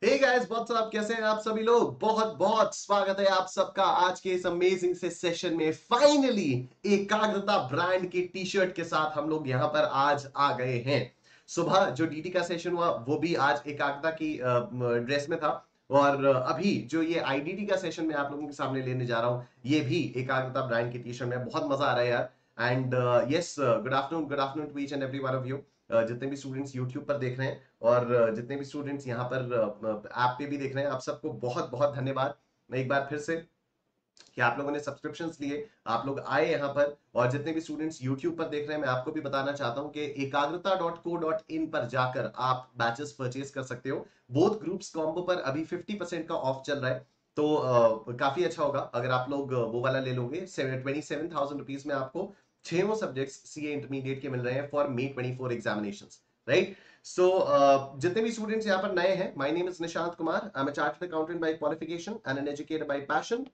Hey guys what's up, कैसे हैं आप सभी लोग। बहुत बहुत स्वागत है आप सबका आज के इस अमेजिंग से सेशन में। फाइनली एकाग्रता ब्रांड की टी शर्ट के साथ हम लोग यहां पर आज आ गए हैं। सुबह जो डीटी का सेशन हुआ वो भी आज एकाग्रता की ड्रेस में था। और अभी जो ये आईडीटी का सेशन मैं आप लोगों के सामने लेने जा रहा हूं ये भी एकाग्रता ब्रांड की टी शर्ट में। बहुत मजा आ रहा है यार। And yes, good afternoon to each and every one of you. जितने भी स्टूडेंट्स यूट्यूब पर देख रहे हैं और जितने भी स्टूडेंट्स यहाँ पर ऐप पे भी देख रहे हैं, आप सबको बहुत बहुत धन्यवाद एक बार फिर से कि आप लोगों ने सब्सक्रिप्शंस लिए, आप लोग आए यहाँ पर। और जितने भी स्टूडेंट्स यूट्यूब पर देख रहे हैं, मैं आपको भी बताना चाहता हूँ कि एकाग्रता.co.in पर जाकर आप बैचेस परचेज कर सकते हो। बोथ ग्रुप्स कॉम्बो पर अभी 50% का ऑफ चल रहा है। तो काफी अच्छा होगा अगर आप लोग वो वाला ले लोगे। 27,000 रुपीज में आपको छो सब्जेक्ट्स सीए इंटरमीडिएट के मिल रहे हैं फॉर May 24 एग्जामिनेशन। राइट। सो जितने भी स्टूडेंट्स यहाँ पर नए हैं, my name is Nishant Kumar. I am a chartered accountant bye qualification and an educator bye passion.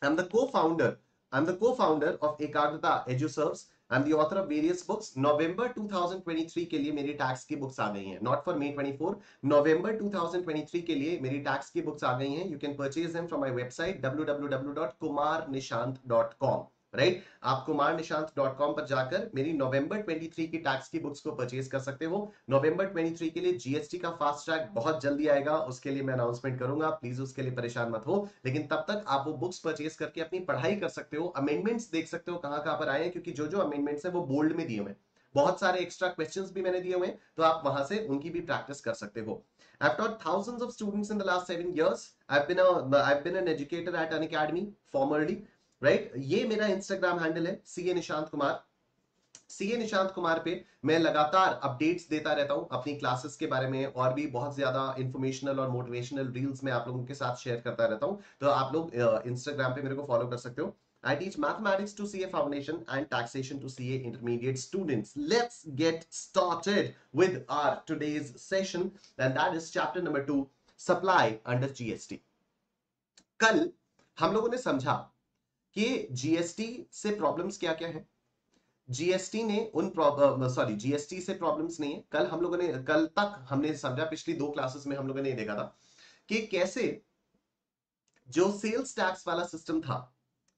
I'm the co-founder. I'm the co-founder of Ekagrata EduServes. I'm the author of various books. November 2023 के लिए मेरी tax की books आ गई हैं, not for May 24। November 2023 के लिए मेरी tax की बुक्स आ गई हैं। You can purchase them from my website www.kumarnishant.com। Right, आप kumarnishant.com पर जाकर मेरी नवंबर 23 की टैक्स की बुक्स को परचेज कर सकते हो। नवंबर 23 के लिए जीएसटी का फास्ट ट्रैक बहुत जल्दी आएगा, उसके लिए मैं अनाउंसमेंट करूंगा, प्लीज उसके लिए परेशान मत हो। लेकिन तब तक आप वो बुक्स परचेज करके अपनी पढ़ाई कर सकते हो। अमेंडमेंट्स देख सकते हो कहां कहां पर आए हैं, क्योंकि जो जो अमेंडमेंट्स है वो बोल्ड में दिए हुए हैं। बहुत सारे एक्स्ट्रा क्वेश्चंस भी मैंने दिए हुए हैं, तो आप वहां से उनकी भी प्रैक्टिस कर सकते हो। I've taught thousands of students in the last 7 years. I've been an educator at an academy formerly. Right, ये मेरा इंस्टाग्राम हैंडल है, सीए निशांत कुमार। सीए निशांत कुमार पे मैं लगातार अपडेट्स देता रहता हूं अपनी क्लासेस के बारे में, और भी बहुत ज्यादा इंफॉर्मेशनल और मोटिवेशनल रील्स में आप लोगों के साथ शेयर करता रहता हूं। तो आप लोग इंस्टाग्राम पे मेरे को फॉलो कर सकते हो। I teach mathematics to CA Foundation and taxation to CA intermediate students. Let's get started with our today's session, and that is chapter number 2, supply under GST। कल हम लोगों ने समझा कि जीएसटी से प्रॉब्लम्स क्या क्या है। जीएसटी ने उन सॉरी, जीएसटी से प्रॉब्लम्स नहीं है। कल हम लोगों ने, कल तक हमने समझा, पिछली दो क्लासेस में हम लोगों ने ये देखा था कि कैसे जो सेल्स टैक्स वाला सिस्टम था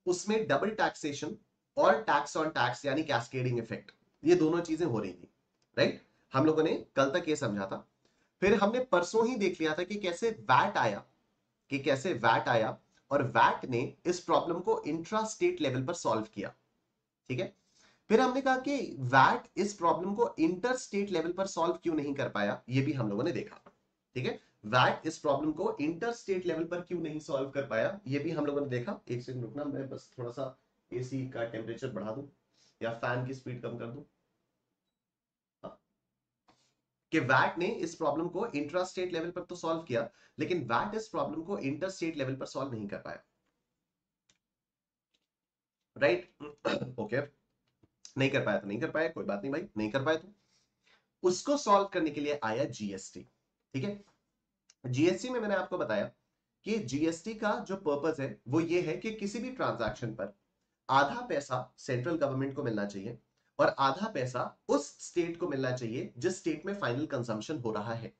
उसमें डबल टैक्सेशन और टैक्स ऑन टैक्स यानी कैस्केडिंग इफेक्ट, ये दोनों चीजें हो रही थी। राइट, हम लोगों ने कल तक ये समझा था। फिर हमने परसों ही देख लिया था कि कैसे वैट आया, कि कैसे वैट आया और वैट ने इस प्रॉब्लम को इंट्रा स्टेट लेवल पर सॉल्व किया। ठीक है। फिर हमने कहा कि वैट इस प्रॉब्लम को इंटर स्टेट लेवल पर सॉल्व क्यों नहीं कर पाया, ये भी हम लोगों ने देखा। ठीक है, वैट इस प्रॉब्लम को इंटर स्टेट लेवल पर क्यों नहीं सॉल्व कर पाया, ये भी हम लोगों ने देखा। एक सेकंड रुकना, मैं बस थोड़ा सा एसी का टेम्परेचर बढ़ा दूं या फैन की स्पीड कम कर दूं। हाँ, कि वैट ने इस प्रॉब्लम को इंट्रा स्टेट लेवल पर तो सॉल्व किया, लेकिन वैट इस प्रॉब्लम को इंटर स्टेट लेवल पर सॉल्व नहीं कर पाया। राइट ओके, नहीं कर पाया तो नहीं कर पाया, कोई बात नहीं भाई, नहीं कर पाया तो उसको सॉल्व करने के लिए आया जीएसटी। ठीक है, जीएसटी में मैंने आपको बताया कि जीएसटी का जो पर्पस है वो ये है कि किसी भी ट्रांजैक्शन पर आधा पैसा सेंट्रल गवर्नमेंट को मिलना चाहिए और आधा पैसा उस स्टेट को मिलना चाहिए जिस स्टेट में फाइनल कंजम्पशन हो रहा है।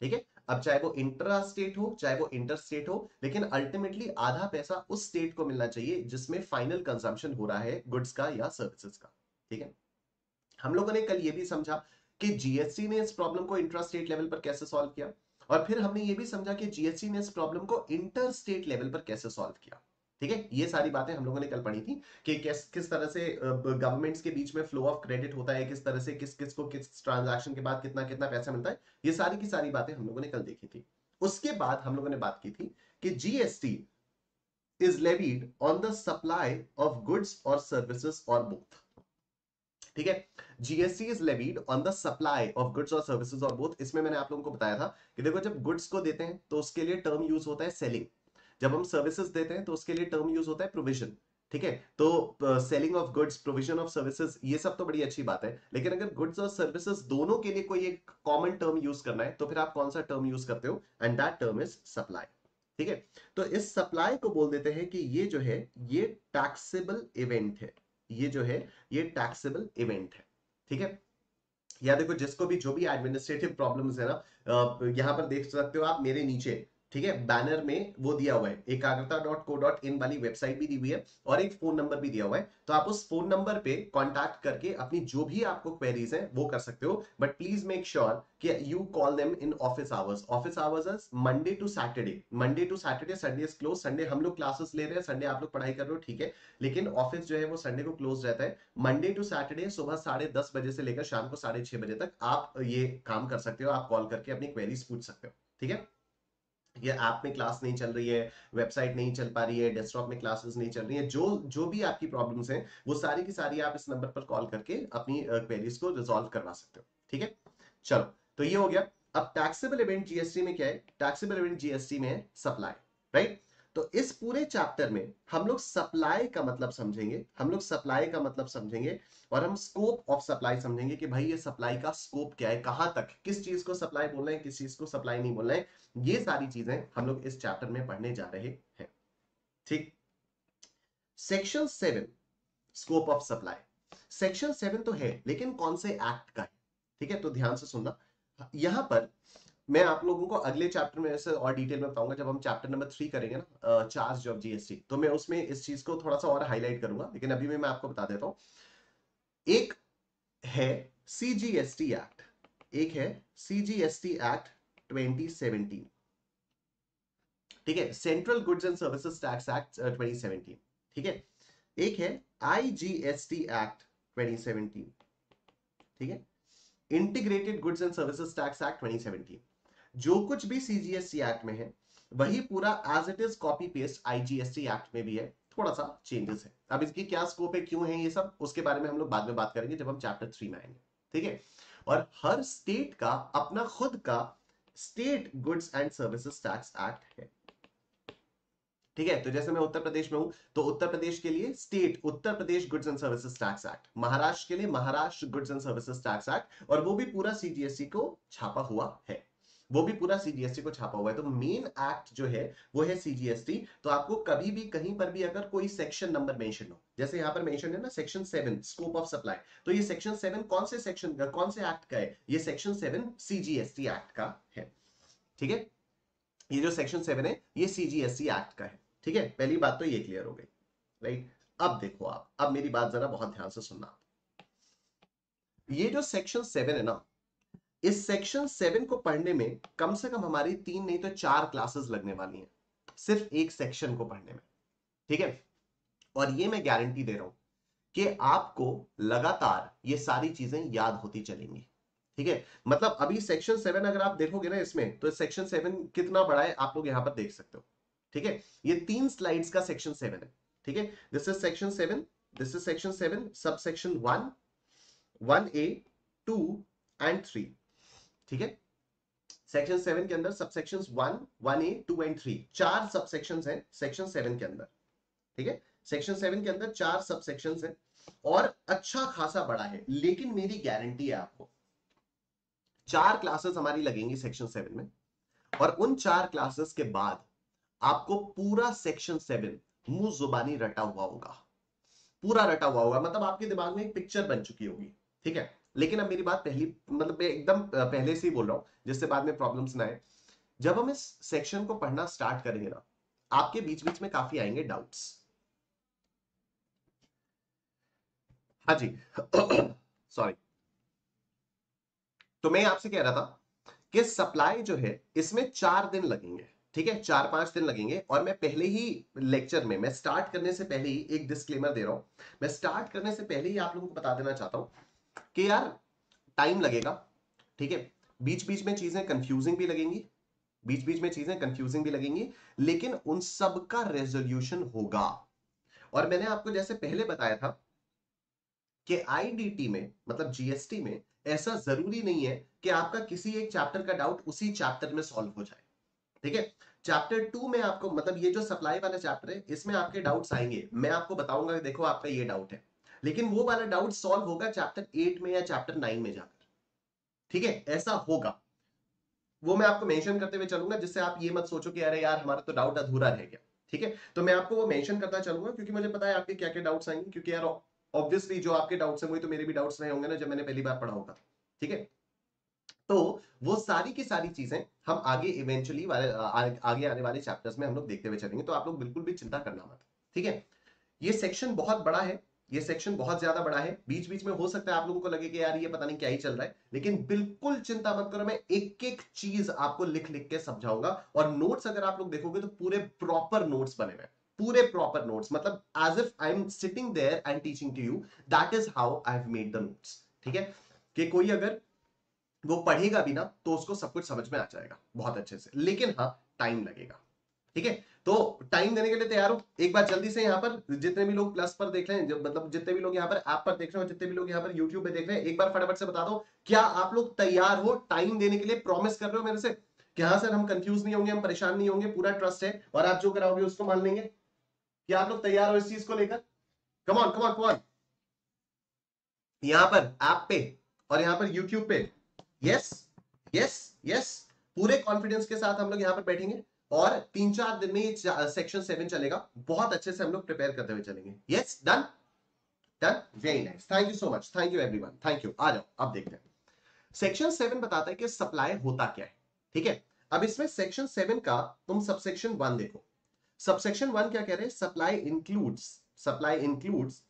ठीक है, अब चाहे वो इंट्रा स्टेट हो चाहे वो इंटर स्टेट हो, लेकिन अल्टीमेटली आधा पैसा उस स्टेट को मिलना चाहिए जिसमें फाइनल कंजम्पशन हो रहा है गुड्स का या सर्विसेज का। ठीक है, हम लोगों ने कल ये भी समझा कि जीएसटी ने इस प्रॉब्लम को इंट्रा स्टेट लेवल पर कैसे सॉल्व किया, और फिर हमने ये भी समझा कि जीएसटी ने इस प्रॉब्लम को इंटर स्टेट लेवल पर कैसे सॉल्व किया। ठीक है, ये सारी बातें हम लोगों ने कल पढ़ी थी कि किस तरह से गवर्नमेंट्स के बीच में फ्लो ऑफ क्रेडिट होता है, किस तरह से किस किस को किस ट्रांजैक्शन के बाद कितना कितना पैसा मिलता है। ये सारी की सारी बातें हम लोगों ने कल देखी थी। उसके बाद हम लोगों ने बात की थी कि GST is levied on the supply of goods और सर्विसेज और बोथ। ठीक है, GST is levied on the supply of goods और सर्विसेज और बोथ। इसमें मैंने आप लोगों को बताया था कि देखो, जब गुड्स को देते हैं तो उसके लिए टर्म यूज होता है सेलिंग, जब हम सर्विसेज देते हैं तो उसके लिए टर्म यूज होता है प्रोविजन। ठीक है, तो selling of goods, provision of services, ये सब तो बड़ी अच्छी बात है, लेकिन अगर गुड्स और सर्विसेज दोनों के लिए कोई एक कॉमन टर्म यूज करना है तो फिर आप कौन सा टर्म यूज करते हो, and that term is supply. ठीक है, तो इस सप्लाई को बोल देते हैं कि ये जो है ये टैक्सेबल इवेंट है, ये जो है ये टैक्सेबल इवेंट है। ठीक है, या देखो जिसको भी जो भी एडमिनिस्ट्रेटिव प्रॉब्लम्स है ना, यहाँ पर देख सकते हो आप मेरे नीचे, ठीक है, बैनर में वो दिया हुआ है, एकाग्रता.co.in वाली वेबसाइट भी दी हुई है और एक फोन नंबर भी दिया हुआ है। तो आप उस फोन नंबर पे कांटेक्ट करके अपनी जो भी आपको क्वेरीज हैं वो कर सकते हो, but please make sure that you call them in office hours. Office hours is Monday to Saturday, Monday to Saturday, Sunday is close. Sunday हम लोग क्लासेस ले रहे हैं, संडे आप लोग पढ़ाई कर रहे हो, ठीक है, लेकिन ऑफिस जो है वो संडे को क्लोज रहता है। मंडे टू सैटरडे सुबह 10:30 बजे से लेकर शाम को 6:30 बजे तक आप ये काम कर सकते हो, आप कॉल करके अपनी क्वेरीज पूछ सकते हो, ठीक है। ये ऐप में क्लास नहीं चल रही है, वेबसाइट नहीं चल पा रही है, डेस्कटॉप में क्लासेस नहीं चल रही है, जो जो भी आपकी प्रॉब्लम्स हैं वो सारी की सारी आप इस नंबर पर कॉल करके अपनी क्वेरीज को रिजॉल्व करवा सकते हो, ठीक है। चलो, तो ये हो गया। अब टैक्सेबल इवेंट जीएसटी में क्या है? टैक्सेबल इवेंट जीएसटी में है सप्लाई, राइट। तो इस पूरे चैप्टर में हम लोग सप्लाई का मतलब समझेंगे, हम लोग सप्लाई का मतलब समझेंगे और हम स्कोप ऑफ सप्लाई समझेंगे कि भाई ये सप्लाई का स्कोप क्या है, कहां तक, किस चीज को सप्लाई बोलना है, किस चीज को सप्लाई नहीं बोलना है। ये सारी चीजें हम लोग इस चैप्टर में पढ़ने जा रहे हैं, ठीक। Section 7, scope of supply. Section 7 तो है लेकिन कौन से एक्ट का है, ठीक है, तो ध्यान से सुनना। यहां पर मैं आप लोगों को अगले चैप्टर में ऐसे और डिटेल में बताऊंगा, जब हम चैप्टर नंबर 3 करेंगे ना, चार्ज ऑफ जीएसटी, तो मैं उसमें इस चीज को थोड़ा सा और हाईलाइट करूंगा, लेकिन अभी मैं आपको बता देता हूं। एक है सीजीएसटी एक्ट, एक है सीजीएसटी एक्ट 2017, ठीक है, central goods and services tax act 2017, ठीक है। एक है आईजीएसटी एक्ट 2017, ठीक है, integrated goods and services tax act 2017। जो कुछ भी सीजीएसटी एक्ट में है वही पूरा as it is copy paste IGST act में भी है, थोड़ा सा चेंजेस है। अब इसकी क्या स्कोप है, क्यों है ये सब, उसके बारे में हम लोग बाद में बात करेंगे जब हम चैप्टर 3 में आएंगे, ठीक है। और हर स्टेट का अपना खुद का state goods and services tax act है, ठीक है। तो जैसे मैं उत्तर प्रदेश में हूं तो उत्तर प्रदेश के लिए state Uttar Pradesh goods and services tax act, Maharashtra के लिए Maharashtra goods and services tax act, और वो भी पूरा सीजीएसटी को छापा हुआ है, वो भी पूरा सीजीएसटी को छापा हुआ है। तो मेन एक्ट जो है वो है सीजीएसटी। तो आपको कभी भी कहीं पर भी अगर कोई सेक्शन नंबर मेंशन हो, जैसे यहां पर मेंशन है ना सेक्शन 7 स्कोप ऑफ सप्लाई, तो ये सेक्शन 7 कौन से सेक्शन का, कौन से एक्ट का है? ये सेक्शन 7 सीजीएसटी एक्ट का है, ठीक है। ये जो सेक्शन 7 है ये सीजीएसटी एक्ट का है, ठीक है। पहली बात तो ये क्लियर हो गई, राइट। अब देखो आप, अब मेरी बात जरा बहुत ध्यान से सुनना। ये जो सेक्शन 7 है ना, इस सेक्शन 7 को पढ़ने में कम से कम हमारी 3 नहीं तो 4 क्लासेस लगने वाली हैं, सिर्फ एक सेक्शन को पढ़ने में, ठीक है। और ये मैं गारंटी दे रहा हूं कि आपको लगातार ये सारी चीजें याद होती चलेंगी, ठीक है। मतलब अभी सेक्शन 7 अगर आप देखोगे ना इसमें, तो सेक्शन 7 कितना बड़ा है आप लोग यहां पर देख सकते हो, ठीक है। ये 3 स्लाइड्स का सेक्शन 7 है, ठीक है। This is section 7, this is section 7 sub section 1, 1A, 2 and 3, ठीक है। सेक्शन 7 के अंदर sub section 1, 1A, 2 and 3, 4 sub section हैं सेक्शन 7 के अंदर, ठीक है। सेक्शन 7 के अंदर 4 सब सेक्शन हैं और अच्छा खासा बड़ा है, लेकिन मेरी गारंटी है आपको 4 क्लासेस हमारी लगेंगी सेक्शन 7 में, और उन 4 क्लासेस के बाद आपको पूरा सेक्शन 7 मुंह जुबानी रटा हुआ होगा, पूरा रटा हुआ होगा, मतलब आपके दिमाग में एक पिक्चर बन चुकी होगी, ठीक है। लेकिन अब मेरी बात पहली, मतलब मैं एकदम पहले से ही बोल रहा हूं जिससे बाद में प्रॉब्लम्स ना आए। जब हम इस सेक्शन को पढ़ना स्टार्ट करेंगे ना, आपके बीच बीच में काफी आएंगे डाउट्स। हाँ जी सॉरी। तो मैं आपसे कह रहा था कि सप्लाई जो है इसमें 4 दिन लगेंगे, ठीक है, 4-5 दिन लगेंगे। और मैं पहले ही लेक्चर में, मैं स्टार्ट करने से पहले ही एक डिस्क्लेमर दे रहा हूं, मैं स्टार्ट करने से पहले ही आप लोगों को बता देना चाहता हूं कि यार टाइम लगेगा, ठीक है। बीच बीच में चीजें कंफ्यूजिंग भी लगेंगी, बीच बीच में चीजें कंफ्यूजिंग भी लगेंगी, लेकिन उन सब का रेजोल्यूशन होगा। और मैंने आपको जैसे पहले बताया था कि आईडीटी में, मतलब जीएसटी में, ऐसा जरूरी नहीं है कि आपका किसी एक चैप्टर का डाउट उसी चैप्टर में सॉल्व हो जाए, ठीक है। चैप्टर 2 में आपको, मतलब ये जो सप्लाई वाला चैप्टर है इसमें आपके डाउट्स आएंगे, मैं आपको बताऊंगा कि देखो आपका ये डाउट है, लेकिन वो वाला डाउट सॉल्व होगा चैप्टर 8 में या चैप्टर 9 में जाकर, ठीक है, ऐसा होगा। वो मैं आपको मेंशन करते हुए चलूंगा, जिससे आप ये मत सोचो कि अरे यार हमारा तो डाउट अधूरा रह गया, ठीक है। तो मैं आपको वो मेंशन करता चलूंगा क्योंकि मुझे पता है आपके क्या क्या डाउट्स आएंगे, क्योंकि यार ऑब्वियसली जो आपके डाउट्स हैं वही तो मेरे भी डाउट्स रहे होंगे ना जब मैंने पहली बार पढ़ा होगा, ठीक है। तो वो सारी की सारी चीजें हम आगे इवेंचुअली आगे आने वाले चैप्टर्स में हम लोग देखते हुए चलेंगे, तो आप लोग बिल्कुल भी चिंता करना मत। ठीक है, ये सेक्शन बहुत बड़ा है, ये सेक्शन बहुत ज्यादा बड़ा है। बीच बीच में हो सकता है आप लोगों को लगे कि यार ये पता नहीं क्या ही चल रहा है, लेकिन बिल्कुल चिंता मत करो, मैं एक एक चीज आपको लिख लिख के समझाऊंगा। और नोट्स अगर आप लोग देखोगे तो पूरे प्रॉपर नोट्स बने हुए, पूरे प्रॉपर नोट्स, मतलब as if I am sitting there and teaching to you, that is how I have made the notes. ठीक है, कि कोई अगर वो पढ़ेगा भी ना तो उसको सब कुछ समझ में आ जाएगा बहुत अच्छे से, लेकिन हाँ टाइम लगेगा। ठीक है, तो टाइम देने के लिए तैयार हो? एक बार जल्दी से यहाँ पर जितने भी लोग प्लस पर देख रहे हैं, मतलब जितने भी लोग यहाँ पर ऐप पर देख रहे हो, जितने भी लोग यहाँ पर यूट्यूब पे देख रहे हैं, एक बार फटाफट से बता दो, क्या आप लोग तैयार हो टाइम देने के लिए? प्रॉमिस कर रहे हो मेरे से कि हाँ सर हम कंफ्यूज नहीं होंगे, हम परेशान नहीं होंगे, पूरा ट्रस्ट है और आप जो कराओगे उसको मान लेंगे? क्या आप लोग तैयार हो इस चीज को लेकर? कमॉन कमॉन कमॉन, यहां पर ऐप पे और यहां पर यूट्यूब पे, यस यस यस, पूरे कॉन्फिडेंस के साथ हम लोग यहां पर बैठेंगे और 3-4 दिन में ये सेक्शन 7 चलेगा, बहुत अच्छे से हम लोग प्रिपेयर करते हुए चलेंगे। Yes, done done, very nice, thank you so much, thank you everyone, thank you. आ जाओ अब देखते हैं। सेक्शन 7 बताता है कि सप्लाई होता क्या है। ठीक है, अब इसमें सेक्शन 7 का तुम सबसेक्शन 1 देखो। सबसेक्शन 1 क्या कह रहे हैं? Supply includes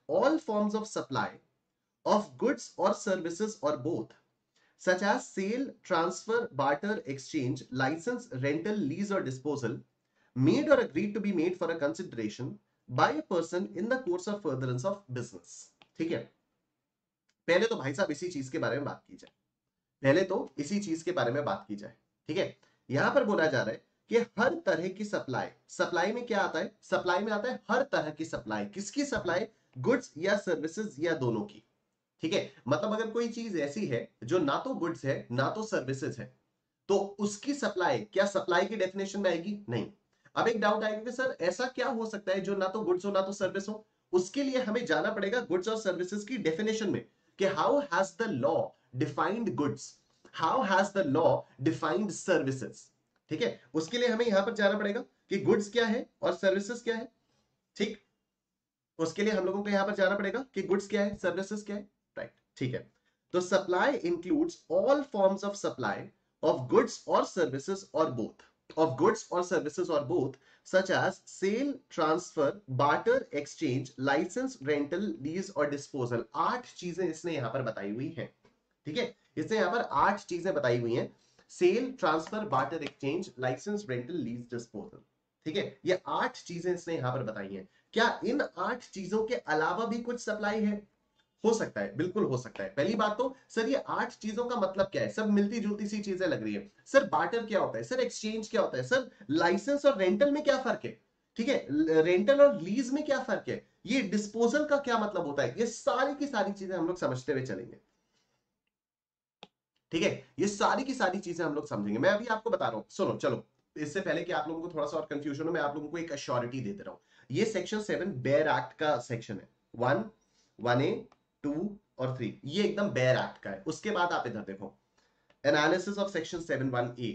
all forms of supply of goods or services or both, such as sale, transfer, barter, exchange, license, rental, lease or disposal, made or agreed to be made for a consideration by a person in the course of furtherance of business। ठीक है, पहले तो भाई साहब इसी चीज के बारे में बात की जाए, पहले तो इसी चीज के बारे में बात की जाए। ठीक है, यहां पर बोला जा रहा है कि हर तरह की सप्लाई, सप्लाई में क्या आता है? सप्लाई में आता है हर तरह की सप्लाई। किसकी सप्लाई? गुड्स या सर्विसेज या दोनों की। ठीक है, मतलब अगर कोई चीज ऐसी है जो ना तो गुड्स है ना तो सर्विसेज है, तो उसकी सप्लाई, क्या सप्लाई की डेफिनेशन में आएगी? नहीं। अब एक डाउट आएगा कि सर ऐसा क्या हो सकता है जो ना तो गुड्स हो ना तो सर्विस हो? उसके लिए हमें जाना पड़ेगा गुड्स और सर्विसेज की डेफिनेशन में कि how has the law defined goods, how has the law defined services. ठीक है, उसके लिए हमें यहां पर जाना पड़ेगा कि गुड्स क्या है और सर्विसेज क्या है। ठीक, उसके लिए हम लोगों को यहां पर जाना पड़ेगा कि गुड्स क्या है, सर्विसेज क्या है। राइट, ठीक है। तो supply includes all forms of supply of goods or services or both, of goods or services or both, such as sale, transfer, barter, exchange, license, rental, lease और disposal। 8 चीजें इसने यहां पर बताई हुई हैं। ठीक है, इसने यहां पर 8 चीजें बताई हुई हैं, sale, transfer, barter, exchange, licence, rental, lease, disposal. ठीक है, ये 8 चीजें इसने यहां पर बताई हैं। क्या इन 8 चीजों के अलावा भी कुछ सप्लाई है? हो सकता है, बिल्कुल हो सकता है। पहली बात तो सर ये 8 चीजों का मतलब क्या है? सब मिलती जुलती सी चीजें लग रही है। सर बार्टर क्या होता है? सर एक्सचेंज क्या होता है? सर लाइसेंस और रेंटल में क्या फर्क है? ठीक है, रेंटल और लीज में क्या फर्क है? ये डिस्पोजल का क्या मतलब होता है? ये सारी की सारी चीजें हम लोग समझते हुए चलेंगे। ठीक है, ये सारी की सारी चीजें हम लोग समझेंगे। मैं अभी आपको बता रहा हूं, सुनो चलो, इससे पहले कि आप लोगों को थोड़ा सा और कंफ्यूजन हो, मैं आप लोगों को एक अश्योरिटी दे दे रहा हूं। ये सेक्शन 7 बेयर एक्ट का सेक्शन है। 1, 1A, 2 और 3, ये एकदम बेयर एक्ट का है। उसके बाद आप इधर देखो, एनालिसिस ऑफ सेक्शन 7(1)(a),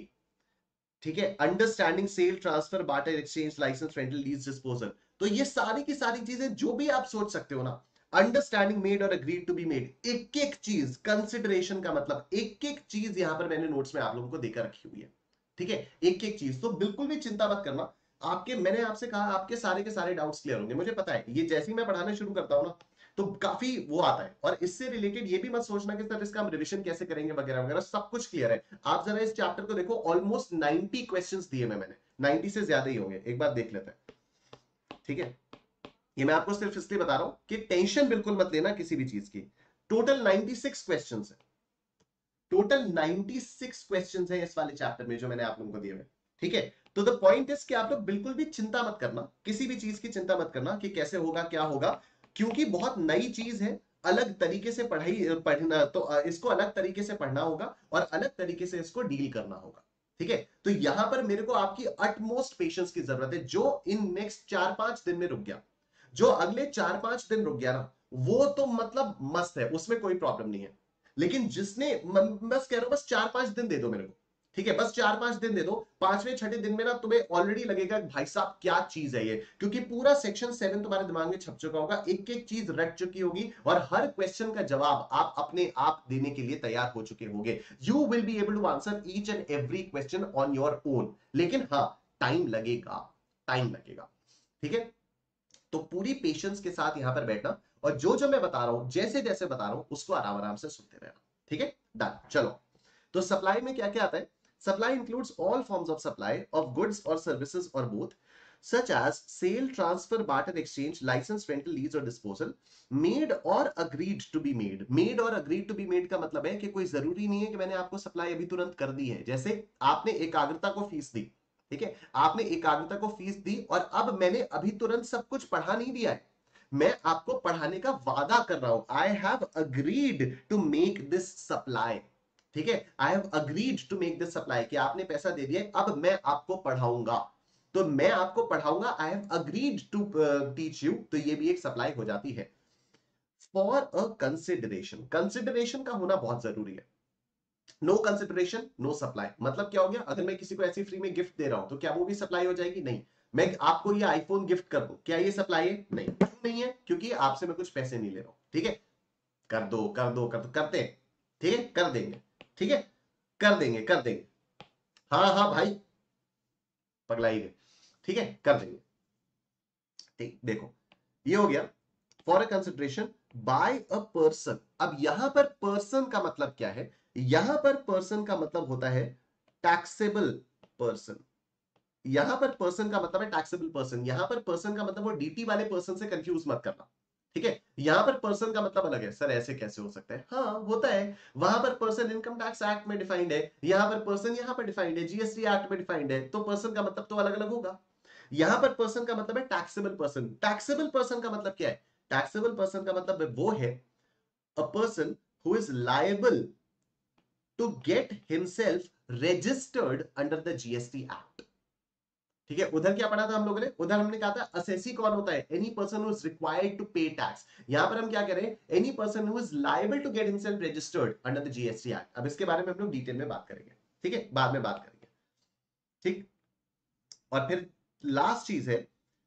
ठीक है, understanding sale, transfer, barter, exchange, licence, rental, lease, disposal. तो ये सारी की सारी चीजें जो भी आप सोच सकते हो ना, अंडरस्टैंडिंग, मेड और अग्रीड टू बी मेड, एक एक चीज, कंसिडरेशन का मतलब एक एक चीज यहां पर मैंने नोट्स में आप लोगों को देकर रखी हुई है। ठीक है, एक एक चीज, तो बिल्कुल भी चिंता मत करना। आपके, मैंने आपसे कहा आपके सारे के सारे डाउट्स क्लियर होंगे, मुझे पता है। ये जैसे ही मैं पढ़ाना शुरू करता हूं ना तो काफी वो आता है, और इससे रिलेटेड ये भी मत सोचना कि सर इसका हम रिविजन कैसे करेंगे वगैरह वगैरह, सब कुछ क्लियर है। आप जरा इस चैप्टर को देखो, ऑलमोस्ट 90 क्वेश्चंस दिए मैंने, 90 से ज्यादा ही होंगे, एक बार देख लेते हैं। ठीक है, ये मैं आपको सिर्फ इसलिए बता रहा हूं कि टेंशन बिल्कुल मत लेना किसी भी चीज की। टोटल 96 क्वेश्चंस है, टोटल 96 क्वेश्चंस है इस वाले चैप्टर में जो मैंने आप लोगों को दिए हुए। ठीक है, तो द पॉइंट इज कि आप लोग बिल्कुल भी चिंता मत करना, किसी भी चीज की चिंता मत करना कि कैसे होगा क्या होगा, क्योंकि बहुत नई चीज है। अलग तरीके से पढ़ना, तो इसको अलग तरीके से पढ़ना होगा और अलग तरीके से इसको डील करना होगा। ठीक है, तो यहां पर मेरे को आपकी अटमोस्ट पेशेंस की जरूरत है। जो इन नेक्स्ट 4-5 दिन में रुक गया, जो अगले 4-5 दिन रुक गया ना, वो तो मतलब मस्त है, उसमें कोई प्रॉब्लम नहीं है। लेकिन जिसने, बस कह रहा हूं बस 4-5 दिन दे दो मेरे को। ठीक है, बस 4-5 दिन दे दो, 5वें 6ठे दिन में ना तुम्हें ऑलरेडी लगेगा भाई साहब क्या चीज है ये, क्योंकि पूरा सेक्शन 7 तुम्हारे दिमाग में छप चुका होगा, एक एक चीज रट चुकी होगी और हर क्वेश्चन का जवाब आप अपने आप देने के लिए तैयार हो चुके होंगे। You will be able to answer each and every question on your own, लेकिन हाँ टाइम लगेगा, टाइम लगेगा। ठीक है, तो पूरी पेशेंस के साथ यहां पर बैठना और जो जो मैं बता रहा हूं, जैसे जैसे बता रहा हूं, उसको आराम आराम से सुनते रहना। ठीक है, डन। चलो, तो सप्लाई में क्या क्या आता है? Supply includes all forms of supply of goods और सर्विसेज और both, such as sale, transfer, barter, exchange, license, rental, lease और disposal, made or agreed to be made। made और agreed to be made का मतलब है कि कोई जरूरी नहीं है कि मैंने आपको सप्लाई अभी तुरंत कर दी है। जैसे आपने एकाग्रता को फीस दी, ठीक है, आपने एकाग्रता को फीस दी और अब मैंने अभी तुरंत सब कुछ पढ़ा नहीं दिया है, मैं आपको पढ़ाने का वादा कर रहा हूं। I have agreed to make this supply, ठीक है, I have agreed to make this supply, कि आपने पैसा दे दिया, अब मैं आपको पढ़ाऊंगा, तो मैं आपको पढ़ाऊंगा, I have agreed to teach you, तो ये भी एक सप्लाई हो जाती है। फॉर अ कंसिडरेशन, कंसिडरेशन का होना बहुत जरूरी है। नो कंसिडरेशन नो सप्लाई, मतलब क्या हो गया? अगर मैं किसी को ऐसी फ्री में गिफ्ट दे रहा हूं तो क्या वो भी सप्लाई हो जाएगी? नहीं। मैं आपको ये आईफोन गिफ्ट कर दूं, क्या ये सप्लाई है? नहीं। क्यों नहीं है? क्योंकि आपसे मैं कुछ पैसे नहीं ले रहा हूं। ठीक है, कर दो कर दो कर दो, करते हैं, ठीक है, कर देंगे, ठीक है, कर देंगे कर देंगे, हाँ हाँ भाई, पगलाई गए, ठीक है, कर देंगे। ठीक, देखो ये हो गया for a consideration by a person. अब यहां पर पर्सन का मतलब क्या है? यहां पर पर्सन का मतलब होता है टैक्सेबल पर्सन। यहां पर पर्सन का मतलब है टैक्सेबल पर्सन, यहां पर पर्सन का मतलब वो डीटी वाले पर्सन से कंफ्यूज मत करना। ठीक है, यहां पर पर्सन का मतलब अलग है। सर ऐसे कैसे हो सकता है? हाँ होता है, वहां पर पर्सन इनकम टैक्स एक्ट में डिफाइंड है, यहां पर पर्सन यहां पर डिफाइंड है, जीएसटी एक्ट में डिफाइंड है, तो पर्सन का मतलब तो अलग अलग होगा। यहां पर पर्सन का मतलब है टैक्सेबल पर्सन। टैक्सेबल पर्सन का मतलब क्या है? टैक्सेबल पर्सन का मतलब वो है a person who is liable to get himself registered under the GST act. ठीक है, उधर क्या पढ़ा था हम लोगों ने? उधर हमने कहा था असेसी कौन होता है? Any person who is required to pay tax. यहां पर हम क्या करें? Any person who is liable to get himself registered under the GST act. अब इसके बारे में हम लोग डिटेल में बात करेंगे, ठीक है, बाद में बात करेंगे। ठीक, और फिर लास्ट चीज है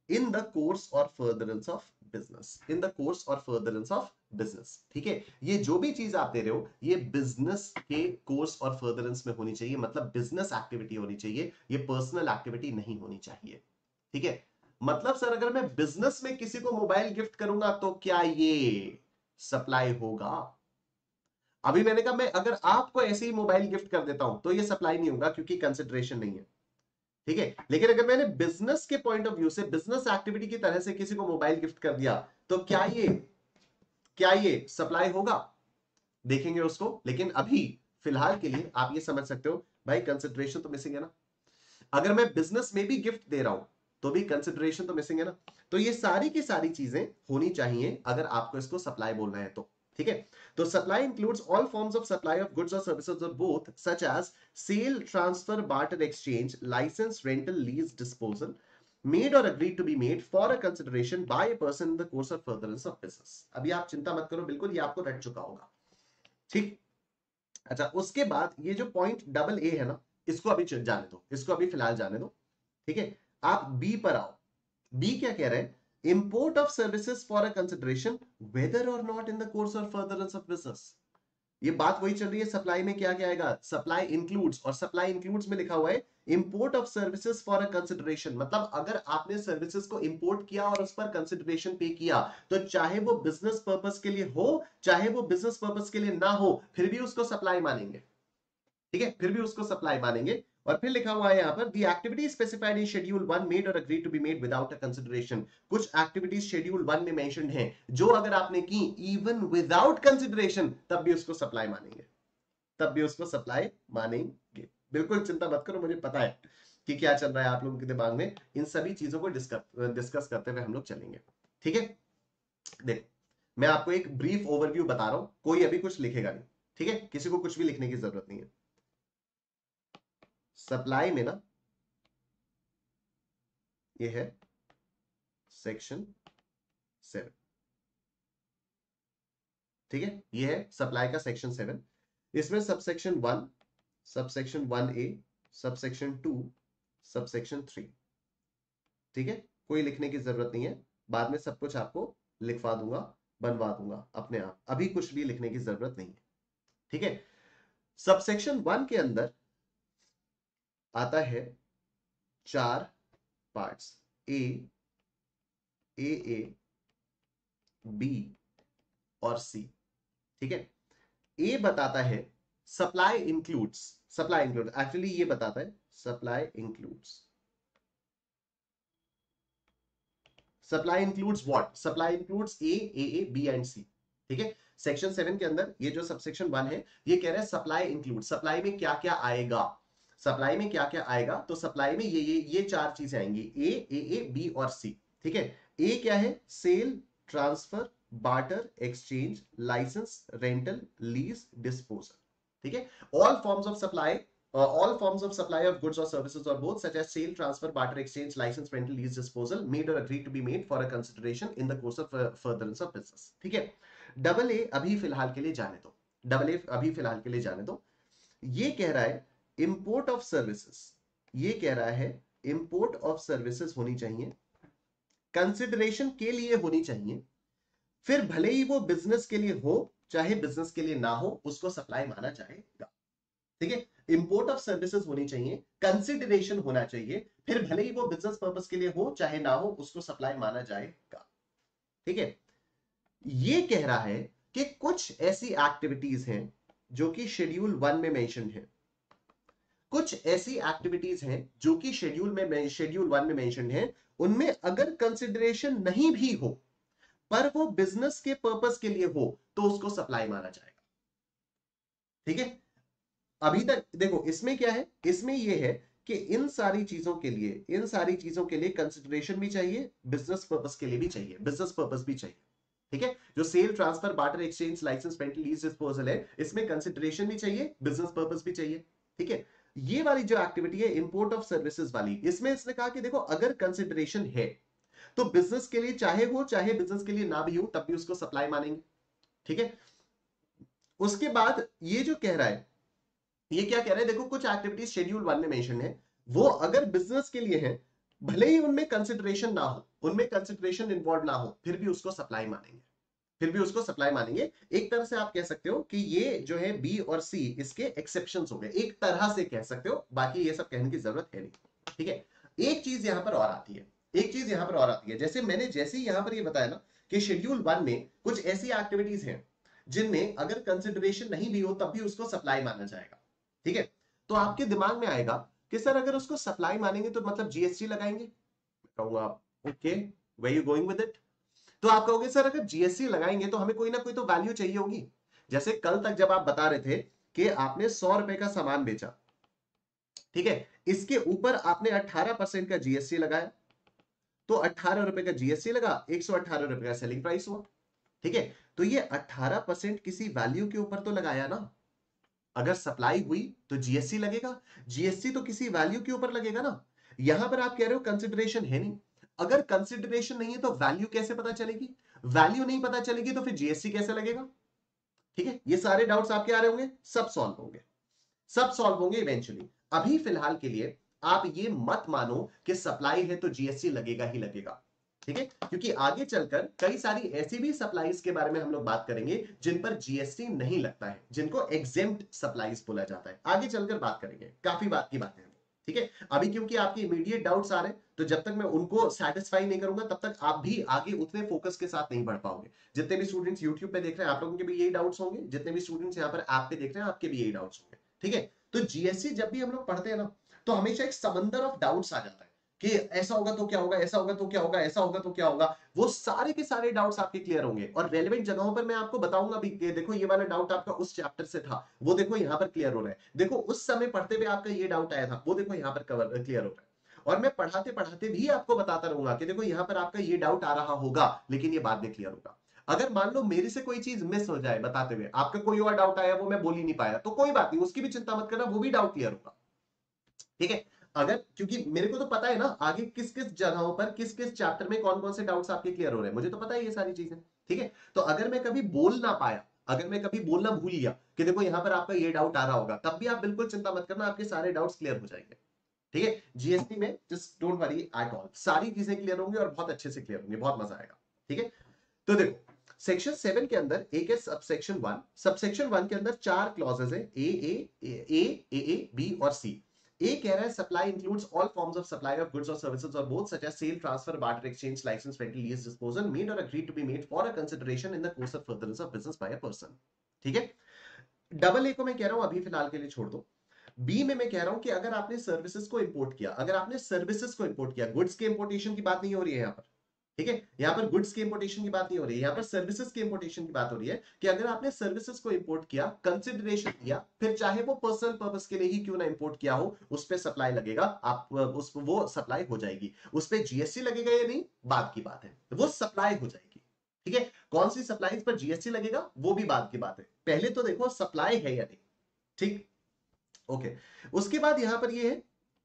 इन the course or furtherance of business. In the course or furtherance of business, ठीक है, ये जो भी चीज आप दे रहे हो ये बिजनेस के कोर्स और फर्दरेंस में होनी चाहिए, मतलब बिजनेस एक्टिविटी होनी चाहिए, ये पर्सनल एक्टिविटी नहीं होनी चाहिए। ठीक है, मतलब सर अगर मैं बिजनेस में किसी को मोबाइल गिफ्ट करूंगा तो क्या ये सप्लाई होगा? अभी मैंने कहा मैं अगर आपको ऐसे ही मोबाइल गिफ्ट कर देता हूं तो ये सप्लाई नहीं होगा क्योंकि कंसिडरेशन नहीं है। ठीक है, लेकिन अगर मैंने बिजनेस के पॉइंट ऑफ व्यू से बिजनेस एक्टिविटी की तरह से किसी को मोबाइल गिफ्ट कर दिया तो क्या ये सप्लाई होगा? देखेंगे उसको, लेकिन अभी फिलहाल के लिए आप ये समझ सकते हो भाई कंसिडरेशन तो मिसिंग है ना। अगर मैं बिजनेस में भी गिफ्ट दे रहा हूं तो भी कंसिडरेशन तो मिसिंग है ना। तो ये सारी की सारी चीजें होनी चाहिए अगर आपको इसको सप्लाई बोलना है तो। ठीक है, तो supply includes all forms of supply of goods और सर्विसेज और both such as sale, transfer, barter, exchange, licence, rental, lease, disposal, made or agreed to be made for a consideration by a person in the course of furtherance of business। अभी आप चिंता मत करो, बिल्कुल ये आपको रट चुका होगा। ठीक, अच्छा उसके बाद ये जो पॉइंट डबल ए है ना, इसको अभी जाने दो, इसको अभी फिलहाल जाने दो। ठीक है, आप बी पर आओ। बी क्या कह रहे हैं? Import of services for a consideration whether or not in the course or furtherance of business. ये बात वही चल रही है, सप्लाई में क्या क्या आएगा? सप्लाई इंक्लूड्स, और सप्लाई इंक्लूड्स में लिखा हुआ है import of services for a consideration, मतलब अगर आपने सर्विसेज को इंपोर्ट किया और उस पर कंसिडरेशन पे किया तो चाहे वो बिजनेस पर्पस के लिए हो चाहे वो बिजनेस पर्पस के लिए ना हो, फिर भी उसको सप्लाई मानेंगे। ठीक है, फिर भी उसको सप्लाई मानेंगे। और फिर लिखा हुआ है यहां पर the activity specified in schedule 1 made और agree to be made without a consideration. कुछ एक्टिविटीज शेड्यूल 1 में मेंशन्ड हैं जो अगर आपने की इवन विदाउट कंसिडरेशन तब भी उसको सप्लाई मानेंगे, तब भी उसको सप्लाई मानेंगे। बिल्कुल चिंता मत करो, मुझे पता है कि क्या चल रहा है आप लोगों के दिमाग में। इन सभी चीजों को डिस्कस करते हुए हम लोग चलेंगे। ठीक है, देखो मैं आपको एक ब्रीफ ओवरव्यू बता रहा हूं, कोई अभी कुछ लिखेगा नहीं। ठीक है, किसी को कुछ भी लिखने की जरूरत नहीं है। सप्लाई में ना ये है सेक्शन 7। ठीक है, ये है सप्लाई का सेक्शन 7। इसमें sub section 1, subsection 1A, subsection 2, subsection 3। ठीक है, कोई लिखने की जरूरत नहीं है, बाद में सब कुछ आपको लिखवा दूंगा, बनवा दूंगा अपने आप, अभी कुछ भी लिखने की जरूरत नहीं है। ठीक है, सबसेक्शन 1 के अंदर आता है 4 पार्ट्स, ए, बी और सी। ठीक है, ए बताता है supply includes, supply include actually ये बताता है supply includes, supply includes what, supply includes A, B and C. ठीक है, सेक्शन 7 के अंदर ये जो सबसेक्शन 1 है ये कह रहा है सप्लाई इंक्लूड, सप्लाई में क्या क्या आएगा, सप्लाई में क्या क्या आएगा, तो सप्लाई में ये 4 चीजें आएंगी, ए, बी और सी। ठीक है, ए क्या है, sale, transfer, barter, exchange, licence, rental, lease, disposal. ठीक है, all forms of supply, all forms of supply of goods or services or both such as sale, transfer, barter, exchange, license, rental, lease, disposal made or agreed to be made for a consideration in the course of furtherance of business। ठीक है, double A अभी फिलहाल के लिए जाने दो, double A अभी फिलहाल के लिए जाने दो। ये कह रहा है इंपोर्ट ऑफ सर्विसेज, ये कह रहा है इंपोर्ट ऑफ सर्विसेज होनी चाहिए, कंसिडरेशन के लिए होनी चाहिए, फिर भले ही वो बिजनेस के लिए हो चाहे बिजनेस के लिए ना हो उसको सप्लाई माना जाएगा। ठीक है, इंपोर्ट ऑफ सर्विसेज होनी चाहिए, कंसिडरेशन होना चाहिए, फिर भले ही वो बिजनेस पर्पस के लिए हो चाहे ना हो उसको सप्लाई माना जाएगा। ठीक है, ये कह रहा है कि कुछ ऐसी एक्टिविटीज हैं जो कि शेड्यूल 1 में मेंशन है, कुछ ऐसी एक्टिविटीज हैं जो कि शेड्यूल 1 में मेंशन है, उनमें अगर कंसिडरेशन नहीं भी हो पर वो बिजनेस के पर्पस के लिए हो तो उसको सप्लाई माना जाएगा। ठीक है, अभी तक देखो इसमें क्या है, इसमें यह है कि इन सारी चीजों के लिए, इन सारी चीजों के लिए कंसिडरेशन भी चाहिए, बिजनेस पर्पस के लिए भी चाहिए, बिजनेस पर्पस भी चाहिए। ठीक है, जो sale, transfer, barter, exchange, licence, rental, lease, disposal है, इसमें कंसिडरेशन भी चाहिए, बिजनेस पर्पस भी चाहिए। ठीक है, ये वाली जो एक्टिविटी है इंपोर्ट ऑफ सर्विसेज वाली, इसमें इसने कहा कि देखो अगर कंसिडरेशन है तो बिजनेस के लिए चाहे हो चाहे बिजनेस के लिए ना भी हो तब भी उसको सप्लाई मानेंगे। ठीक है, उसके बाद ये जो कह रहा है, ये क्या कह रहा है, देखो कुछ एक्टिविटीज शेड्यूल 1 में मेंशन है, वो अगर बिजनेस के लिए है भले ही उनमें कंसिडरेशन ना हो, उनमें कंसिडरेशन इन्वॉल्व ना हो, फिर भी उसको सप्लाई मानेंगे, फिर भी उसको सप्लाई मानेंगे। एक तरह से आप कह सकते हो कि ये जो है बी और सी इसके एक्सेप्शंस हो गए, एक तरह से कह सकते हो, बाकी ये सब कहने की जरूरत है नहीं। ठीक है, एक चीज यहां पर और आती है, एक चीज यहां पर और आती है, जैसे ही यहां पर ये बताया ना कि शेड्यूल 1 में कुछ ऐसी एक्टिविटीज हैं जिनमें अगर कंसिडरेशन नहीं भी हो तब भी उसको सप्लाई माना जाएगा। ठीक है, तो आपके दिमाग में आएगा कि सर अगर उसको सप्लाई मानेंगे तो मतलब जीएसटी लगाएंगे, कहूंगा okay where you going with it, तो आप कहोगे सर अगर जीएसटी लगाएंगे तो हमें कोई ना कोई तो वैल्यू चाहिए होगी। जैसे कल तक जब आप बता रहे थे कि आपने 100 रुपए का सामान बेचा, ठीक है, इसके ऊपर आपने 18% का जीएसटी लगाया, तो 18 रुपए का जीएसटी लगा, 118 रुपए का सेलिंग प्राइस हुआ। ठीक है, तो ये 18% किसी वैल्यू के ऊपर तो लगाया ना, अगर सप्लाई हुई तो जीएसटी लगेगा, जीएसटी तो किसी वैल्यू के ऊपर लगेगा ना। यहां पर आप कह रहे हो कंसिडरेशन है नहीं, अगर कंसिडरेशन नहीं है तो वैल्यू कैसे पता चलेगी, वैल्यू नहीं पता चलेगी तो फिर जीएसटी कैसे लगेगा। ठीक है, ये सारे डाउट्स आपके आ रहे होंगे, सब सॉल्व होंगे, सब सॉल्व होंगे इवेंचुअली। अभी फिलहाल के लिए आप ये मत मानो कि सप्लाई है तो जीएसटी लगेगा ही लगेगा। ठीक है, क्योंकि आगे चलकर कई सारी ऐसी भी सप्लाईज के बारे में हम लोग बात करेंगे जिन पर जीएसटी नहीं लगता है, जिनको एग्जेम्प्ट सप्लाईज बोला जाता है, आगे चलकर बात करेंगे, काफी बात की बातें हैं। ठीक है, अभी क्योंकि आपके इमीडिएट डाउट्स आ रहे हैं तो जब तक मैं उनको सेटिस्फाई नहीं करूंगा तब तक आप भी आगे उतने फोकस के साथ नहीं बढ़ पाओगे। जितने भी स्टूडेंट्स यूट्यूब पे देख रहे हैं आप लोगों के भी यही डाउट्स होंगे, जितने भी स्टूडेंट्स यहाँ पर ऐप पे देख रहे हैं आपके भी यही डाउट्स होंगे। ठीक है, तो जीएसटी जब भी हम लोग पढ़ते हैं ना तो हमेशा एक समंदर ऑफ डाउट्स आ जाता है कि ऐसा होगा तो क्या होगा, ऐसा होगा तो क्या होगा, ऐसा होगा तो क्या होगा। वो सारे के सारे डाउट्स आपके क्लियर होंगे और रेलेवेंट जगहों पर मैं आपको बताऊंगा भी कि देखो ये वाला डाउट आपका उस चैप्टर से था, वो देखो यहाँ पर क्लियर हो रहा है, देखो उस समय पढ़ते हुए आपका ये डाउट आया था, वो देखो यहाँ पर कवर क्लियर हो रहा है। और मैं पढ़ाते पढ़ाते भी आपको बताता रहूंगा कि देखो यहाँ पर आपका ये डाउट आ रहा होगा लेकिन ये बाद में क्लियर होगा। अगर मान लो मेरे से कोई चीज मिस हो जाए बताते हुए, आपका कोई और डाउट आया वो मैं बोल ही नहीं पाया, तो कोई बात नहीं, उसकी भी चिंता मत करना, वो भी डाउट क्लियर होगा। ठीक है, अगर क्योंकि मेरे को तो पता है ना आगे किस किस जगहों पर किस किस चैप्टर में कौन कौन से डाउट्स आपके क्लियर हो रहे हैं, मुझे तो पता है ये सारी चीजें। ठीक है, तो अगर मैं कभी बोल ना पाया, अगर मैं कभी बोलना भूल गया कि देखो यहां पर आपका ये डाउट आ रहा होगा, तब भी आप बिल्कुल चिंता मत करना, आपके सारे डाउट्स क्लियर हो जाएंगे। ठीक है, जीएसटी में just don't worry at all, सारी चीजें क्लियर होंगी और बहुत अच्छे से क्लियर होंगी, बहुत मजा आएगा। ठीक है, तो देखो सेक्शन 7 के अंदर एक है सबसेक्शन 1। सबसेक्शन 1 के अंदर 4 क्लॉजेस है, ए बी और सी। ए कह रहा है supply includes all forms of supply of goods और सर्विसेज और both such as sale, transfer, barter, exchange, licence, rental, lease, disposal made और agreed to be made for a consideration in the course of furtherance of business by a person. ठीक है, double A को मैं कह रहा हूं अभी फिलहाल के लिए छोड़ दो। बी में मैं कह रहा हूं कि अगर आपने सर्विसेज को इंपोर्ट किया, अगर आपने सर्विसेज को इंपोर्ट किया, गुड्स के इंपोर्टेशन की बात नहीं हो रही है यहां पर। ठीक है, यहां पर गुड्स की इंपोर्टेशन की बात नहीं हो रही है, यहां पर सर्विसेज की इंपोर्टेशन की बात हो रही है कि अगर आपने सर्विसेज को इंपोर्ट किया, कंसिडरेशन दिया, फिर चाहे वो पर्सनल पर्पस के लिए ही क्यों ना इंपोर्ट किया हो, उस पर सप्लाई लगेगा, आप उस वो सप्लाई हो जाएगी। उस पर जीएसटी लगेगा या नहीं बात की बात है, वो सप्लाई हो जाएगी। ठीक है, कौन सी सप्लाई पर जीएसटी लगेगा वो भी बात की बात है, पहले तो देखो सप्लाई है या नहीं। ठीक, ओके। उसके बाद यहां पर ये है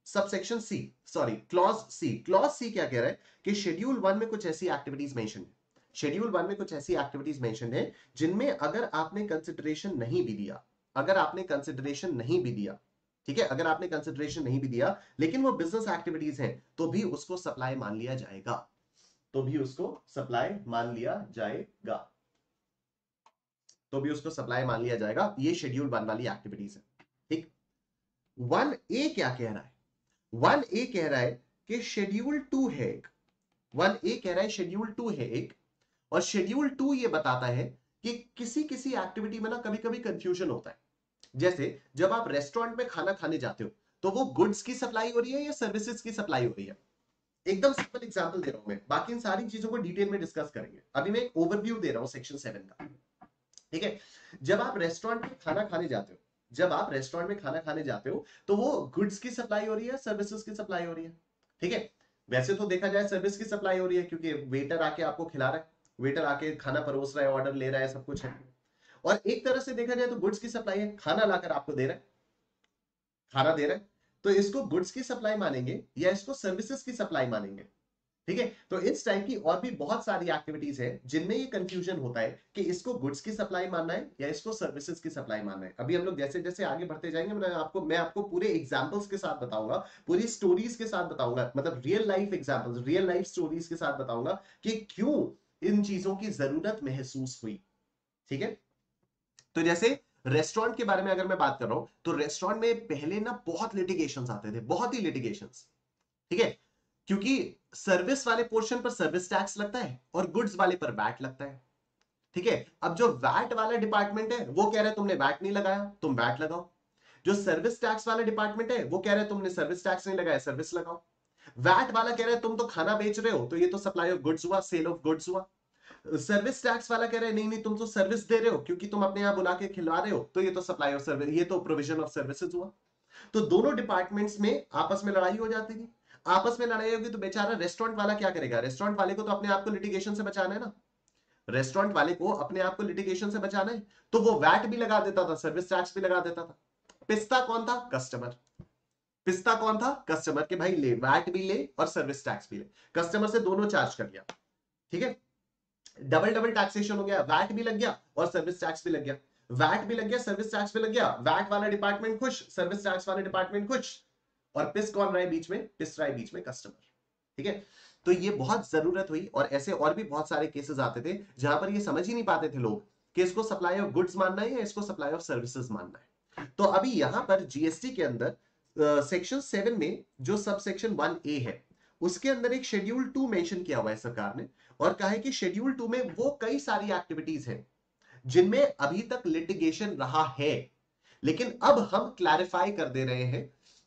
subsection C, sorry clause C. Clause C क्या कह रहा है कि शेड्यूल 1 में कुछ ऐसी एक्टिविटीज मेंशन है, शेड्यूल 1 में कुछ ऐसी एक्टिविटीज मेंशन है जिनमें अगर आपने कंसिडरेशन नहीं भी दिया, अगर आपने कंसिडरेशन नहीं भी दिया, ठीक है, अगर आपने कंसिडरेशन नहीं भी दिया लेकिन वो बिजनेस एक्टिविटीज हैं, तो भी उसको सप्लाई मान लिया जाएगा, तो भी उसको सप्लाई मान लिया जाएगा, तो भी उसको सप्लाई मान लिया जाएगा। ये शेड्यूल 1 वाली एक्टिविटीज है। ठीक, 1A क्या कह रहा है? 1A कह रहा है कि शेड्यूल 2 है एक, 1A कह रहा है शेड्यूल 2 है एक, और शेड्यूल 2 ये बताता है कि किसी किसी एक्टिविटी में ना कभी कभी कंफ्यूजन होता है। जैसे जब आप रेस्टोरेंट में खाना खाने जाते हो, तो वो गुड्स की सप्लाई हो रही है या सर्विसेज की सप्लाई हो रही है? एकदम सिंपल एग्जांपल दे रहा हूं मैं, बाकी इन सारी चीजों को डिटेल में डिस्कस करेंगे, अभी मैं एक ओवरव्यू दे रहा हूं सेक्शन 7 का। ठीक है, जब आप रेस्टोरेंट में खाना खाने जाते हो, जब आप रेस्टोरेंट में खाना खाने जाते हो, तो वो गुड्स की सप्लाई हो रही है, सर्विसेज की सप्लाई हो रही है? ठीक है, वैसे तो देखा जाए सर्विस की सप्लाई हो रही है, क्योंकि वेटर आके आपको खिला रहा है, वेटर आके खाना परोस रहा है, ऑर्डर ले रहा है, सब कुछ है। और एक तरह से देखा जाए तो गुड्स की सप्लाई है, खाना लाकर आपको दे रहा है, खाना दे रहा है, तो इसको गुड्स की सप्लाई मानेंगे या इसको सर्विसेज की सप्लाई मानेंगे? ठीक है, तो इस टाइप की और भी बहुत सारी एक्टिविटीज है जिनमें ये कंफ्यूजन होता है कि इसको गुड्स की सप्लाई मानना है या इसको सर्विसेज की सप्लाई मानना है। अभी हम लोग जैसे जैसे आगे बढ़ते जाएंगे, मैं आपको पूरे एग्जांपल्स के साथ बताऊंगा, पूरी स्टोरीज के साथ बताऊंगा, मतलब real life examples, real life stories के साथ बताऊंगा कि क्यों इन चीजों की जरूरत महसूस हुई। ठीक है, तो जैसे रेस्टोरेंट के बारे में अगर मैं बात कर रहा हूं, तो रेस्टोरेंट में पहले ना बहुत लिटिगेशंस आते थे, बहुत ही लिटिगेशंस। ठीक है, क्योंकि सर्विस वाले पोर्शन पर सर्विस टैक्स लगता है और गुड्स वाले पर वैट लगता है। ठीक है, अब जो वैट वाला डिपार्टमेंट है वो कह रहा है तुमने वैट नहीं लगाया, तुम वैट लगाओ। जो सर्विस टैक्स वाला डिपार्टमेंट है वो कह रहा है तुमने सर्विस टैक्स नहीं लगाया, सर्विस लगाओ। वैट वाला कह रहा है तुम तो खाना बेच रहे हो, तो ये तो सप्लाई ऑफ गुड्स हुआ, सेल ऑफ गुड्स हुआ। सर्विस टैक्स वाला कह रहा है नहीं नहीं, तुम तो सर्विस दे रहे हो, क्योंकि तुम अपने यहां बुला के खिलवा रहे हो, तो ये तो सप्लाई ऑफ सर्विस, ये तो प्रोविजन ऑफ सर्विसेज हुआ। तो दोनों डिपार्टमेंट्स में आपस में लड़ाई हो जाती थी। आपस में लड़ाई होगी तो बेचारा रेस्टोरेंट वाला क्या करेगा? रेस्टोरेंट वाले को तो अपने आप को लिटिगेशन से बचाना है ना, रेस्टोरेंट वाले को अपने आप को लिटिगेशन से बचाना है, तो वो वैट भी लगा देता था, सर्विस टैक्स भी लगा देता था। पिस्ता कौन था? कस्टमर। पिस्ता कौन था? कस्टमर के भाई ले, वैट भी ले और सर्विस टैक्स भी ले, कस्टमर से दोनों चार्ज कर लिया। ठीक है, डबल डबल टैक्सेशन हो गया, वैट भी लग गया और सर्विस टैक्स भी लग गया, वैट भी लग गया, सर्विस टैक्स भी लग गया, वैट वाला डिपार्टमेंट खुश, सर्विस टैक्स वाले डिपार्टमेंट खुश। और पिस कौन रहा है बीच में? पिस रहा है बीच में कस्टमर। ठीक है, तो ये बहुत जरूरत हुई, और ऐसे और भी बहुत सारे केसेस आते थे जहां पर ये समझ ही नहीं पाते थे लोग कि इसको सप्लाई ऑफ गुड्स मानना है या इसको सप्लाई ऑफ सर्विसेज मानना है। तो अभी यहां पर जीएसटी के अंदर सेक्शन 7 में जो सब सेक्शन 1A है, उसके अंदर एक शेड्यूल 2 मेंशन किया हुआ है सरकार ने, और कहा है कि शेड्यूल 2 में वो कई सारी एक्टिविटीज हैं जिनमें अभी तक लिटिगेशन रहा है, लेकिन अब हम क्लैरिफाई कर दे रहे हैं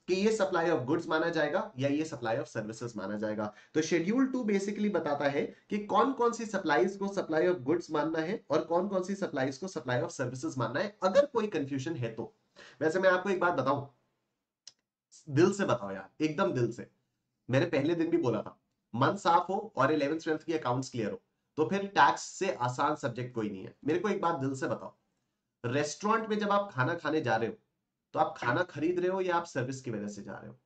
कि ये सप्लाई ऑफ गुड्स माना जाएगा या ये सप्लाई ऑफ सर्विसेज माना जाएगा। तो शेड्यूल 2 बेसिकली बताता है कि कौन कौन सी सप्लाईज को सप्लाई ऑफ गुड्स मानना है और कौन कौन सी सप्लाईज को सप्लाई ऑफ सर्विसेज मानना है, अगर कोई कंफ्यूजन है तो। वैसे मैं आपको एक बात बताऊं, दिल से बताओ यार, एकदम दिल से, मैंने पहले दिन भी बोला था, मन साफ हो और 11th 12th की अकाउंट्स क्लियर हो, तो फिर टैक्स से आसान सब्जेक्ट कोई नहीं है। मेरे को एक बात दिल से बताओ, रेस्टोरेंट में जब आप खाना खाने जा रहे हो, तो आप खाना खरीद रहे हो या आप सर्विस की वजह से जा रहे हो?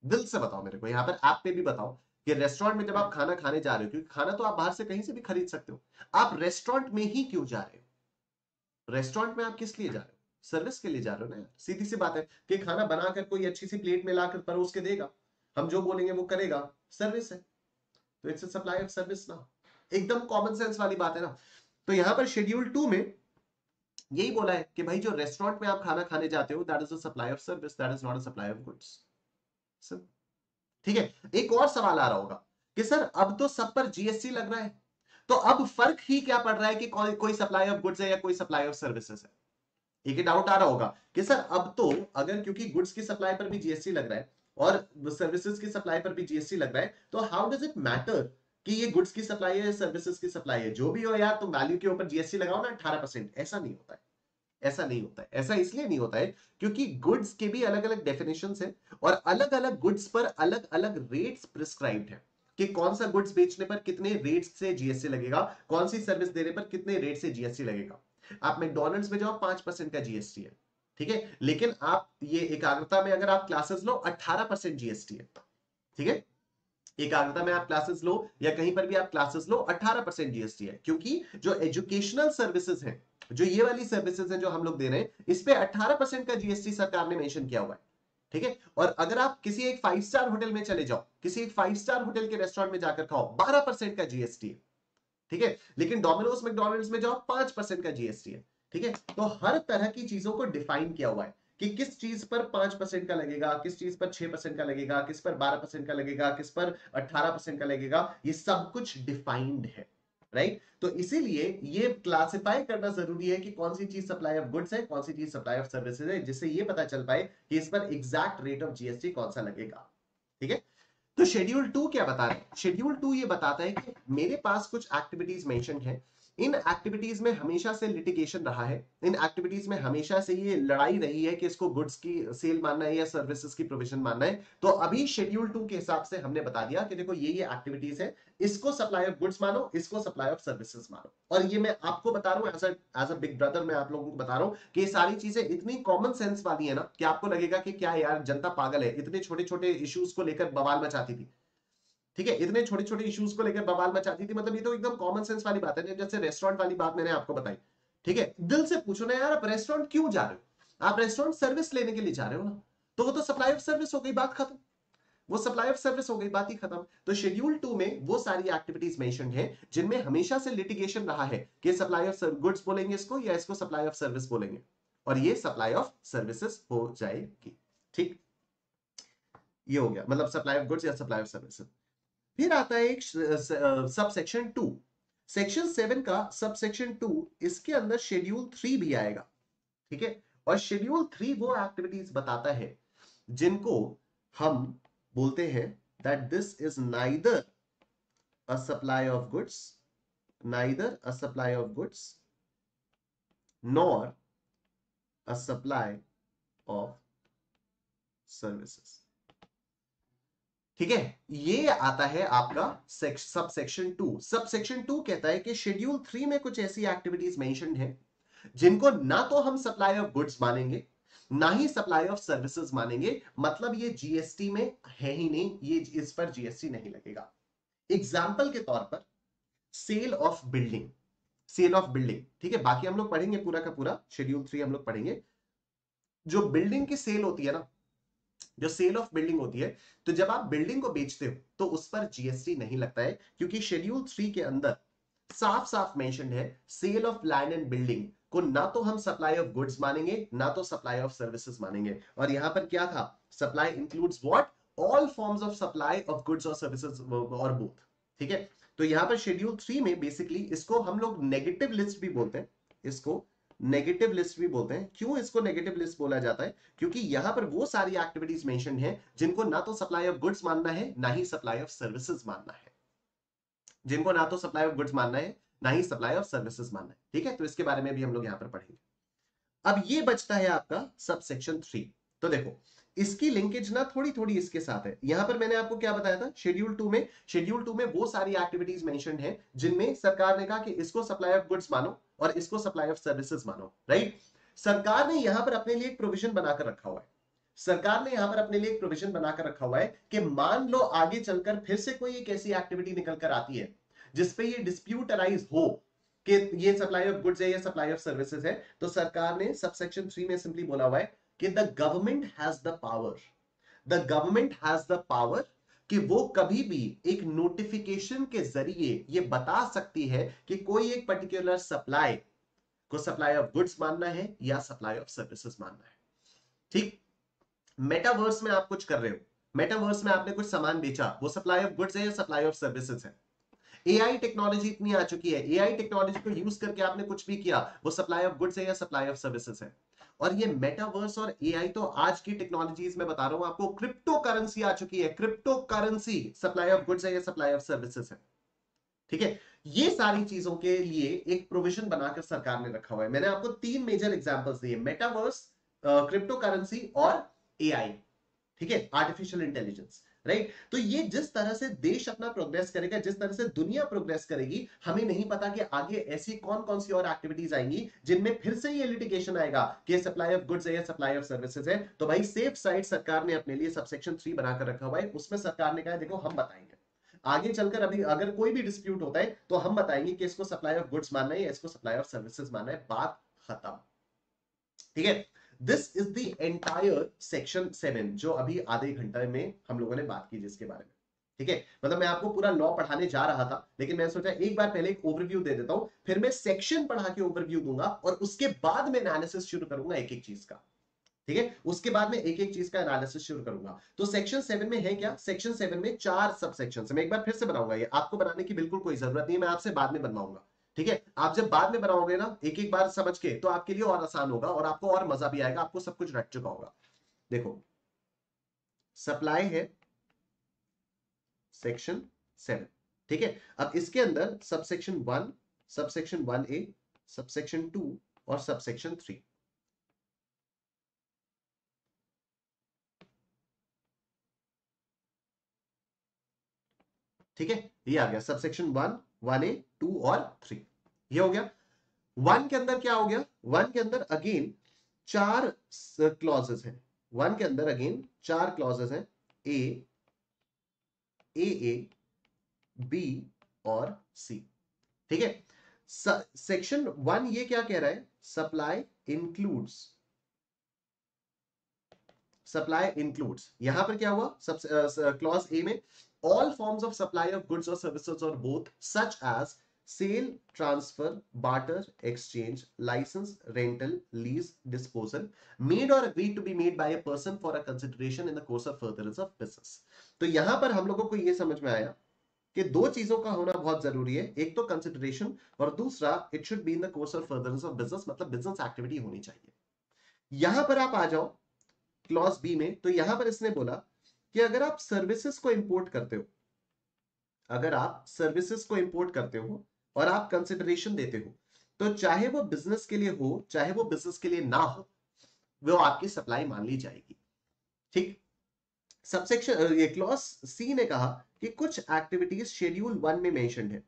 दिल से बताओ मेरे को, यहां पर ऐप पे भी बताओ कि रेस्टोरेंट में जब आप खाना खाने जा रहे हो, क्योंकि खाना तो आप बाहर से कहीं से भी खरीद सकते हो, आप रेस्टोरेंट में ही क्यों जा रहे हो? रेस्टोरेंट में आप किस लिए जा रहे हो? सर्विस के लिए जा रहे हो ना। सीधी सी बात है कि खाना बनाकर कोई अच्छी सी प्लेट में लाकर परोस के देगा, हम जो बोलेंगे वो करेगा, सर्विस है, तो it's a supply of service ना। एकदम कॉमन सेंस वाली बात है ना। तो यहां पर शेड्यूल 2 में यही बोला है कि भाई जो रेस्टोरेंट में आप खाना खाने जाते हो, that is a supply of service, that is not a supply of goods. ठीक है। एक और सवाल आ रहा होगा कि सर अब तो सब पर जीएसटी लग रहा है, तो अब फर्क ही क्या पड़ रहा है कि कोई सप्लाई ऑफ गुड्स है या कोई सप्लाई ऑफ सर्विसेज है। एक ही डाउट आ रहा होगा कि सर अब तो अगर क्योंकि गुड्स की सप्लाई पर भी जीएसटी लग रहा है और सर्विसेज की सप्लाई पर भी जीएसटी लग रहा है, तो हाउ डज इट मैटर कि ये गुड्स की सप्लाई है या सर्विसेज की सप्लाई है? जो भी हो यार, तुम वैल्यू के ऊपर जीएसटी लगाओ ना 18%। ऐसा नहीं होता है, ऐसा नहीं होता है। ऐसा इसलिए नहीं होता है क्योंकि गुड्स के भी अलग अलग डेफिनेशंस है और अलग अलग गुड्स पर अलग अलग रेट्स प्रिस्क्राइब्ड है कि कौन सा गुड्स बेचने पर कितने रेट्स से जीएसटी लगेगा, कौन सी सर्विस देने पर कितने रेट से जीएसटी लगेगा। आप मैकडॉनल्ड्स में जाओ 5% का जीएसटी है, ठीक है, लेकिन आप ये एकाग्रता में अगर आप क्लासेस लो 18% जीएसटी है, ठीक है। एकाग्रता में आप क्लासेस लो या कहीं पर भी आप क्लासेस लो 18% जीएसटी है, क्योंकि जो एजुकेशनल सर्विसेज हैं, जो ये वाली सर्विसेज हैं जो हम लोग दे रहे हैं, इस पे 18% का जीएसटी सरकार ने मेंशन किया हुआ है, ठीक है। और अगर आप किसी एक 5 स्टार होटल में चले जाओ, किसी एक 5 स्टार होटल के रेस्टोरेंट में जाकर खाओ, 12% का जीएसटी है, ठीक है। लेकिन डोमिनोज मैकडॉनल्ड्स में जाओ 5% का जीएसटी है, ठीक है। तो हर तरह की चीजों को डिफाइन किया हुआ है कि किस चीज पर 5% का लगेगा, किस चीज पर 6% का लगेगा, किस पर 12% का लगेगा, किस पर 18% का लगेगा, ये सब कुछ डिफाइंड है, राइट। तो इसीलिए ये क्लासिफाई करना जरूरी है कि कौन सी चीज सप्लाई ऑफ गुड्स है, कौन सी चीज सप्लाई ऑफ सर्विसेज है, जिससे ये पता चल पाए कि इस पर एग्जैक्ट रेट ऑफ जीएसटी कौन सा लगेगा, ठीक है। तो शेड्यूल 2 क्या बता रहे हैं? शेड्यूल 2 ये बताता है कि मेरे पास कुछ एक्टिविटीज मेंशन है, इन एक्टिविटीज में हमेशा से लिटिगेशन रहा है, इन एक्टिविटीज में हमेशा से ये लड़ाई रही है कि इसको गुड्स की सेल मानना है या सर्विसेज की प्रोविजन मानना है। तो अभी शेड्यूल 2 के हिसाब से हमने बता दिया कि देखो ये एक्टिविटीज है, इसको सप्लाई ऑफ गुड्स मानो, इसको सप्लाई ऑफ सर्विसेज मानो। और ये मैं आपको बता रहा हूं एज अ बिग ब्रदर, मैं आप लोगों को बता रहा हूं कि ये सारी चीजें इतनी कॉमन सेंस वाली है ना कि आपको लगेगा कि क्या यार जनता पागल है, इतने छोटे छोटे इश्यूज को लेकर बवाल मचाती थी, ठीक है, इतने छोटे छोटे इश्यूज को लेकर बवाल मचाती थी। मतलब ये तो एकदम कॉमन सेंस वाली बात है, जैसे रेस्टोरेंट वाली बात मैंने आपको बताई, ठीक है। दिल से पूछो ना यार, आप रेस्टोरेंट क्यों जा रहे हो? आप रेस्टोरेंट सर्विस लेने के लिए जा रहे हो ना, तो वो तो सप्लाई ऑफ सर्विस हो गई, बात खत्म। वो सप्लाई ऑफ सर्विस हो गई, बात ही खत्म। तो शेड्यूल 2 में वो सारी एक्टिविटीज मेंशन है जिनमें हमेशा से लिटिगेशन रहा है कि सप्लाई ऑफ गुड्स बोलेंगे इसको या इसको सप्लाई ऑफ सर्विस बोलेंगे, और ये सप्लाई ऑफ सर्विसेज हो जाएगी, ठीक। ये हो गया मतलब सप्लाई ऑफ गुड्स या सप्लाई ऑफ सर्विसेज। फिर आता है एक सब सेक्शन 2, सेक्शन 7 का सब सेक्शन 2, इसके अंदर शेड्यूल 3 भी आएगा, ठीक है। और शेड्यूल 3 वो एक्टिविटीज बताता है जिनको हम बोलते हैं that this is neither a supply of goods, neither a supply of goods nor a supply of services, ठीक है। ये आता है आपका सब सेक्शन 2। सब सेक्शन 2 कहता है कि शेड्यूल 3 में कुछ ऐसी एक्टिविटीज मेंशन्ड है जिनको ना तो हम सप्लाई ऑफ गुड्स मानेंगे, ना ही सप्लाई ऑफ सर्विसेज मानेंगे, मतलब ये जीएसटी में है ही नहीं, ये इस पर जीएसटी नहीं लगेगा। एग्जाम्पल के तौर पर sale of building, sale of building, ठीक है। बाकी हम लोग पढ़ेंगे पूरा का पूरा शेड्यूल 3 हम लोग पढ़ेंगे। जो बिल्डिंग की सेल होती है ना, जो सेल ऑफ बिल्डिंग होती है, तो जब आप बिल्डिंग को बेचते हो तो उस पर जीएसटी नहीं लगता है, क्योंकि शेड्यूल 3 के अंदर साफ साफ मेंशन है sale of land and building को ना तो हम सप्लाई ऑफ गुड्स मानेंगे ना तो सप्लाई ऑफ सर्विसेज मानेंगे। और यहां पर क्या था, supply includes what, all forms of supply of goods और सर्विसेज और बोथ, ठीक है। तो यहां पर शेड्यूल 3 में बेसिकली इसको हम लोग नेगेटिव लिस्ट भी बोलते हैं, इसको नेगेटिव लिस्ट भी बोलते हैं। क्यों इसको नेगेटिव लिस्ट बोला जाता है? क्योंकि यहां पर वो सारी एक्टिविटीज मेंशन है जिनको ना तो सप्लाई ऑफ गुड्स मानना है ना ही सप्लाई ऑफ सर्विसेज मानना है, जिनको ना तो सप्लाई ऑफ गुड्स मानना है ना ही सप्लाई ऑफ सर्विसेज मानना है, ठीक है। तो इसके बारे में भी हम लोग यहां पर पढ़ेंगे। अब ये बचता है आपका सब सेक्शन 3। तो देखो इसकी लिंकेज ना थोड़ी थोड़ी इसके साथ है। यहां पर मैंने आपको क्या बताया था, शेड्यूल 2 में वो सारी एक्टिविटीज मेंशन्ड है जिनमें सरकार ने कहा कि इसको सप्लाई ऑफ गुड्स मानो और इसको सप्लाई ऑफ सर्विसेज मानो, राइट। सरकार ने यहां पर अपने लिए एक प्रोविजन बनाकर रखा हुआ है, सरकार ने यहां पर अपने लिए एक प्रोविजन बनाकर रखा हुआ है कि मान लो आगे चलकर फिर से कोई एक ऐसी एक्टिविटी निकल कर आती है जिसपे ये डिस्प्यूट अराइज हो, कि ये सप्लाई ऑफ गुड्स है या सप्लाई ऑफ सर्विसेज है, तो सरकार ने सबसेक्शन 3 में सिंपली बोला हुआ है कि the government has the power, the government has the power कि वो कभी भी एक नोटिफिकेशन के जरिए ये बता सकती है कि कोई एक पर्टिकुलर सप्लाई को सप्लाई ऑफ गुड्स मानना है या सप्लाई ऑफ सर्विसेज मानना है। ठीक, मेटावर्स में आप कुछ कर रहे हो, मेटावर्स में आपने कुछ सामान बेचा, वो सप्लाई ऑफ गुड्स है या सप्लाई ऑफ सर्विसेज है। एआई टेक्नोलॉजी इतनी आ चुकी है, एआई टेक्नोलॉजी को यूज करके आपने कुछ भी किया, वो सप्लाई ऑफ गुड्स है या सप्लाई ऑफ सर्विसेज है। और ये मेटावर्स और एआई तो आज की टेक्नोलॉजीज में बता रहा हूं आपको, क्रिप्टो करेंसी आ चुकी है, crypto currency supply of goods है या सप्लाई ऑफ सर्विसेज है। ठीक है, ये सारी चीजों के लिए एक प्रोविजन बनाकर सरकार ने रखा हुआ है। मैंने आपको 3 मेजर एग्जांपल्स दिए, मेटावर्स, क्रिप्टो करेंसी और एआई। ठीक है, आर्टिफिशियल इंटेलिजेंस, राइट। तो ये जिस तरह से देश अपना प्रोग्रेस करेगा, जिस तरह से दुनिया प्रोग्रेस करेगी, हमें नहीं पता कि आगे ऐसी कौन कौन सी और एक्टिविटीज आएंगी जिनमें फिर से ये लिटिगेशन आएगा कि सप्लाई ऑफ गुड्स है या सप्लाई ऑफ सर्विसेज है। तो भाई सेफ साइड सरकार ने अपने लिए सबसेक्शन 3 बनाकर रखा हुआ है। उसमें सरकार ने कहा देखो हम बताएंगे आगे चलकर, अभी अगर कोई भी डिस्प्यूट होता है तो हम बताएंगे कि इसको सप्लाई ऑफ गुड्स मानना है या इसको सप्लाई ऑफ सर्विसेज मानना है, बात खत्म। ठीक है, this is the entire section 7 जो अभी आधे घंटे में हम लोगों ने बात की जिसके बारे में। ठीक है, मतलब मैं आपको पूरा लॉ पढ़ाने जा रहा था, लेकिन मैं सोचा एक बार पहले एक ओवरव्यू दे देता हूं, फिर मैं सेक्शन पढ़ा के ओवरव्यू दूंगा और उसके बाद में एनालिसिस शुरू करूंगा एक एक चीज का। ठीक है, उसके बाद में एक एक चीज का एनालिसिस शुरू करूंगा। तो सेक्शन 7 में है क्या, सेक्शन 7 में 4 सब सेक्शन है। मैं एक बार फिर से बनाऊंगा, ये आपको बनाने की बिल्कुल कोई जरूरत नहीं है, मैं आपसे बाद में बनवाऊंगा। ठीक है, आप जब बाद में बनाओगे ना एक एक बार समझ के, तो आपके लिए और आसान होगा और आपको और मजा भी आएगा, आपको सब कुछ रट चुका होगा। देखो, सप्लाई है सेक्शन 7। ठीक है, अब इसके अंदर सबसेक्शन 1, सबसेक्शन 1A, सबसेक्शन 2 और सबसेक्शन 3। ठीक है, ये आ गया सबसेक्शन 1, 1A, 2 और 3, ये हो गया। 1 के अंदर क्या हो गया, 1 के अंदर अगेन 4 क्लॉजेस हैं। 1 के अंदर अगेन 4 क्लॉजेस हैं, ए, ए, बी और सी। ठीक है, सेक्शन 1 ये क्या कह रहा है, सप्लाई इंक्लूड्स, सप्लाई इंक्लूड्स, यहां पर क्या हुआ, क्लॉज ए में all forms of supply of goods और सर्विसेज और both such as sale, transfer, barter, exchange, licence, rental, lease, disposal, made और agreed to be made by a person for a consideration in the course of furtherance of business. तो यहां पर हम लोगों को यह समझ में आया कि दो चीजों का होना बहुत जरूरी है, एक तो कंसिडरेशन और दूसरा it should be in the course of furtherance of business, मतलब बिजनेस एक्टिविटी होनी चाहिए। यहां पर आप आ जाओ क्लॉज बी में, तो यहां पर इसने बोला कि अगर आप सर्विसेज को इंपोर्ट करते हो, अगर आप सर्विसेज को इंपोर्ट करते हो और आप कंसिडरेशन देते हो, तो चाहे वो बिजनेस के लिए हो चाहे वो बिजनेस के लिए ना हो, वो आपकी सप्लाई मान ली जाएगी। ठीक, सबसेक्शन ये क्लॉज सी ने कहा कि कुछ एक्टिविटीज शेड्यूल 1 में मेंशन्ड है,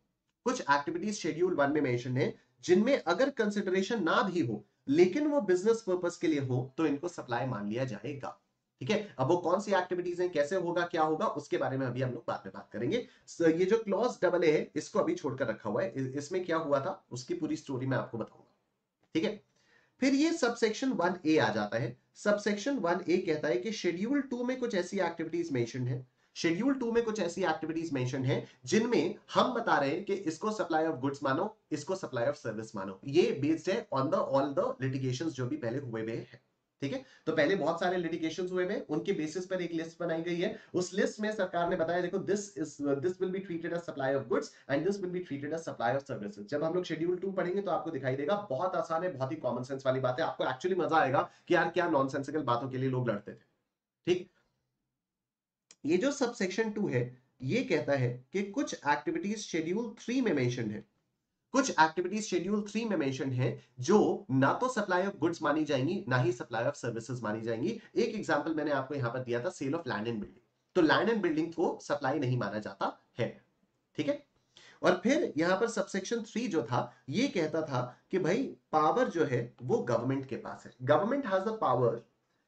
कुछ एक्टिविटीज शेड्यूल 1 में मेंशन्ड है जिनमें अगर कंसिडरेशन ना भी हो लेकिन वो बिजनेस पर्पस के लिए हो तो इनको सप्लाई मान लिया जाएगा। ठीक है, अब वो कौन सी एक्टिविटीज हैं, कैसे होगा, क्या होगा, उसके बारे में अभी हम लोग बाद में बात करेंगे। ये जो क्लॉज डबल ए है इसको अभी छोड़कर रखा हुआ है, इसमें क्या हुआ था उसकी पूरी स्टोरी मैं आपको बताऊंगा। ठीक है, फिर ये सबसेक्शन 1A आ जाता है। सबसेक्शन 1A कहता है कि शेड्यूल 2 में कुछ ऐसी एक्टिविटीज मेंशन्ड है, शेड्यूल 2 में कुछ ऐसी एक्टिविटीज मेंशन है जिनमें हम बता रहे हैं कि इसको सप्लाई ऑफ गुड्स मानो, इसको सप्लाई ऑफ सर्विस मानो। ये बेस्ड है on the all the litigations जो भी पहले हुए हैं। ठीक है, तो पहले बहुत सारे लिटिगेशंस हुए हैं, उनके बेसिस पर एक लिस्ट बनाई गई है। उस लिस्ट में सरकार ने बताया देखो this will be treated as supply of goods and this will be treated as supply of services. जब हम लोग शेड्यूल 2 पढ़ेंगे तो आपको दिखाई देगा, बहुत आसान है, बहुत ही कॉमन सेंस वाली बात है, आपको एक्चुअली मजा आएगा कि यार क्या नॉनसेंसिकल बातों के लिए लोग लड़ते थे। ठीक, ये जो सबसेक्शन 2 है ये कहता है कि कुछ एक्टिविटीज शेड्यूल 3 में मेंशन है, कुछ एक्टिविटीज शेड्यूल 3 में मेंशन है जो ना तो सप्लाई ऑफ गुड्स मानी जाएंगी ना ही सप्लाई ऑफ सर्विसेज मानी जाएंगी। एक एग्जांपल मैंने आपको यहां पर दिया था, sale of land and building, तो लैंड एंड बिल्डिंग को सप्लाई नहीं माना जाता है। ठीक है, और फिर यहां पर सबसेक्शन 3 जो था ये कहता था कि भाई पावर जो है वो गवर्नमेंट के पास है, गवर्नमेंट हैज द पावर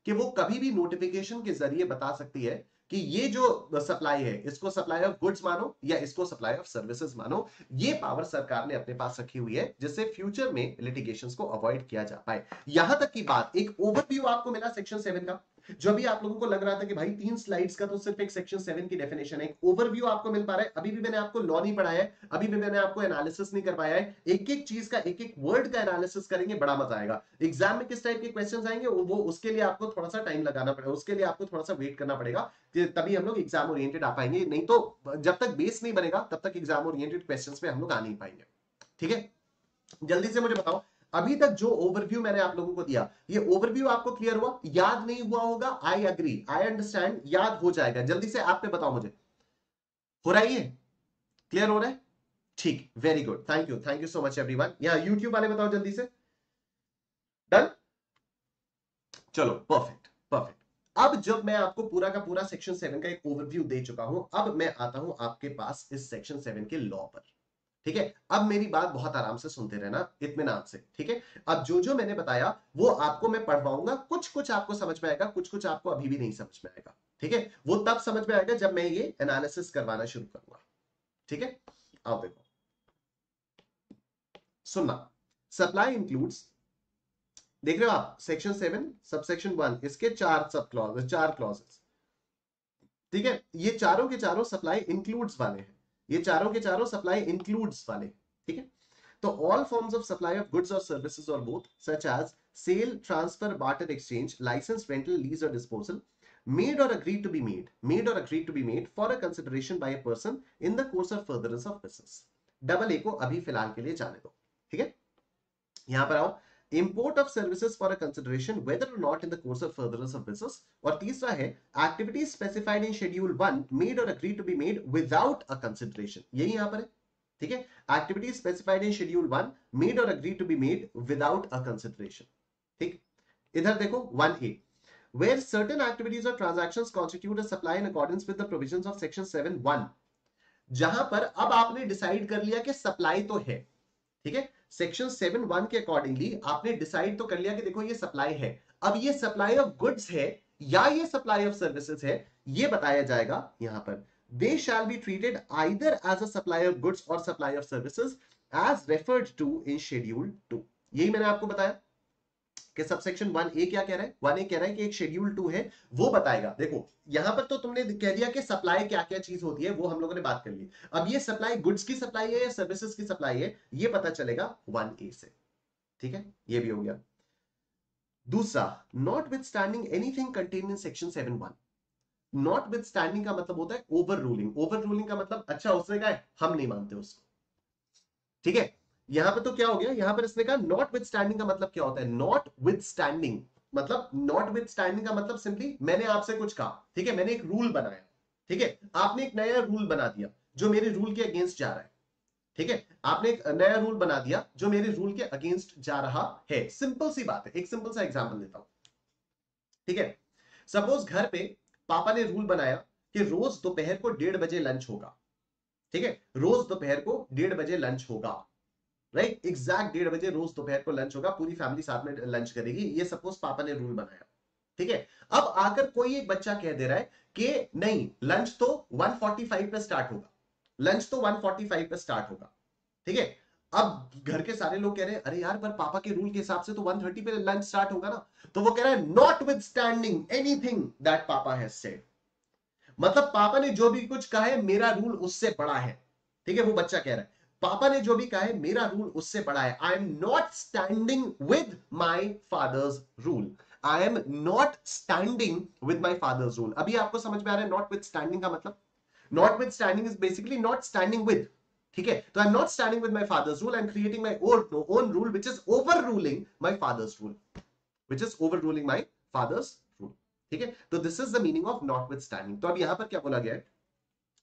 कि वो कभी भी नोटिफिकेशन के जरिए बता सकती है कि ये जो सप्लाई है इसको सप्लाई ऑफ गुड्स मानो या इसको सप्लाई ऑफ सर्विसेज मानो। ये पावर सरकार ने अपने पास रखी हुई है जिससे फ्यूचर में लिटिगेशंस को अवॉइड किया जा पाए। यहां तक की बात, एक ओवरव्यू आपको मिला सेक्शन 7 का। जो भी आप लोगों को लग रहा था कि भाई 3 स्लाइड्स का तो सिर्फ एक सेक्शन 7 की डेफिनेशन है, एक ओवरव्यू आपको मिल पा रहा है। अभी भी मैंने आपको लॉ नहीं पढ़ाया है, अभी भी मैंने आपको एनालिसिस नहीं कर पाया है। एक एक चीज का, एक एक वर्ड का एनालिसिस करेंगे, बड़ा मजा आएगा। एग्जाम में किस टाइप के क्वेश्चंस आएंगे वो उसके लिए आपको थोड़ा सा टाइम लगाना पड़ेगा, उसके लिए आपको थोड़ा सा वेट करना पड़ेगा, तभी हम लोग एग्जाम ओरिएंटेड आ पाएंगे। नहीं तो जब तक बेस नहीं बनेगा तब तक एग्जाम ओरिएंटेड क्वेश्चंस में हम लोग आ नहीं पाएंगे। ठीक है, जल्दी से मुझे बताओ, अभी तक जो ओवरव्यू मैंने आप लोगों को दिया, ये ओवरव्यू आपको क्लियर हुआ? याद नहीं हुआ होगा, आई एग्री, आई अंडरस्टैंड, याद हो जाएगा। जल्दी से आप पे बताओ मुझे, हो रहा है ये? क्लियर हो रहा है? ठीक, very good, thank you so much everyone. यहां यूट्यूब वाले बताओ जल्दी से, डन? चलो, परफेक्ट परफेक्ट। अब जब मैं आपको पूरा का पूरा सेक्शन 7 का एक ओवरव्यू दे चुका हूं, अब मैं आता हूं आपके पास इस सेक्शन 7 के लॉ पर। ठीक है, अब मेरी बात बहुत आराम से सुनते रहना, इत्मीनान से। ठीक है, अब जो जो मैंने बताया वो आपको मैं पढ़वाऊंगा, कुछ कुछ आपको समझ में आएगा, कुछ कुछ आपको अभी भी नहीं समझ में आएगा। ठीक है, वो तब समझ में आएगा जब मैं ये एनालिसिस करवाना शुरू करूंगा। ठीक है, आओ देखो, सुनना। सप्लाई इंक्लूड्स, देख रहे हो आप, सेक्शन 7 सबसेक्शन 1, इसके 4 सब क्लॉज, 4 क्लॉजेस। ठीक है, ये चारों के चारों सप्लाई इंक्लूड्स वाले हैं, ये चारों के चारों सप्लाई इंक्लूड्स वाले। ठीक है, तो all forms of supply of goods और सर्विसेज और both such as sale, transfer, barter, exchange, licence, rental, lease और disposal made or agreed to be made for a consideration by a person in the course of furtherance of business। Double A को अभी फिलहाल के लिए जाने दो। ठीक है, यहां पर आओ, import of services for a consideration whether or not in the course of furtherance of business। और तीसरा है activities specified in schedule 1 made or agreed to be made without a consideration। यही यहां पर है। ठीक है, activities specified in schedule 1 made or agreed to be made without a consideration। ठीक, इधर देखो 1A, where certain activities or transactions constitute a supply in accordance with the provisions of section 7(1)। जहां पर अब आपने डिसाइड कर लिया कि सप्लाई तो है। ठीक है, सेक्शन 7(1) के अकॉर्डिंगली आपने डिसाइड तो कर लिया कि देखो ये सप्लाई है। अब ये सप्लाई ऑफ गुड्स है या ये सप्लाई ऑफ सर्विसेज है, ये बताया जाएगा यहां पर। They shall be treated either as a supply of goods और supply of services as referred to in schedule 2। यही मैंने आपको बताया कि सबसेक्शन 1A क्या कह रहा है, 1A कह रहा है कि एक शेड्यूल 2 है, वो बताएगा। देखो यहां पर तो तुमने कह दिया कि सप्लाई क्या क्या चीज होती है, वो हम लोगों ने बात कर ली। अब ये सप्लाई गुड्स की सप्लाई है या सर्विसेज की सप्लाई है, ये पता चलेगा 1A से। ठीक है, ये भी हो गया। दूसरा, not with standing anything contain in section 7(1)। Not with standing का मतलब होता है ओवर रूलिंग। ओवर रूलिंग का मतलब, अच्छा उसने कहा है हम नहीं मानते उसको। ठीक है, यहां पे तो क्या हो गया, यहां पर इसने कहा नॉट विथ स्टैंडिंग का मतलब क्या होता है। नॉट विथ स्टैंडिंग मतलब, नॉट विथ स्टैंडिंग का मतलब सिंपली मैंने आपसे कुछ कहा, ठीक है, मैंने एक रूल बनाया, ठीक है, आपने एक नया रूल बना दिया जो मेरे रूल के अगेंस्ट जा रहा है। ठीक है, आपने एक नया रूल बना दिया जो मेरे रूल के अगेंस्ट जा रहा है। सिंपल सी बात है, एक सिंपल सा एग्जांपल देता हूं। ठीक है, सपोज घर पे पापा ने रूल बनाया कि रोज दोपहर को 1:30 बजे लंच होगा। ठीक है, रोज दोपहर को 1:30 बजे लंच होगा, राइट, एग्जैक्ट 1:30 बजे रोज दोपहर को लंच होगा, पूरी फैमिली साथ में लंच करेगी। ये सपोज पापा ने रूल बनाया। ठीक है, अब आकर कोई एक बच्चा कह दे रहा है कि नहीं, लंच तो 1:45 पे स्टार्ट होगा, लंच तो 1:45 पे स्टार्ट होगा। ठीक है, अब घर के सारे लोग कह रहे हैं अरे यार, पर पापा के रूल के हिसाब से तो 1:30 पे लंच स्टार्ट होगा ना। तो वो कह रहा है not with standing anything that पापा हैज सेड। मतलब पापा ने जो भी कुछ कहा है, मेरा रूल उससे बड़ा है। ठीक है, वो बच्चा कह रहा है पापा ने जो भी कहा है मेरा रूल उससे बड़ा है। I am not standing with my father's rule. I am not standing with my father's rule. अभी आपको समझ में आ रहा है नॉट विद स्टैंडिंग का मतलब? Not with standing is basically not standing with. ठीक है, तो I am not standing with my father's rule, I am creating my own rule which is over ruling my father's rule, which is over ruling my father's rule. ठीक है, तो this is the meaning of not with standing. तो अब यहां पर क्या बोला गया है,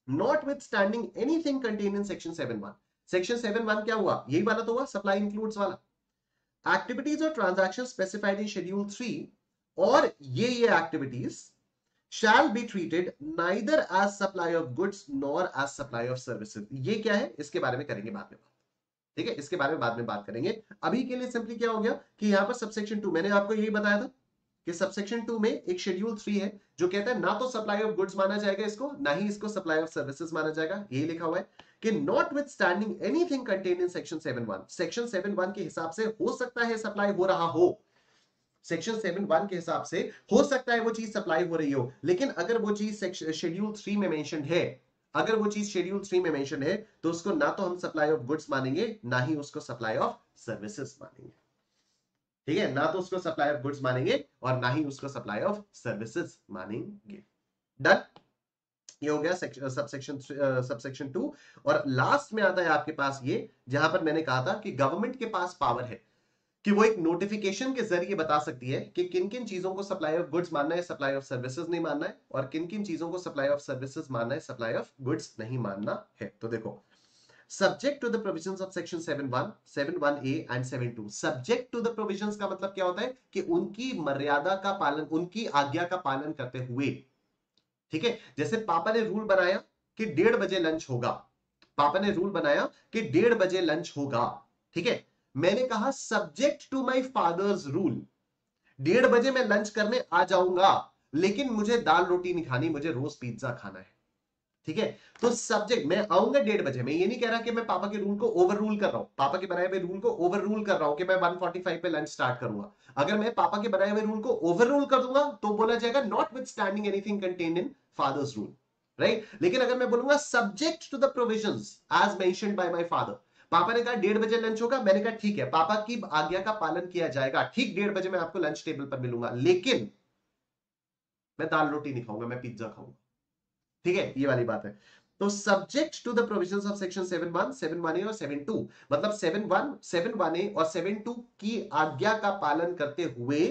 notwithstanding anything contained in section 7(1)। Section 7(1) क्या हुआ, यही वाला तो हुआ, सप्लाई इंक्लूड्स वाला। एक्टिविटीज और ट्रांजैक्शन स्पेसिफाइड इन शेड्यूल 3, और ये activities shall be treated neither as supply of goods nor as supply of services। ये क्या है, इसके बारे में करेंगे बाद में बात। ठीक है, इसके बारे में बाद में बात करेंगे। अभी के लिए सिंपली क्या हो गया कि यहां पर सबसेक्शन 2 मैंने आपको यही बताया था कि सबसेक्शन 2 में एक शेड्यूल 3 है जो कहता है ना तो सप्लाई ऑफ गुड्स माना जाएगा इसको, ना ही इसको सप्लाई ऑफ सर्विसेज माना जाएगा। यही लिखा हुआ है कि not with standing anything contain in section 7.1, section 7.1 के हिसाब से हो सकता है सप्लाई हो रहा हो, सेक्शन 7.1 के हिसाब से हो सकता है वो चीज सप्लाई हो रही हो, लेकिन अगर वो चीज शेड्यूल 3 में मेंशन है, अगर वो चीज शेड्यूल 3 में मेंशन है तो उसको ना तो हम सप्लाई ऑफ गुड्स मानेंगे, ना ही उसको सप्लाई ऑफ सर्विसेज मानेंगे। ठीक है, ना तो उसको सप्लाई ऑफ गुड्स मानेंगे और ना ही उसको सप्लाई ऑफ सर्विसेज मानेंगे। डन, ये हो गया सबसेक्शन 2। और लास्ट में आता है आपके पास ये, जहां पर मैंने कहा था कि गवर्नमेंट के पास पावर है कि वो एक नोटिफिकेशन के जरिए बता सकती है कि किन किन चीजों को सप्लाई ऑफ गुड्स मानना है, सप्लाई ऑफ सर्विसेज नहीं मानना है, और किन किन चीजों को सप्लाई ऑफ सर्विसेज मानना है, सप्लाई ऑफ गुड्स नहीं मानना है। तो देखो, subject to the provisions of section 7.1, 7.1a and 7.2। Subject to the provisions का मतलब क्या होता है कि उनकी मर्यादा का पालन, उनकी आज्ञा का पालन करते हुए। ठीक है, जैसे पापा ने रूल बनाया कि 1:30 बजे लंच होगा, पापा ने रूल बनाया कि 1:30 बजे लंच होगा। ठीक है, मैंने कहा subject to my father's rule, 1:30 बजे मैं लंच करने आ जाऊंगा, लेकिन मुझे दाल रोटी नहीं खानी, मुझे रोज पिज्जा खाना है। ठीक है, तो सब्जेक्ट, मैं आऊंगा 1:30 बजे, मैं ये नहीं कह रहा कि मैं पापा के रूल को ओवर रूल कर रहा हूं, पापा के बनाए हुए रूल को ओवर रूल कर रहा हूं कि मैं 1:45 पे लंच स्टार्ट करूंगा। अगर मैं पापा के बनाए हुए रूल को ओवर रूल कर दूंगा तो बोला जाएगा notwithstanding anything contained in father's rule, right. लेकिन अगर मैं बोलूंगा subject to the provisions as mentioned by my father, पापा ने कहा 1:30 बजे लंच होगा, मैंने कहा ठीक है, पापा की आज्ञा का पालन किया जाएगा, ठीक 1:30 बजे मैं आपको लंच टेबल पर मिलूंगा, लेकिन मैं दाल रोटी नहीं खाऊंगा, मैं पिज्जा खाऊंगा। ठीक है, ये वाली बात है। तो subject to the provisions of section 7.1, 7.1a और 7.2, मतलब 7.1, 7.1a और 7.2 की आज्ञा का पालन करते हुए,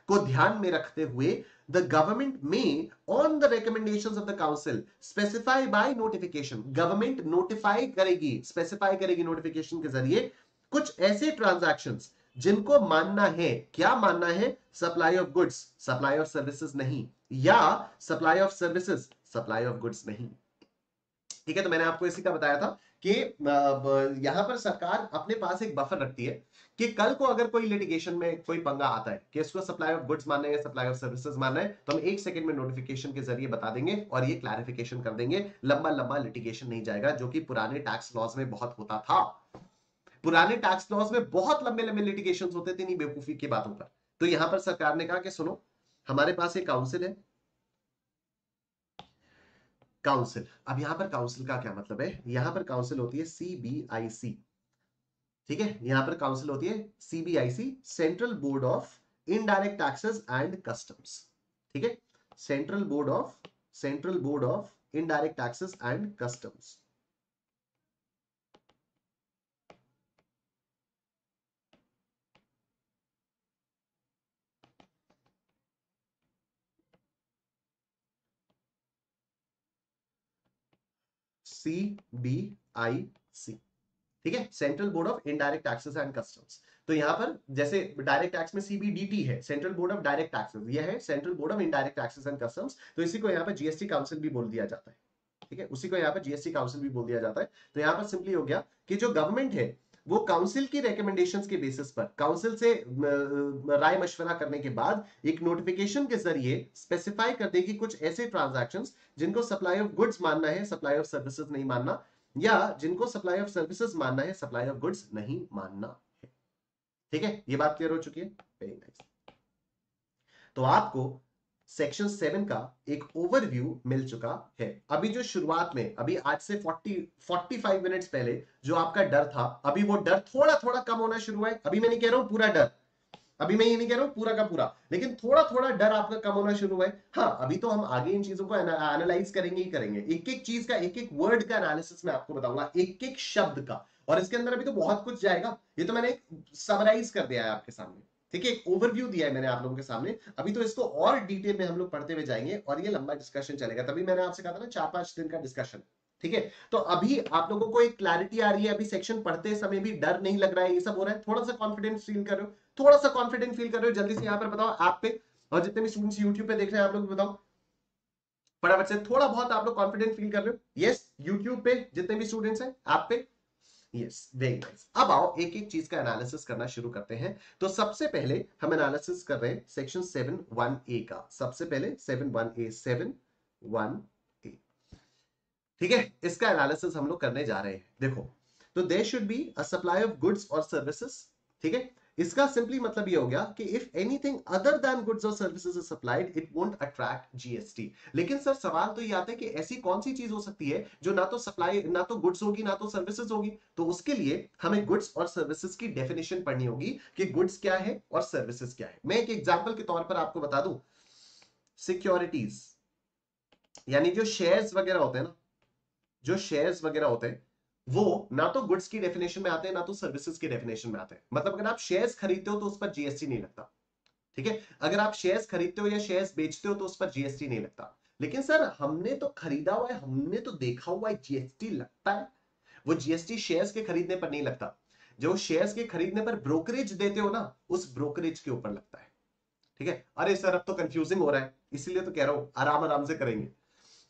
को ध्यान में रखते हुए, द गवर्नमेंट में on the recommendations of the council specify by notification, government notify करेगी, स्पेसिफाई करेगी नोटिफिकेशन के जरिए कुछ ऐसे ट्रांजैक्शंस जिनको मानना है, क्या मानना है, supply of goods, supply of services नहीं, या supply of services, supply of goods नहीं। ठीक है, तो मैंने आपको इसी का बताया था कि यहां पर सरकार अपने पास एक बफर रखती है कि कल को अगर कोई लिटिगेशन में कोई पंगा आता है कि इसको सप्लाई ऑफ गुड्स मानना है या सप्लाई ऑफ सर्विसेज मानना है, तो हम 1 सेकंड में नोटिफिकेशन के जरिए बता देंगे और ये क्लैरिफिकेशन कर देंगे। लंबा लंबा लिटिगेशन नहीं जाएगा, जो कि पुराने टैक्स लॉज में बहुत होता था। पुराने टैक्स लॉज में बहुत लंबे लंबे लिटिगेशन होते थे नहीं बेवकूफी की बातों पर। तो यहां पर सरकार ने कहा कि सुनो, हमारे पास एक काउंसिल है, काउंसिल। अब यहां पर काउंसिल का क्या मतलब है, यहां पर काउंसिल होती है सीबीआईसी। ठीक है, यहां पर काउंसिल होती है CBIC, central board of indirect taxes and customs. ठीक है, central board of indirect taxes and customs. CBIC। ठीक है, central board of indirect taxes and customs. तो यहां पर जैसे डायरेक्ट टैक्स में CBDT है, central board of direct taxes, ये है central board of indirect taxes and customs. तो इसी को यहां पर जीएसटी काउंसिल भी बोल दिया जाता है। ठीक है, उसी को यहां पर जीएसटी काउंसिल भी बोल दिया जाता है। तो यहां पर सिंपली हो गया कि जो गवर्नमेंट है वो काउंसिल की रिकमेंडेशंस के बेसिस पर, काउंसिल से राय मशवरा करने के बाद एक नोटिफिकेशन के जरिए स्पेसिफाई कर देगी कुछ ऐसे ट्रांजैक्शंस जिनको सप्लाई ऑफ गुड्स मानना है, सप्लाई ऑफ सर्विसेज नहीं मानना, या जिनको सप्लाई ऑफ सर्विसेज मानना है, सप्लाई ऑफ गुड्स नहीं मानना है। ठीक है, ये बात क्लियर हो चुकी है। Very nice. तो आपको सेक्शन 7 का एक ओवरव्यू मिल चुका है। अभी जो शुरुआत में, अभी आज से 45 मिनट्स पहले जो आपका डर था, अभी वो डर थोड़ा थोड़ा कम होना शुरू हुआ है। अभी मैं नहीं कह रहा हूं पूरा डर, अभी मैं ये नहीं कह रहा हूं पूरा का पूरा, लेकिन थोड़ा थोड़ा डर आपका कम होना शुरू हुआ है। हाँ, अभी तो हम आगे इन चीजों को एनालाइज करेंगे ही करेंगे, एक एक चीज का, एक एक वर्ड का एनालिसिस मैं आपको बताऊंगा, एक एक शब्द का। और इसके अंदर अभी तो बहुत कुछ जाएगा, ये तो मैंने एक समराइज कर दिया है आपके सामने। ठीक है, एक ओवरव्यू दिया है मैंने आप लोगों के सामने। अभी तो इसको और डिटेल में हम लोग पढ़ते हुए जाएंगे और ये लंबा डिस्कशन चलेगा। तभी मैंने आपसे कहा था ना 4-5 दिन का डिस्कशन। ठीक है, तो अभी आप लोगों को एक क्लैरिटी आ रही है, अभी सेक्शन पढ़ते समय भी डर नहीं लग रहा है, ये सब हो रहा है, थोड़ा सा कॉन्फिडेंस फील कर रहे हो, थोड़ा सा कॉन्फिडेंट फील कर रहे हो, जल्दी से यहां पर बताओ ऐप पे, और जितने भी स्टूडेंट्स यूट्यूब पे देख रहे हैं आप लोग बताओ फटाफट से, थोड़ा बहुत आप लोग कॉन्फिडेंट फील कर रहे हो? यस, यूट्यूब पे जितने भी स्टूडेंट्स हैं ऐप पे, यस, वेरी नाइस। अब आओ एक एक चीज का एनालिसिस करना शुरू करते हैं। तो सबसे पहले हम एनालिसिस कर रहे हैं सेक्शन 7(1)(a) का। सबसे पहले 7(1)(a), 7(1)(a), ठीक है, इसका एनालिसिस हम लोग करने जा रहे हैं। देखो, तो there should be a supply of goods और सर्विसेज, ठीक है। इसका सिंपली मतलब ये हो गया कि if anything other than goods और services is supplied it won't attract GST. लेकिन सर सवाल तो ये आता है कि ऐसी कौन सी चीज हो सकती है जो ना तो सप्लाई, ना तो गुड्स होगी, ना तो सर्विसेज होगी। तो उसके लिए हमें गुड्स और सर्विसेज की डेफिनेशन पढ़नी होगी कि गुड्स क्या है और सर्विसेज क्या है। मैं एक एग्जांपल के तौर पर आपको बता दूं, सिक्योरिटीज यानी जो शेयर्स वगैरह होते हैं ना, जो शेयर्स वगैरह होते हैं वो ना तो गुड्स की डेफिनेशन में आते हैं ना तो सर्विसेज की डेफिनेशन में आते हैं। मतलब अगर आप शेयर्स खरीदते हो तो उस पर जीएसटी नहीं लगता, ठीक है। अगर आप शेयर्स खरीदते हो या शेयर्स बेचते हो तो उस पर जीएसटी नहीं लगता। लेकिन सर हमने तो खरीदा हुआ है, हमने तो देखा हुआ है, जीएसटी लगता है। वो जीएसटी शेयर्स के खरीदने पर नहीं लगता, जो शेयर्स के खरीदने पर ब्रोकरेज देते हो ना उस ब्रोकरेज के ऊपर लगता है, ठीक है। अरे सर अब तो कंफ्यूजिंग हो रहा है, इसीलिए तो कह रहा हूं आराम आराम से करेंगे,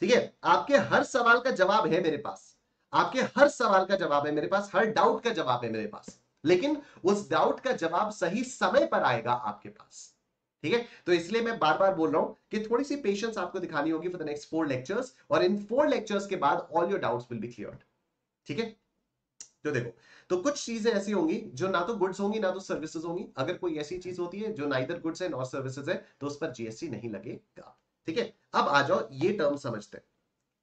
ठीक है। आपके हर सवाल का जवाब है मेरे पास, आपके हर सवाल का जवाब है मेरे पास, हर डाउट का जवाब है मेरे पास, लेकिन उस डाउट का जवाब सही समय पर आएगा आपके पास, ठीक है। तो इसलिए मैं बार बार बोल रहा हूं कि थोड़ी सी पेशेंस आपको दिखानी होगी फॉर द नेक्स्ट 4 लेक्चर्स, और इन 4 लेक्चर्स के बाद all your doubts will be cleared, ठीक है। तो देखो, तो कुछ चीजें ऐसी होंगी जो ना तो गुड्स होंगी ना तो सर्विसेज होंगी। अगर कोई ऐसी चीज होती है जो नाइदर गुड्स है नॉर सर्विसेज है तो उस पर जीएसटी नहीं लगेगा, ठीक है। अब आ जाओ ये टर्म समझते हैं,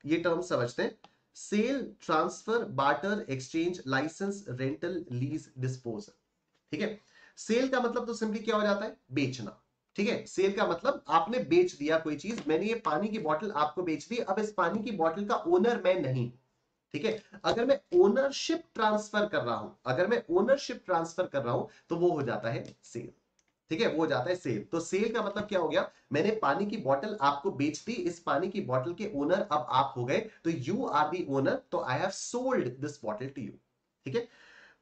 ये टर्म समझते हैं। Sale, transfer, barter, exchange, licence, rental, lease, disposal, ठीक है। सेल का मतलब तो सिंपली क्या हो जाता है, बेचना, ठीक है। सेल का मतलब आपने बेच दिया कोई चीज, मैंने ये पानी की बोतल आपको बेच दी, अब इस पानी की बोतल का ओनर मैं नहीं, ठीक है। अगर मैं ओनरशिप ट्रांसफर कर रहा हूं, अगर मैं ओनरशिप ट्रांसफर कर रहा हूं तो वो हो जाता है सेल, ठीक है, वो हो जाता है सेल। तो सेल का मतलब क्या हो गया, मैंने पानी की बोतल आपको बेच दी, इस पानी की बोतल के ओनर अब आप हो गए, तो यू आर दी ओनर, तो आई हैव सोल्ड दिस बोतल टू यू, ठीक है।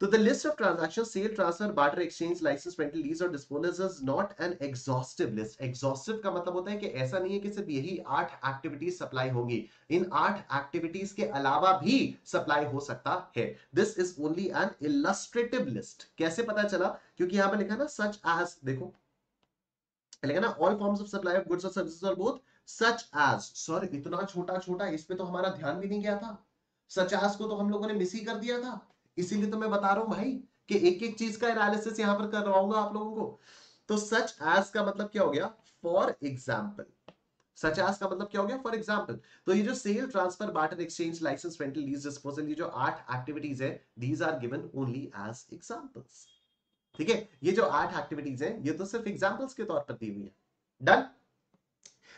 तो the list of transactions, sale, transfer, barter, exchange, license, rental, lease और disposal is not an exhaustive list. Exhaustive का मतलब होता है कि ऐसा नहीं है कि सिर्फ यही 8 एक्टिविटीज सप्लाई होंगी, इन 8 एक्टिविटीज के अलावा भी सप्लाई हो सकता है। This is only an illustrative list. कैसे पता चला, क्योंकि यहां पर लिखा ना such as, देखो लिखा ना all forms of supply of goods or services are both such as। Sir इतना छोटा छोटा, इस पे तो हमारा ध्यान भी नहीं गया था, सच एज को तो हम लोगों ने मिस ही कर दिया था। इसीलिए तो मैं बता रहा हूं भाई कि एक एक चीज का एनालिसिस यहां पर करवाऊंगा आप लोगों को। तो सच एज का मतलब क्या हो गया, फॉर एग्जाम्पल। सच एज का मतलब क्या हो गया, फॉर एग्जाम्पल। तो ये जो sale, transfer, barter, exchange, licence, rental, lease, disposal, ये जो 8 एक्टिविटीज है, these are given only as examples, ठीक है। ये जो 8 एक्टिविटीज है ये तो सिर्फ एग्जाम्पल्स के तौर पर दी हुई है। डन।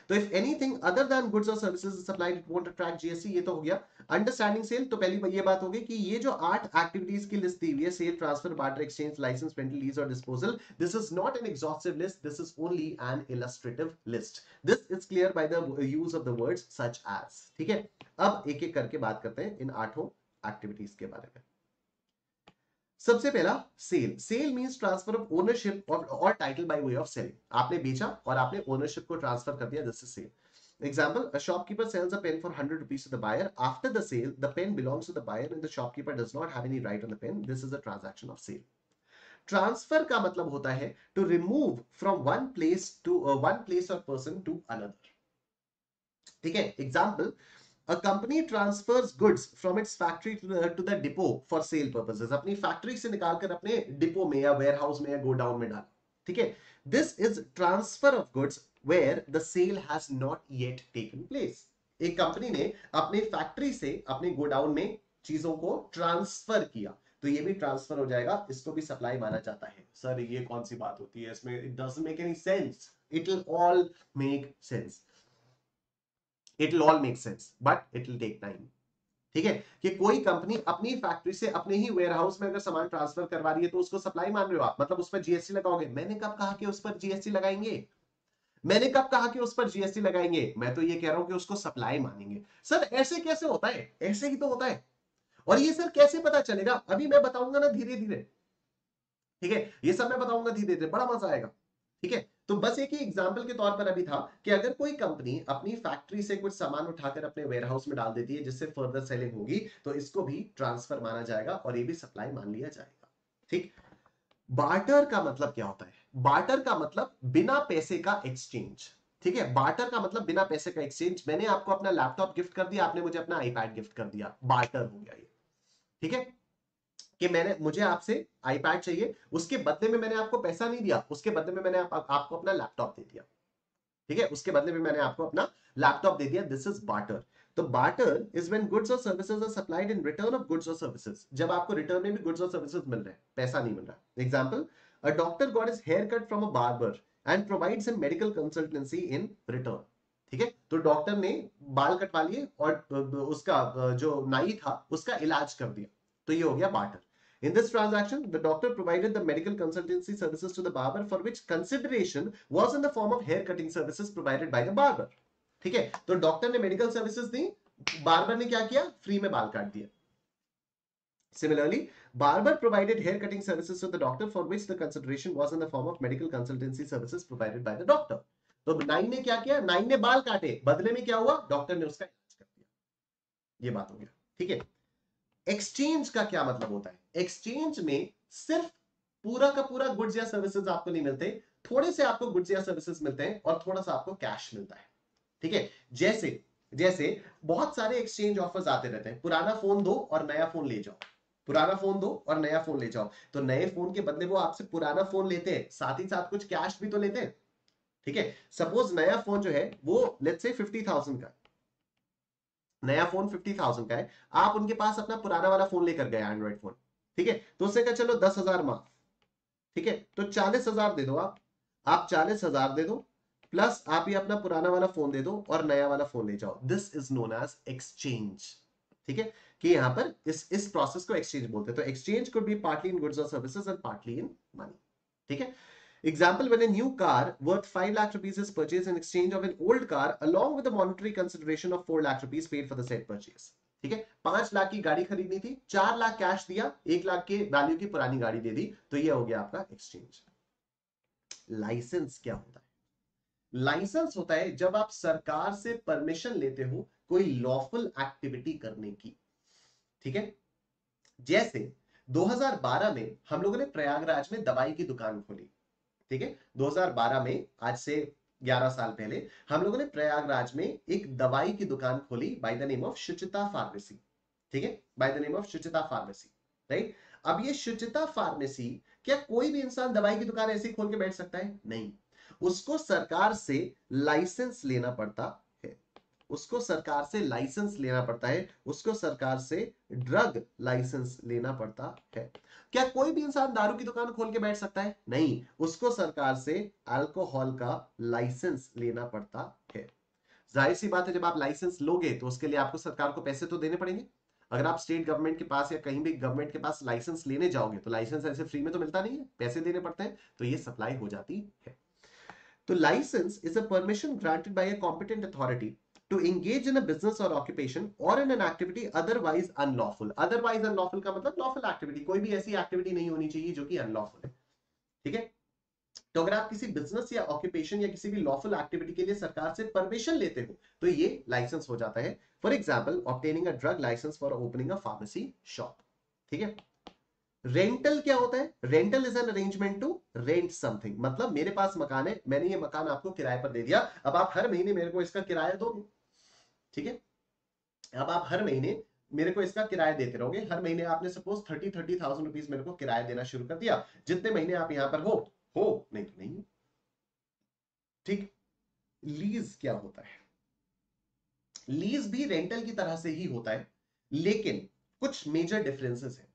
तो if anything other than goods और services supplied it won't attract GST, ये तो हो गया। अंडरस्टैंडिंग सेल, तो पहली ये बात हो गई कि ये जो 8 एक्टिविटीज की लिस्ट दी हुई है, sale, transfer, barter, exchange, licence, rental, lease और disposal, this is not an exhaustive list, this is only an illustrative list. This is clear by the use of the words such as, ठीक है। अब एक एक करके बात करते हैं इन 8 एक्टिविटीज के बारे में। सबसे पहला sale. Sale means transfer of ownership or title by way of selling. आपने बेचा और आपने ओनरशिप को ट्रांसफर कर दिया, this is sale. Example, a shopkeeper sells a pen for 100 rupees to the buyer. After the sale, the pen belongs to the buyer and the shopkeeper does not have any right on the pen. This is a transaction of sale. Transfer का मतलब होता है to remove from one place or person to another. ठीक है, example, a company transfers goods from its factory to the depot for sale purposes. अपनी factory से निकालकर अपने डिपो में या वेयरहाउस में या गोडाउन में डाला, ठीक है। This is transfer of goods where the sale has not yet taken place. एक कंपनी ने अपनी फैक्ट्री से अपने गोडाउन में चीजों को ट्रांसफर किया, तो ये भी ट्रांसफर हो जाएगा, इसको भी सप्लाई माना जाता है। सर ये कौन सी बात होती है इसमें, it doesn't make any sense, it will all make sense, it will all make sense but it will take time, ठीक है। कि कोई कंपनी अपनी फैक्ट्री से अपने ही वेयरहाउस में अगर सामान ट्रांसफर करवा रही है तो उसको सप्लाई मान रहे हो आप, मतलब उस पर जीएसटी लगाओगे। मैंने कब कहा कि उस पर जीएसटी लगाएंगे, मैंने कब कहा कि उस पर जीएसटी लगाएंगे, मैं तो ये कह रहा हूं कि उसको सप्लाई मानेंगे। सर ऐसे कैसे होता है, ऐसे ही तो होता है। और ये सर कैसे पता चलेगा, अभी मैं बताऊंगा ना धीरे धीरे, ठीक है। ये सब मैं बताऊंगा धीरे धीरे, बड़ा मजा आएगा, ठीक है। तो बस एक ही एग्जांपल के तौर पर अभी था कि अगर कोई कंपनी अपनी फैक्ट्री से कुछ सामान उठाकर अपने वेयरहाउस में डाल देती है जिससे फर्दर सेलिंग होगी, तो इसको भी ट्रांसफर माना जाएगा और ये भी सप्लाई मान लिया जाएगा। ठीक। बार्टर का मतलब क्या होता है? बार्टर का मतलब बिना पैसे का एक्सचेंज। ठीक है, बार्टर का मतलब बिना पैसे का एक्सचेंज। मैंने आपको अपना लैपटॉप गिफ्ट कर दिया, आपने मुझे अपना आईपैड गिफ्ट कर दिया, बार्टर हो गया ये। ठीक है, कि मुझे आपसे आईपैड चाहिए, उसके बदले में मैंने आपको पैसा नहीं दिया, उसके बदले में मैंने आपको अपना लैपटॉप दे दिया। ठीक है, उसके बदले में मैंने आपको अपना लैपटॉप दे दिया। This is barter. तो बार्टर इज व्हेन गुड्स और services are supplied in return of goods और सर्विसेज। जब आपको रिटर्न में भी गुड्स और सर्विसेज मिल रहे हैं, पैसा नहीं मिल रहा। Example, a doctor got his haircut from a barber and provides him medical consultancy in return. ठीक है, तो डॉक्टर ने बाल कटवा लिए और उसका जो नाई था उसका इलाज कर दिया, तो ये हो गया barter. In this transaction, the doctor provided the medical consultancy services to the barber, for which consideration was in the form of hair cutting services provided by the barber. ठीक है, तो डॉक्टर ने मेडिकल सर्विसेज दी, barber ने क्या किया? Free में बाल काट दिया। Similarly, barber provided hair cutting services to the doctor, for which the consideration was in the form of medical consultancy services provided by the doctor. तो नाई ने क्या किया? नाई ने बाल काटे, बदले में क्या हुआ? डॉक्टर ने उसका इलाज कर दिया। ये बात हो गया। ठीक है, एक्सचेंज का क्या मतलब होता है? एक्सचेंज में सिर्फ पूरा का पूरा गुड्स या सर्विसेज आपको नहीं मिलते, थोड़े से आपको गुड्स या सर्विसेज मिलते हैं और थोड़ा सा आपको कैश मिलता है। ठीक है, जैसे जैसे बहुत सारे एक्सचेंज ऑफर्स आते रहते हैं, पुराना फोन दो और नया फोन ले जाओ, पुराना फोन दो और नया फोन ले जाओ। तो नए फोन के बदले वो आपसे पुराना फोन लेते हैं, साथ ही साथ कुछ कैश भी तो लेते हैं। ठीक है, सपोज नया फोन जो है वो लेट्स से 50,000 का, नया फोन 50,000 का है, आप उनके पास अपना पुराना वाला फोन लेकर गए, एंड्रॉइड फोन। ठीक है, तो उससे कहा चलो 10,000 माफ। ठीक है, तो 40,000 दे दो, आप 40,000 दे दो, प्लस आप ये अपना पुराना वाला फोन दे दो और नया वाला फोन ले जाओ। This is known as exchange. ठीक है, कि यहां पर इस प्रोसेस को एक्सचेंज बोलते हैं। तो exchange could be partly in goods और services and partly in money. ठीक है, example, when a new car worth 5 lakh rupees is purchased in exchange of an old car along with the monetary consideration of 4 lakh rupees paid for the said purchase. ठीक है, 5 लाख की गाड़ी खरीदनी थी, 4 lakh cash दिया, 1 लाख के वैल्यू की पुरानी गाड़ी दे दी, तो ये हो गया आपका एक्सचेंज। लाइसेंस क्या होता है? लाइसेंस होता है जब आप सरकार से परमिशन लेते हो कोई लॉफुल एक्टिविटी करने की। ठीक है, जैसे 2012 में हम लोगों ने प्रयागराज में दवाई की दुकान खोली। ठीक है, 2012 में, आज से 11 साल पहले, हम लोगों ने प्रयागराज में एक दवाई की दुकान खोली बाय द नेम ऑफ शुचिता फार्मेसी। ठीक है, बाय द नेम ऑफ शुचिता फार्मेसी, राइट। अब ये शुचिता फार्मेसी, क्या कोई भी इंसान दवाई की दुकान ऐसे ही खोल के बैठ सकता है? नहीं, उसको सरकार से लाइसेंस लेना पड़ता है, उसको सरकार से लाइसेंस लेना पड़ता है, उसको सरकार से ड्रग लाइसेंस लेना पड़ता है। क्या कोई भी इंसान दारू की दुकान खोल के बैठ सकता है? नहीं, उसको सरकार से अल्कोहल का लाइसेंस लेना पड़ता है। जाहिर सी बात है, जब आप लाइसेंस लोगे तो उसके लिए आपको सरकार को पैसे तो देने पड़ेंगे। अगर आप स्टेट गवर्नमेंट के पास या कहीं भी गवर्नमेंट के पास लाइसेंस लेने जाओगे तो लाइसेंस ऐसे फ्री में तो मिलता नहीं है, पैसे देने पड़ते हैं, तो ये सप्लाई हो जाती है। तो licence is a permission granted by a competent authority to engage in a business or occupation or in an activity otherwise unlawful. Otherwise unlawful का मतलब lawful activity, कोई भी ऐसी एक्टिविटी नहीं होनी चाहिए जो कि अनलॉफुल है। ठीक है, तो अगर आप किसी बिजनेस या ऑक्यूपेशन या किसी भी लॉफुल एक्टिविटी के लिए सरकार से परमिशन लेते हो तो ये लाइसेंस हो जाता है। For example, obtaining a drug licence for opening a pharmacy shop. ठीक है, रेंटल क्या होता है? Rental is an arrangement to rent something. मतलब मेरे पास मकान है, मैंने ये मकान आपको किराए पर दे दिया, अब आप हर महीने मेरे को इसका किराया दोगे। ठीक है, अब आप हर महीने मेरे को इसका किराया देते रहोगे। हर महीने आपने सपोज 30,000 रुपीज मेरे को किराया देना शुरू कर दिया, जितने महीने आप यहां पर हो नहीं तो नहीं। ठीक, लीज क्या होता है? लीज भी रेंटल की तरह से ही होता है, लेकिन कुछ मेजर डिफरेंसेस हैं।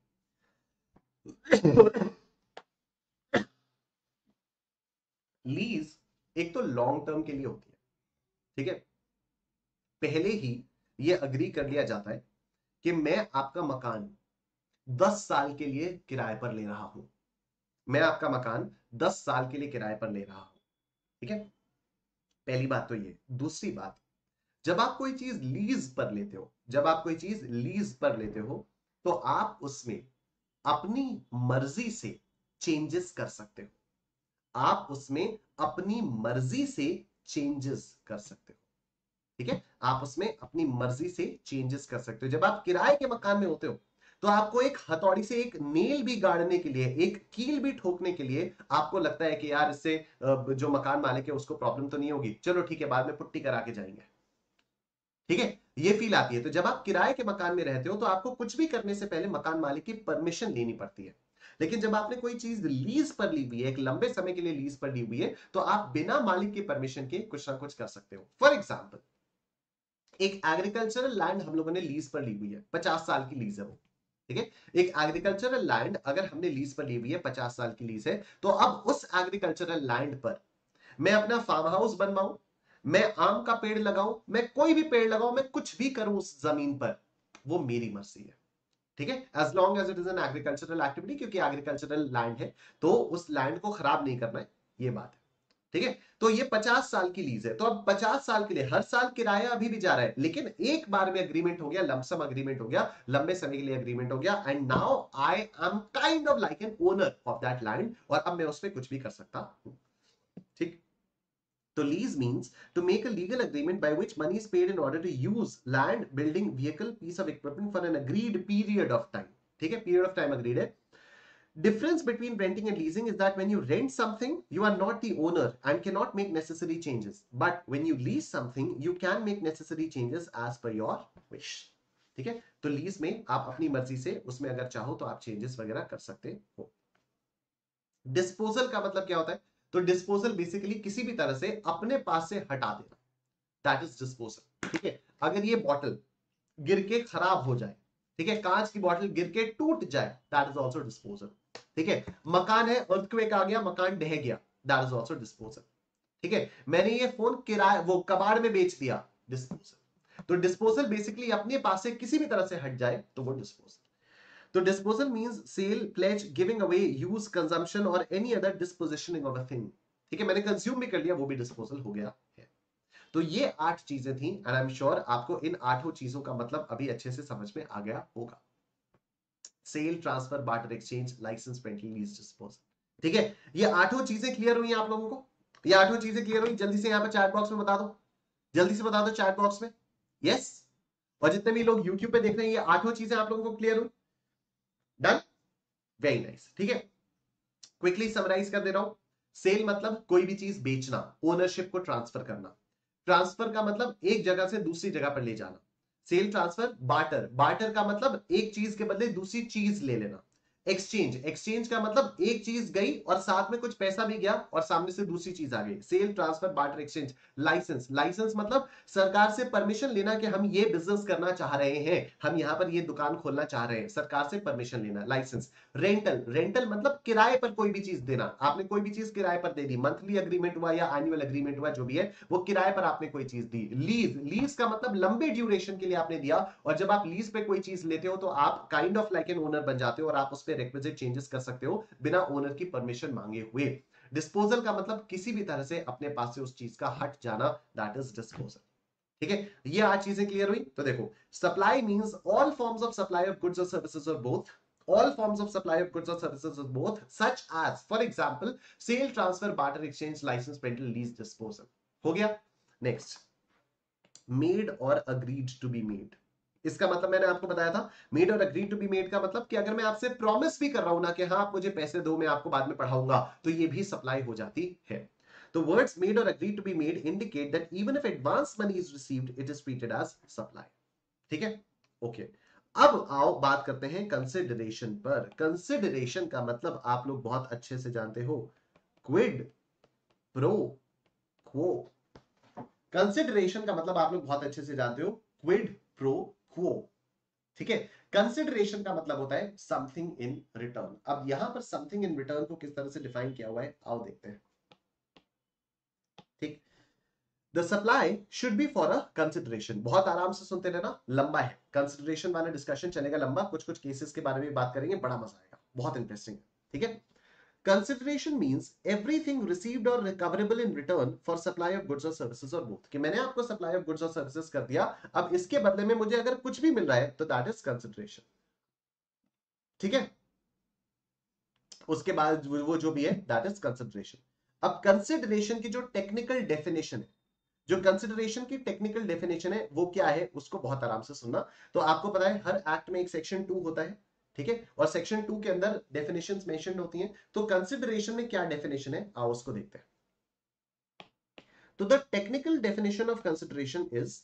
लीज एक तो लॉन्ग टर्म के लिए होती है। ठीक है, पहले ही ये अग्री कर लिया जाता है कि मैं आपका मकान 10 साल के लिए किराए पर ले रहा हूं, मैं आपका मकान 10 साल के लिए किराए पर ले रहा हूं। ठीक है, पहली बात तो ये। दूसरी बात, जब आप कोई चीज लीज पर लेते हो, जब आप कोई चीज लीज पर लेते हो तो आप उसमें अपनी मर्जी से चेंजेस कर सकते हो, आप उसमें अपनी मर्जी से चेंजेस कर सकते हो। ठीक है, आप उसमें अपनी मर्जी से चेंजेस कर सकते हो। जब आप किराए के मकान में होते हो तो आपको एक हथौड़ी से एक नेल भी गाड़ने के लिए, एक कील भी ठोकने के लिए आपको लगता है कि यार इससे जो मकान मालिक है उसको प्रॉब्लम तो नहीं होगी, चलो ठीक है बाद में पुट्टी करा के जाएंगे। ठीक है, ये फील आती है। तो जब आप किराए के मकान में रहते हो तो आपको कुछ भी करने से पहले मकान मालिक की परमिशन लेनी पड़ती है। लेकिन जब आपने कोई चीज लीज पर ली हुई है, एक लंबे समय के लिए लीज पर ली हुई है, तो आप बिना मालिक की परमिशन के कुछ ना कुछ कर सकते हो। फॉर एग्जाम्पल, एक एग्रीकल्चरल लैंड हम लोगों ने लीज पर ली हुई है, 50 साल की लीज है वो। ठीक है, एक एग्रीकल्चरल लैंड अगर हमने लीज पर ली हुई है, 50 साल की लीज है, तो अब उस एग्रीकल्चरल लैंड पर मैं अपना फार्म हाउस बनवाऊं, मैं आम का पेड़ लगाऊं, मैं कोई भी पेड़ लगाऊं, मैं कुछ भी करूं उस जमीन पर, वो मेरी मर्जी है। ठीक है, as long as it is an agricultural activity, क्योंकि एग्रीकल्चरल लैंड है तो उस लैंड को खराब नहीं करना है, ये बात है। ठीक है, तो ये 50 साल की लीज है, तो अब 50 साल के लिए हर साल किराया अभी भी जा रहा है, लेकिन एक बार में अग्रीमेंट हो गया, लमसम अग्रीमेंट हो गया, लंबे समय के लिए अग्रीमेंट हो गया, and now I am kind of like an owner of that land, और अब मैं उस पर कुछ भी कर सकता हूं। ठीक, तो lease means to make a legal agreement by which money is paid in order to use land, building, vehicle, piece of equipment for an agreed period of time. ठीक है, period of time agreed है। Difference between renting and leasing is that when you rent something, you are not the owner and cannot make necessary changes. But when you lease something, you can make necessary changes as per your wish. ठीक है, तो lease में आप अपनी मर्जी से उसमें अगर चाहो तो आप चेंजेस वगैरह कर सकते हो। डिस्पोजल का मतलब क्या होता है? तो डिस्पोजल बेसिकली किसी भी तरह से अपने पास से हटा देना, दैट इज डिस्पोजल। ठीक है, अगर ये बॉटल गिर के खराब हो जाए, ठीक है, कांच की बॉटल गिर के टूट जाए, दैट इज ऑल्सो डिस्पोजल। ठीक है, मकान है, अर्थक्वेक आ गया, मकान ढह गया, दैट इज ऑल्सो डिस्पोजल। ठीक है, मैंने ये फोन किराए वो कबाड़ में बेच दिया, डिस्पोजल। तो डिस्पोजल बेसिकली अपने पास से किसी भी तरह से हट जाए तो वो डिस्पोजल। तो disposal means sale, pledge, giving away, use, consumption or any other dispositioning of a thing। ठीक है, मैंने कंज्यूम भी कर लिया, वो भी डिस्पोजल हो गया है। तो ये 8 चीजें थी, एंड आई एम श्योर आपको इन 8 चीजों का मतलब अभी अच्छे से समझ में आ गया होगा। Sale, transfer, barter, exchange, licence, पेंटी, लीज, डिस्पोजल। ठीक है, ये 8 चीजें क्लियर हुई आप लोगों को? ये 8 चीजें क्लियर हुई? जल्दी से यहाँ पे चैट बॉक्स में बता दो, जल्दी से बता दो चैट बॉक्स में यस। और जितने भी लोग यूट्यूब पे देख रहे हैं, ये 8 चीजें आप लोगों को क्लियर हुई? Done, very nice. ठीक है, क्विकली समराइज कर दे रहा हूं। सेल मतलब कोई भी चीज बेचना, ओनरशिप को ट्रांसफर करना। ट्रांसफर का मतलब एक जगह से दूसरी जगह पर ले जाना। Cell transfer. बार्टर, बार्टर का मतलब एक चीज के बदले दूसरी चीज ले लेना। एक्सचेंज, एक्सचेंज का मतलब एक चीज गई और साथ में कुछ पैसा भी गया और सामने से दूसरी चीज आ गई। Sale, transfer, barter, exchange. Licence, licence मतलब सरकार से परमिशन लेना कि हम ये बिजनेस करना चाह रहे हैं, हम यहां पर ये दुकान खोलना चाह रहे हैं, सरकार से परमिशन लेना, लाइसेंस। रेंटल, रेंटल मतलब किराए पर कोई भी चीज देना, आपने कोई भी चीज किराए पर दे दी, मंथली अग्रीमेंट हुआ या एनुअल अग्रीमेंट हुआ, जो भी है वो किराए पर आपने कोई चीज दी। लीज, लीज का मतलब लंबे ड्यूरेशन के लिए आपने दिया, और जब आप लीज पे कोई चीज लेते हो तो आप kind of like an owner बन जाते हो और आप उस पर रिक्विजिट चेंजेस कर सकते हो बिना ओनर की परमिशन मांगे हुए। डिस्पोजल का मतलब किसी भी तरह से अपने पास से उस चीज का हट जाना, दैट इज डिस्पोजल। ठीक है, ये 8 चीजें क्लियर हुई? तो देखो, supply means all forms of supply of goods और सर्विसेज और both, all forms of supply of goods or services of both, such as for example sale, transfer, barter, exchange, license, rental, lease, disposal। हो गया? Next, made और agreed to be made. इसका मतलब मैंने आपको बताया था, मेड और अग्रीड टू बी मेड का मतलब कि अगर मैं आपसे प्रॉमिस भी कर रहा हूं ना कि हाँ आप मुझे पैसे दो, मैं आपको बाद में पढ़ाऊंगा, तो ये भी सप्लाई हो जाती है। The words made or agreed to be made indicate that even if advance money is received, it is treated as supply। ठीक है, ओके। अब आओ बात करते हैं कंसिडरेशन पर। कंसिडरेशन का मतलब आप लोग बहुत अच्छे से जानते हो, क्विड प्रो क्वो। कंसिडरेशन का मतलब आप लोग बहुत अच्छे से जानते हो, क्विड प्रो क्वो। ठीक है, कंसिडरेशन का मतलब होता है समथिंग इन रिटर्न। अब यहां पर समथिंग इन रिटर्न को किस तरह से डिफाइन किया हुआ है, आओ देखते हैं। ठीक, the supply should be for a consideration. बहुत आराम से सुनते रहना, लंबा है कंसिडरेशन वाला डिस्कशन, चलेगा लंबा, कुछ कुछ केसेस के बारे में बात करेंगे, बड़ा मजा आएगा, बहुत इंटरेस्टिंग है। ठीक है, कंसिडरेशन मींस एवरीथिंग रिसीव्ड और recoverable in return for supply of goods और सर्विसेज और बोथ। कि मैंने आपको सप्लाई ऑफ गुड्स और सर्विसेज कर दिया, अब इसके बदले में मुझे अगर कुछ भी मिल रहा है तो दैट इज कंसिडरेशन। ठीक है, उसके बाद वो जो भी है दैट इज कंसिडरेशन। अब कंसिडरेशन की जो टेक्निकल डेफिनेशन है, जो कंसिडरेशन की टेक्निकल डेफिनेशन है वो क्या है, उसको बहुत आराम से सुनना। तो आपको पता है हर एक्ट में एक सेक्शन 2 होता है, ठीक है, और सेक्शन 2 के अंदर डेफिनेशंस मेंशन होती हैं। तो कंसिडरेशन में क्या डेफिनेशन है, आओ उसको देखते हैं। तो the technical definition of consideration is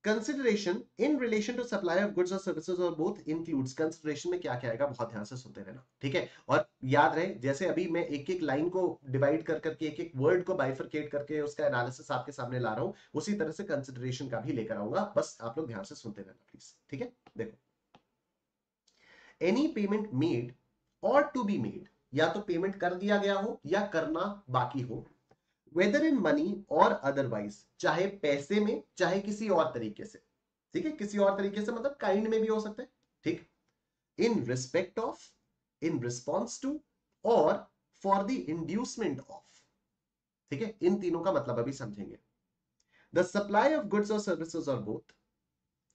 consideration in relation to supply of goods और सर्विसेज और बोथ इंक्लूड्स। कंसिडरेशन में क्या क्या आएगा, बहुत ध्यान से सुनते रहना, ठीक है। और याद रहे, जैसे अभी मैं एक एक लाइन को डिवाइड कर करके, एक एक वर्ड को बाइफरकेट करके उसका एनालिसिस आपके सामने ला रहा हूं, उसी तरह से कंसिडरेशन का भी लेकर आऊंगा। बस आप लोग ध्यान से सुनते रहना प्लीज, ठीक है। देखो, any payment made or to be made, या तो पेमेंट कर दिया गया हो या करना बाकी हो, weather in money or otherwise, चाहे पैसे में चाहे किसी और तरीके से, ठीक है, किसी और तरीके से मतलब काइंड में भी हो सकता है, ठीक, in respect of, in response to, or for the inducement of, ठीक है। इन तीनों का मतलब अभी समझेंगे। द सप्लाई ऑफ गुड्स और सर्विसेज और बोथ,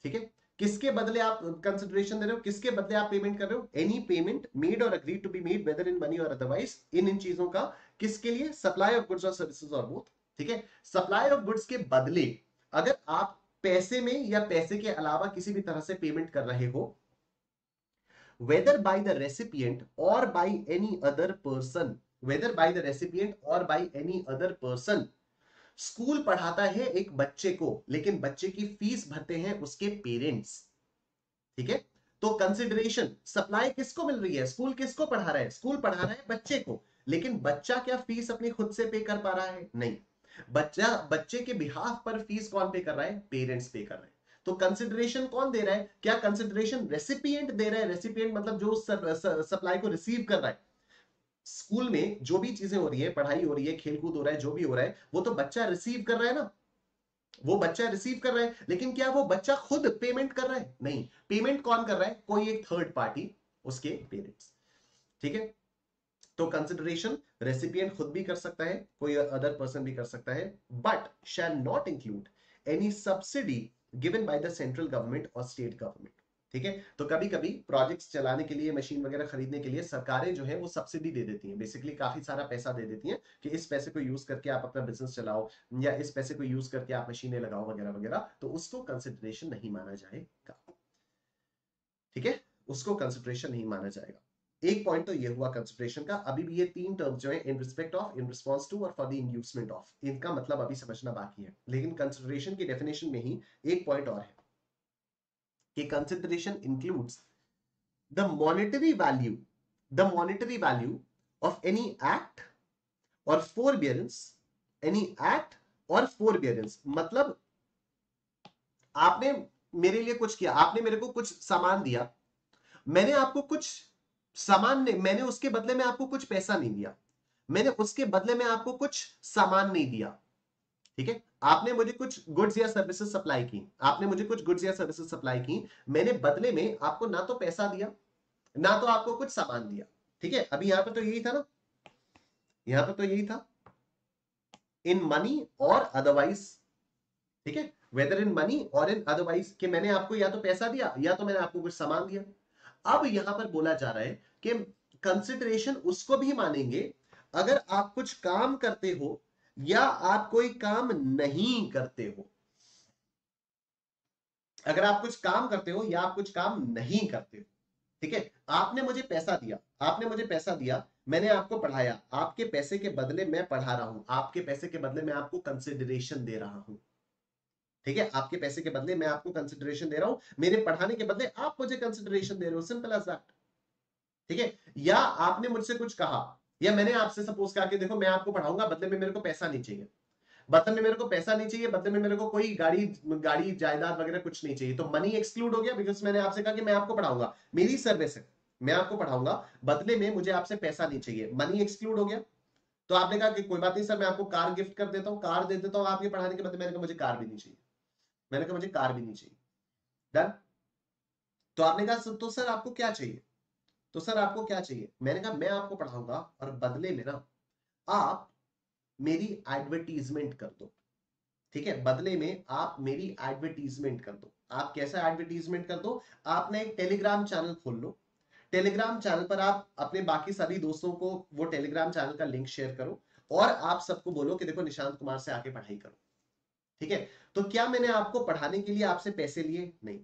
ठीक है, किसके बदले आप कंसिडरेशन दे रहे हो, किसके बदले आप पेमेंट कर रहे हो, एनी पेमेंट मेड और agree to be made whether in money or otherwise, इन चीजों का किसके लिए, सप्लाई ऑफ गुड्स और सर्विसेज और बोथ, ठीक है। सप्लाई ऑफ गुड्स के बदले अगर आप पैसे में या पैसे के अलावा किसी भी तरह से पेमेंट कर रहे हो, whether by the recipient or by any other person, whether by the recipient or by any other person, school पढ़ाता है एक बच्चे को लेकिन बच्चे की फीस भरते हैं उसके पेरेंट्स, ठीक है। तो कंसिडरेशन, सप्लाई किसको मिल रही है, स्कूल किसको पढ़ा रहा है, स्कूल पढ़ा रहा है बच्चे को, लेकिन बच्चा क्या फीस अपनी खुद से पे कर पा रहा है, नहीं, बच्चे के बिहाफ पर फीस कौन पे कर रहा है, पेरेंट्स पे कर रहे हैं। तो कंसिडरेशन कौन दे रहा है, क्या कंसिडरेशन रेसिपिएंट दे रहा है, रेसिपिएंट मतलब जो सप्लाई को रिसीव कर रहा है। स्कूल में जो भी चीजें हो रही है, पढ़ाई हो रही है, खेलकूद हो रहा है, जो भी हो रहा है, वो तो बच्चा रिसीव कर रहा है ना, वो बच्चा रिसीव कर रहा है, लेकिन क्या वो बच्चा खुद पेमेंट कर रहा है, नहीं, पेमेंट कौन कर रहा है, कोई एक थर्ड पार्टी, उसके पेरेंट्स, ठीक है। तो कंसिडरेशन रेसिपिएंट खुद भी कर सकता है, कोई अदर पर्सन भी कर सकता है, but shall not include any subsidy given by the central government और स्टेट गवर्नमेंट, ठीक है। तो कभी कभी प्रोजेक्ट्स चलाने के लिए, मशीन वगैरह खरीदने के लिए सरकारें जो है वो सब्सिडी दे देती हैं, बेसिकली काफी सारा पैसा दे देती हैं कि इस पैसे को यूज करके आप अपना बिजनेस चलाओ, या इस पैसे को यूज करके आप मशीनें लगाओ वगैरह वगैरह, तो उसको कंसिडरेशन नहीं माना जाएगा, ठीक है, उसको कंसिडरेशन नहीं माना जाएगा। एक पॉइंट तो ये हुआ कंसिडरेशन का। अभी भी ये तीन टर्म जो है, in respect of, in response to or for the inducement of, इनका मतलब अभी समझना बाकी है, लेकिन कंसिडरेशन की डेफिनेशन में ही एक पॉइंट और है कि consideration includes the monetary value, the monetary value of any act और फोरबियरेंस, एनी एक्ट और फोरबियरेंस, मतलब आपने मेरे लिए कुछ किया, आपने मेरे को कुछ सामान दिया, मैंने आपको कुछ सामान नहीं, मैंने उसके बदले में आपको कुछ पैसा नहीं दिया, मैंने उसके बदले में आपको कुछ सामान नहीं दिया, ठीक है। आपने मुझे कुछ गुड्स या सर्विसेज सप्लाई की, आपने मुझे कुछ गुड्स या सर्विसेज सप्लाई की, मैंने बदले में आपको ना तो पैसा दिया ना तो आपको कुछ सामान दिया, ठीक है। अभी यहां पर तो यही था ना, यहां पर तो यही था, इन मनी और अदरवाइज, ठीक है, वेदर इन मनी और इन अदरवाइज, कि मैंने आपको या तो पैसा दिया या तो मैंने आपको कुछ सामान दिया। अब यहां पर बोला जा रहा है कि कंसिडरेशन उसको भी मानेंगे अगर आप कुछ काम करते हो या आप कोई काम नहीं करते हो, अगर आप कुछ काम करते हो या आप कुछ काम नहीं करते हो, ठीक है। आपने मुझे पैसा दिया, आपने मुझे पैसा दिया, मैंने आपको पढ़ाया, आपके पैसे के बदले मैं पढ़ा रहा हूं, आपके पैसे के बदले मैं आपको कंसिडरेशन दे रहा हूं, ठीक है। आपके पैसे के बदले मैं आपको कंसिडरेशन दे रहा हूं, मेरे पढ़ाने के बदले आप मुझे कंसिडरेशन दे रहे हो, सिंपल एज दैट, ठीक है। या आपने मुझसे कुछ कहा, या मैंने आपसे सपोज कहा कि देखो मैं आपको पढ़ाऊंगा, बदले में मेरे को पैसा नहीं चाहिए, बदले में मेरे को पैसा नहीं चाहिए, बदले में मेरे को कोई गाड़ी गाड़ी जायदाद वगैरह कुछ नहीं चाहिए, तो मनी एक्सक्लूड हो गया, बिकॉज मैंने आपसे कहा कि मैं आपको पढ़ाऊंगा, मेरी सर्विस है, मैं आपको पढ़ाऊंगा, बदले में मुझे आपसे पैसा नहीं चाहिए, मनी एक्सक्लूड हो गया। तो आपने कहा कि कोई बात नहीं सर, मैं आपको कार गिफ्ट कर देता हूं, कार दे देता हूं आपके पढ़ाने के बदले, मैंने कहा मुझे कार भी नहीं चाहिए, मैंने कहा मुझे कार भी नहीं चाहिए, डन। तो आपने कहा तो सर आपको क्या चाहिए, तो सर आपको क्या चाहिए, मैंने कहा मैं आपको पढ़ाऊंगा और बदले में ना आप मेरी एडवर्टीजमेंट कर दो, ठीक है, बदले में आप मेरी एडवर्टीजमेंट कर दो। आप कैसा एडवर्टीजमेंट कर दो, आप ना एक टेलीग्राम चैनल खोल लो, टेलीग्राम चैनल पर आप अपने बाकी सभी दोस्तों को वो टेलीग्राम चैनल का लिंक शेयर करो और आप सबको बोलो कि देखो निशांत कुमार से आके पढ़ाई करो। ठीक है, तो क्या मैंने आपको पढ़ाने के लिए आपसे पैसे लिए? नहीं।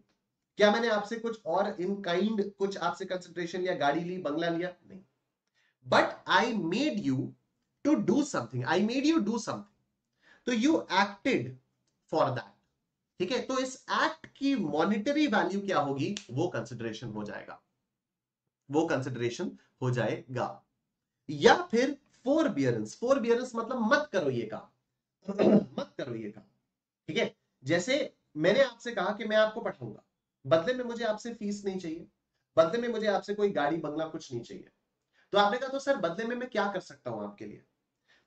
क्या मैंने आपसे कुछ और इन काइंड कुछ आपसे कंसिडरेशन लिया, गाड़ी ली, बंगला लिया? नहीं। But I made you to do something, I made you do something, तो यू एक्टेड फॉर दैट। ठीक है, तो इस एक्ट की मॉनिटरी वैल्यू क्या होगी? वो कंसिडरेशन हो जाएगा, वो कंसिडरेशन हो जाएगा। या फिर फोरबियरेंस, फोरबियरेंस मतलब मत करो ये काम, मत करो ये काम। ठीक है, जैसे मैंने आपसे कहा कि मैं आपको पढ़ाऊंगा, बदले में मुझे आपसे फीस नहीं चाहिए, बदले में मुझे आपसे कोई गाड़ी बंगला कुछ नहीं चाहिए। तो आपने कहा तो सर बदले में मैं क्या कर सकता हूं आपके लिए?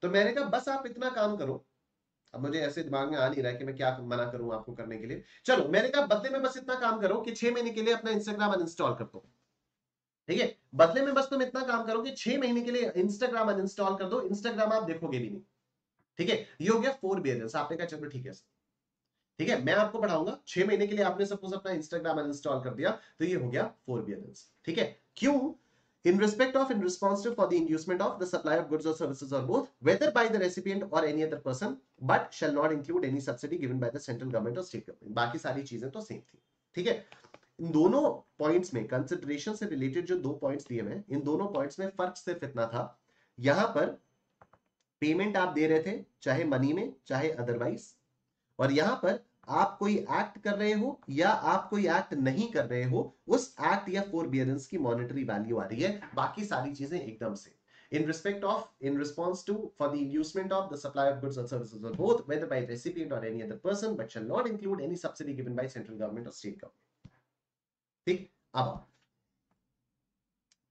तो मैंने कहा बस आप इतना काम करो। अब मुझे ऐसे दिमाग में आ नहीं रहा है कि मैं क्या मना करूं आपको करने के लिए। चलो मैंने कहा बदले में बस इतना काम करो कि 6 महीने के लिए अपना इंस्टाग्राम अनइंस्टॉल कर दो। ठीक है, बदले में बस तुम इतना काम करो कि 6 महीने के लिए इंस्टाग्राम अनइंस्टॉल कर दो, इंस्टाग्राम आप देखोगे भी नहीं। ठीक है, ये हो गया फोरबियरेंस। आपने कहा चलो ठीक है, ठीक है मैं आपको पढ़ाऊंगा, 6 महीने के लिए आपने सपोज अपना इंस्टाग्राम अनइंस्टॉल कर दिया, तो ये हो गया फोरबियरेंस। ठीक है, क्यों? In respect of and responsive for the inducement of the supply of goods or services or both, whether by the recipient or any other person, but shall not include any subsidy given by the central government or state government। बाकी सारी चीजें तो same थी। ठीक है, इन दोनों points में consideration से रिलेटेड जो 2 पॉइंट्स दिए हैं, इन दोनों पॉइंट्स में फर्क सिर्फ इतना था, यहां पर पेमेंट आप दे रहे थे चाहे मनी में चाहे अदरवाइज, और यहां पर आप कोई एक्ट कर रहे हो या आप कोई एक्ट नहीं कर रहे हो, उस एक्ट या फोरबियरेंस की मॉनेटरी वैल्यू आ रही है। बाकी सारी चीजें एकदम से in respect of, in response to, for the inducement of the supply of goods or services or both, whether by recipient or any other person, but shall not include any subsidy given by central government or state government। ठीक, अब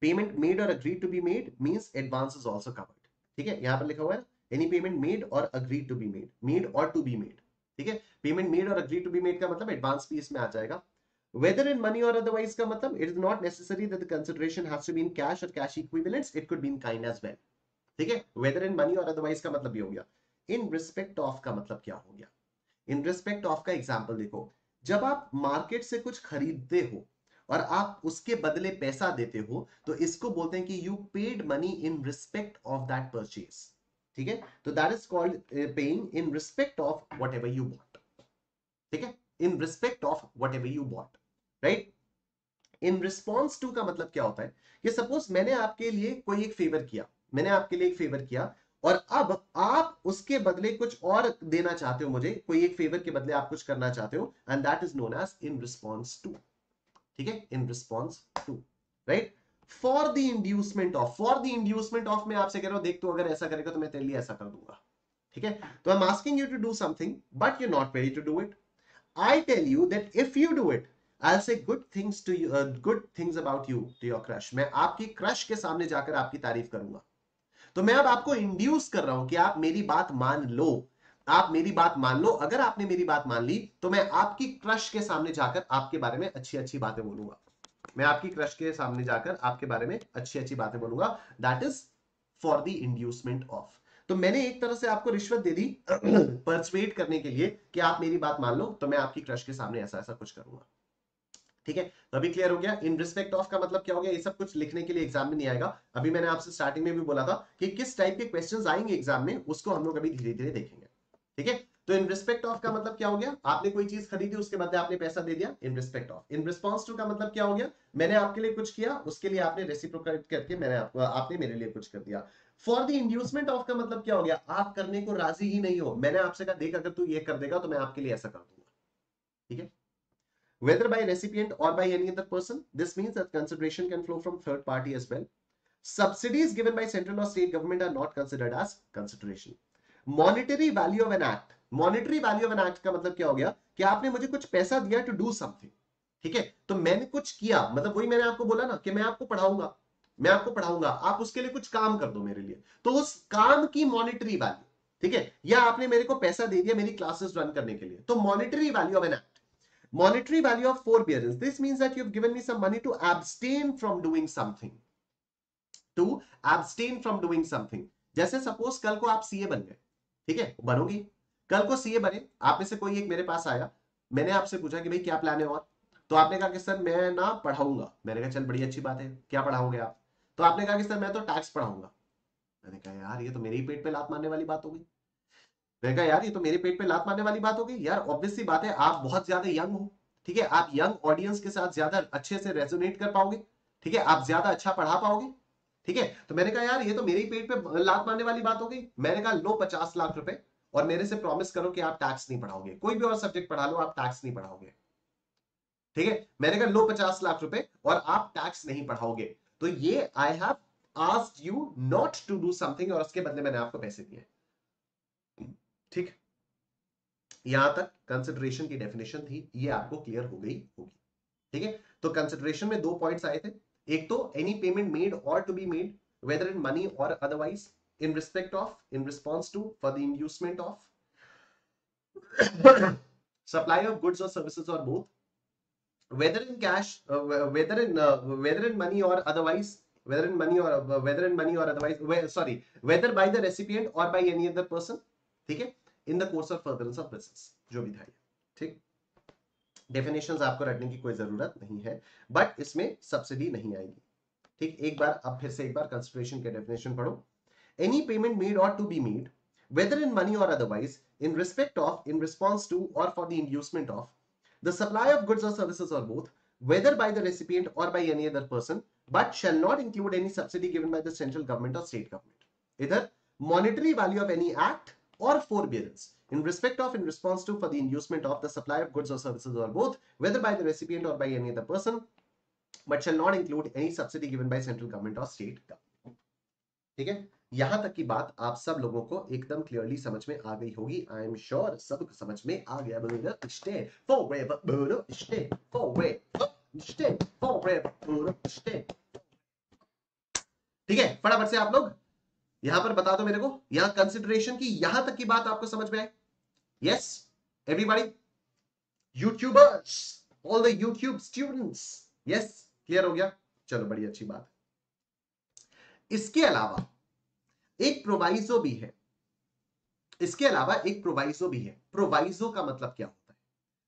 payment made और agreed to be made means advance is also covered. ठीक है, यहां पर लिखा हुआ है एनी पेमेंट मेड और agreed to be made, made or to be made. ठीक है, पेमेंट मेड और अग्रीड टू बी मेड का मतलब एडवांस भी इसमें आ जाएगा। Whether in money or otherwise का मतलब it is not necessary that the consideration has to be in cash or cash equivalents, it could be in kind as well। ठीक है, whether in money or otherwise का मतलब ये हो गया। in respect of का मतलब क्या हो गया? in respect of का एग्जांपल देखो, जब आप मार्केट से कुछ खरीदते हो और आप उसके बदले पैसा देते हो, तो इसको बोलते हैं कि you paid money in respect of that purchase. ठीक है, तो that is called paying in respect of whatever you bought. ठीक है, in respect of whatever you bought, right. In response to का मतलब क्या होता है कि सपोज मैंने आपके लिए कोई एक फेवर किया, मैंने आपके लिए एक फेवर किया और अब आप उसके बदले कुछ और देना चाहते हो, मुझे कोई एक फेवर के बदले आप कुछ करना चाहते हो, and that is known as in response to. ठीक है, in response to, right. For the inducement of, for the inducement of मैं आपसे कह रहा हूं देख तो अगर ऐसा करेगा तो मैं तेरे लिए ऐसा कर दूंगा। ठीक है, तो I am asking you to do something but you not ready to do it. I tell you that if you do it, I'll say good things to you, good things about you to your crush। मैं आपकी crush के सामने जाकर आपकी तारीफ करूंगा। तो मैं अब आपको इंड्यूस कर रहा हूं कि आप मेरी बात मान लो, आप मेरी बात मान लो। अगर आपने मेरी बात मान ली तो मैं आपकी क्रश के सामने जाकर आपके बारे में अच्छी अच्छी बातें बोलूंगा। मैं आपकी क्रश के सामने जाकर आपके बारे में अच्छी अच्छी बातें बोलूंगा। That is for the inducement of. तो मैंने एक तरह से आपको रिश्वत दे दी परसुएट करने के लिए कि आप मेरी बात मान लो, तो मैं आपकी क्रश के सामने ऐसा ऐसा कुछ करूंगा। ठीक है, तो अभी क्लियर हो गया इन रिस्पेक्ट ऑफ का मतलब क्या हो गया। ये सब कुछ लिखने के लिए एग्जाम में नहीं आएगा। अभी मैंने आपसे स्टार्टिंग में भी बोला था कि किस टाइप के क्वेश्चंस आएंगे एग्जाम में, उसको हम लोग अभी धीरे धीरे देखेंगे। ठीक है, तो इन रिस्पेक्ट ऑफ का मतलब क्या हो गया, आपने कोई चीज खरीदी उसके बदले आपने पैसा दे दिया, in respect of. In response to का मतलब क्या हो गया, मैंने आपके लिए कुछ किया, उसके लिए आपने रेसिप्रोकेट करके आपने मेरे लिए कुछ कर दिया। फॉर द इंड्यूसमेंट ऑफ का मतलब क्या हो गया, आप करने को राजी ही नहीं हो, मैंने आपसे कहा देख अगर तू ये कर देगा तो मैं आपके लिए ऐसा कर दूंगा। ठीक है, whether by recipient or by any other person, this means that consideration can flow from third party as well। Subsidies given by central or state government are not considered as consideration। Monetary value of an act, monetary value of an act का मतलब क्या हो गया कि आपने मुझे कुछ पैसा दिया to do something। ठीक है, तो मैंने कुछ किया, मतलब वही मैंने आपको बोला ना कि मैं आपको पढ़ाऊंगा, मैं आपको पढ़ाऊंगा, आप उसके लिए कुछ काम कर दो मेरे लिए, तो उस काम की मॉनिटरी वैल्यू। ठीक है, या आपने मेरे को पैसा दे दिया मेरी क्लासेस रन करने के लिए, तो monetary value of an act. Monetary value of forbearance, this means that you've given me some money to abstain from doing something, to abstain from doing something। जैसे सपोज कल को आप सीए बन गए, ठीक है, बनोगी, कल को सीए बने, आप में से कोई एक मेरे पास आया, मैंने आपसे पूछा कि भाई क्या प्लान है, और तो आपने कहा कि सर मैं ना पढ़ाऊंगा। मैंने कहा चल बड़ी अच्छी बात है, क्या पढ़ाओगे आप? तो आपने कहा कि सर मैं तो टैक्स पढ़ाऊंगा। मैंने कहा यार ये तो मेरे ही पेट पे लात मारने वाली बात हो गई। मैंने कहा यार ये तो मेरे पेट पे लात मारने वाली बात हो गई यार। ऑब्वियस सी बात है, आप बहुत ज्यादा यंग हो, ठीक है, आप यंग ऑडियंस के साथ ज्यादा अच्छे से रेजोनेट कर पाओगे, ठीक है, आप ज्यादा अच्छा पढ़ा पाओगे, ठीक है। तो मैंने कहा यार ये तो मेरे ही पेट पे लात मारने वाली बात हो गई। मैंने कहा लो 50 लाख रुपए और मेरे से प्रॉमिस करो कि आप टैक्स नहीं पढ़ाओगे, कोई भी और सब्जेक्ट पढ़ा लो, आप टैक्स नहीं पढ़ाओगे, ठीक है। मैंने कहा लो 50 लाख रुपए और आप टैक्स नहीं पढ़ाओगे। तो ये I have asked you not to do something और उसके बदले मैंने आपको पैसे दिए, ठीक। यहां तक कंसिडरेशन की डेफिनेशन थी, ये आपको क्लियर हो गई होगी, ठीक है। तो कंसिडरेशन में दो पॉइंट्स आए थे। एक तो any payment made or to be made whether in money or otherwise in respect of, in response to, for the inducement of, supply of goods और सर्विसेज और both, whether in cash, whether in money or otherwise, whether in money or otherwise, sorry, whether by the recipient or by any other person, ठीक है, in the course of furtherance of business, जो भी था ये, ठीक। Definitions आपको रटने की कोई जरूरत नहीं है, बट इसमें सब्सिडी नहीं आएगी, ठीक। एक बार अब फिर से एक बार कंसिडरेशन के डेफिनेशन पढ़ो। Any payment made or to be made whether in money or otherwise in respect of, in response to, or for the inducement of the supply of goods or services or both, whether by the recipient or by any other person, but shall not include any subsidy given by the central government or state government, either monetary value of any act or forbearance in respect of, in response to, for the inducement of the supply of goods or services or both, whether by the recipient or by any other person, but shall not include any subsidy given by central government or state government, ठीक है। यहां तक की बात आप सब लोगों को एकदम क्लियरली समझ में आ गई होगी, आई एम श्योर सबको समझ में आ गया। Stay forever, stay forever, stay forever, stay, ठीक है। फटाफट से आप लोग यहां पर बता दो मेरे को, यहां कंसिडरेशन की यहां तक की बात आपको समझ में आई? Yes everybody, YouTubers, all the YouTube students, yes clear हो गया? चलो बड़ी अच्छी बात। इसके अलावा एक प्रोवाइजो भी है, इसके अलावा एक प्रोवाइजो भी है। प्रोवाइजो का मतलब क्या होता है?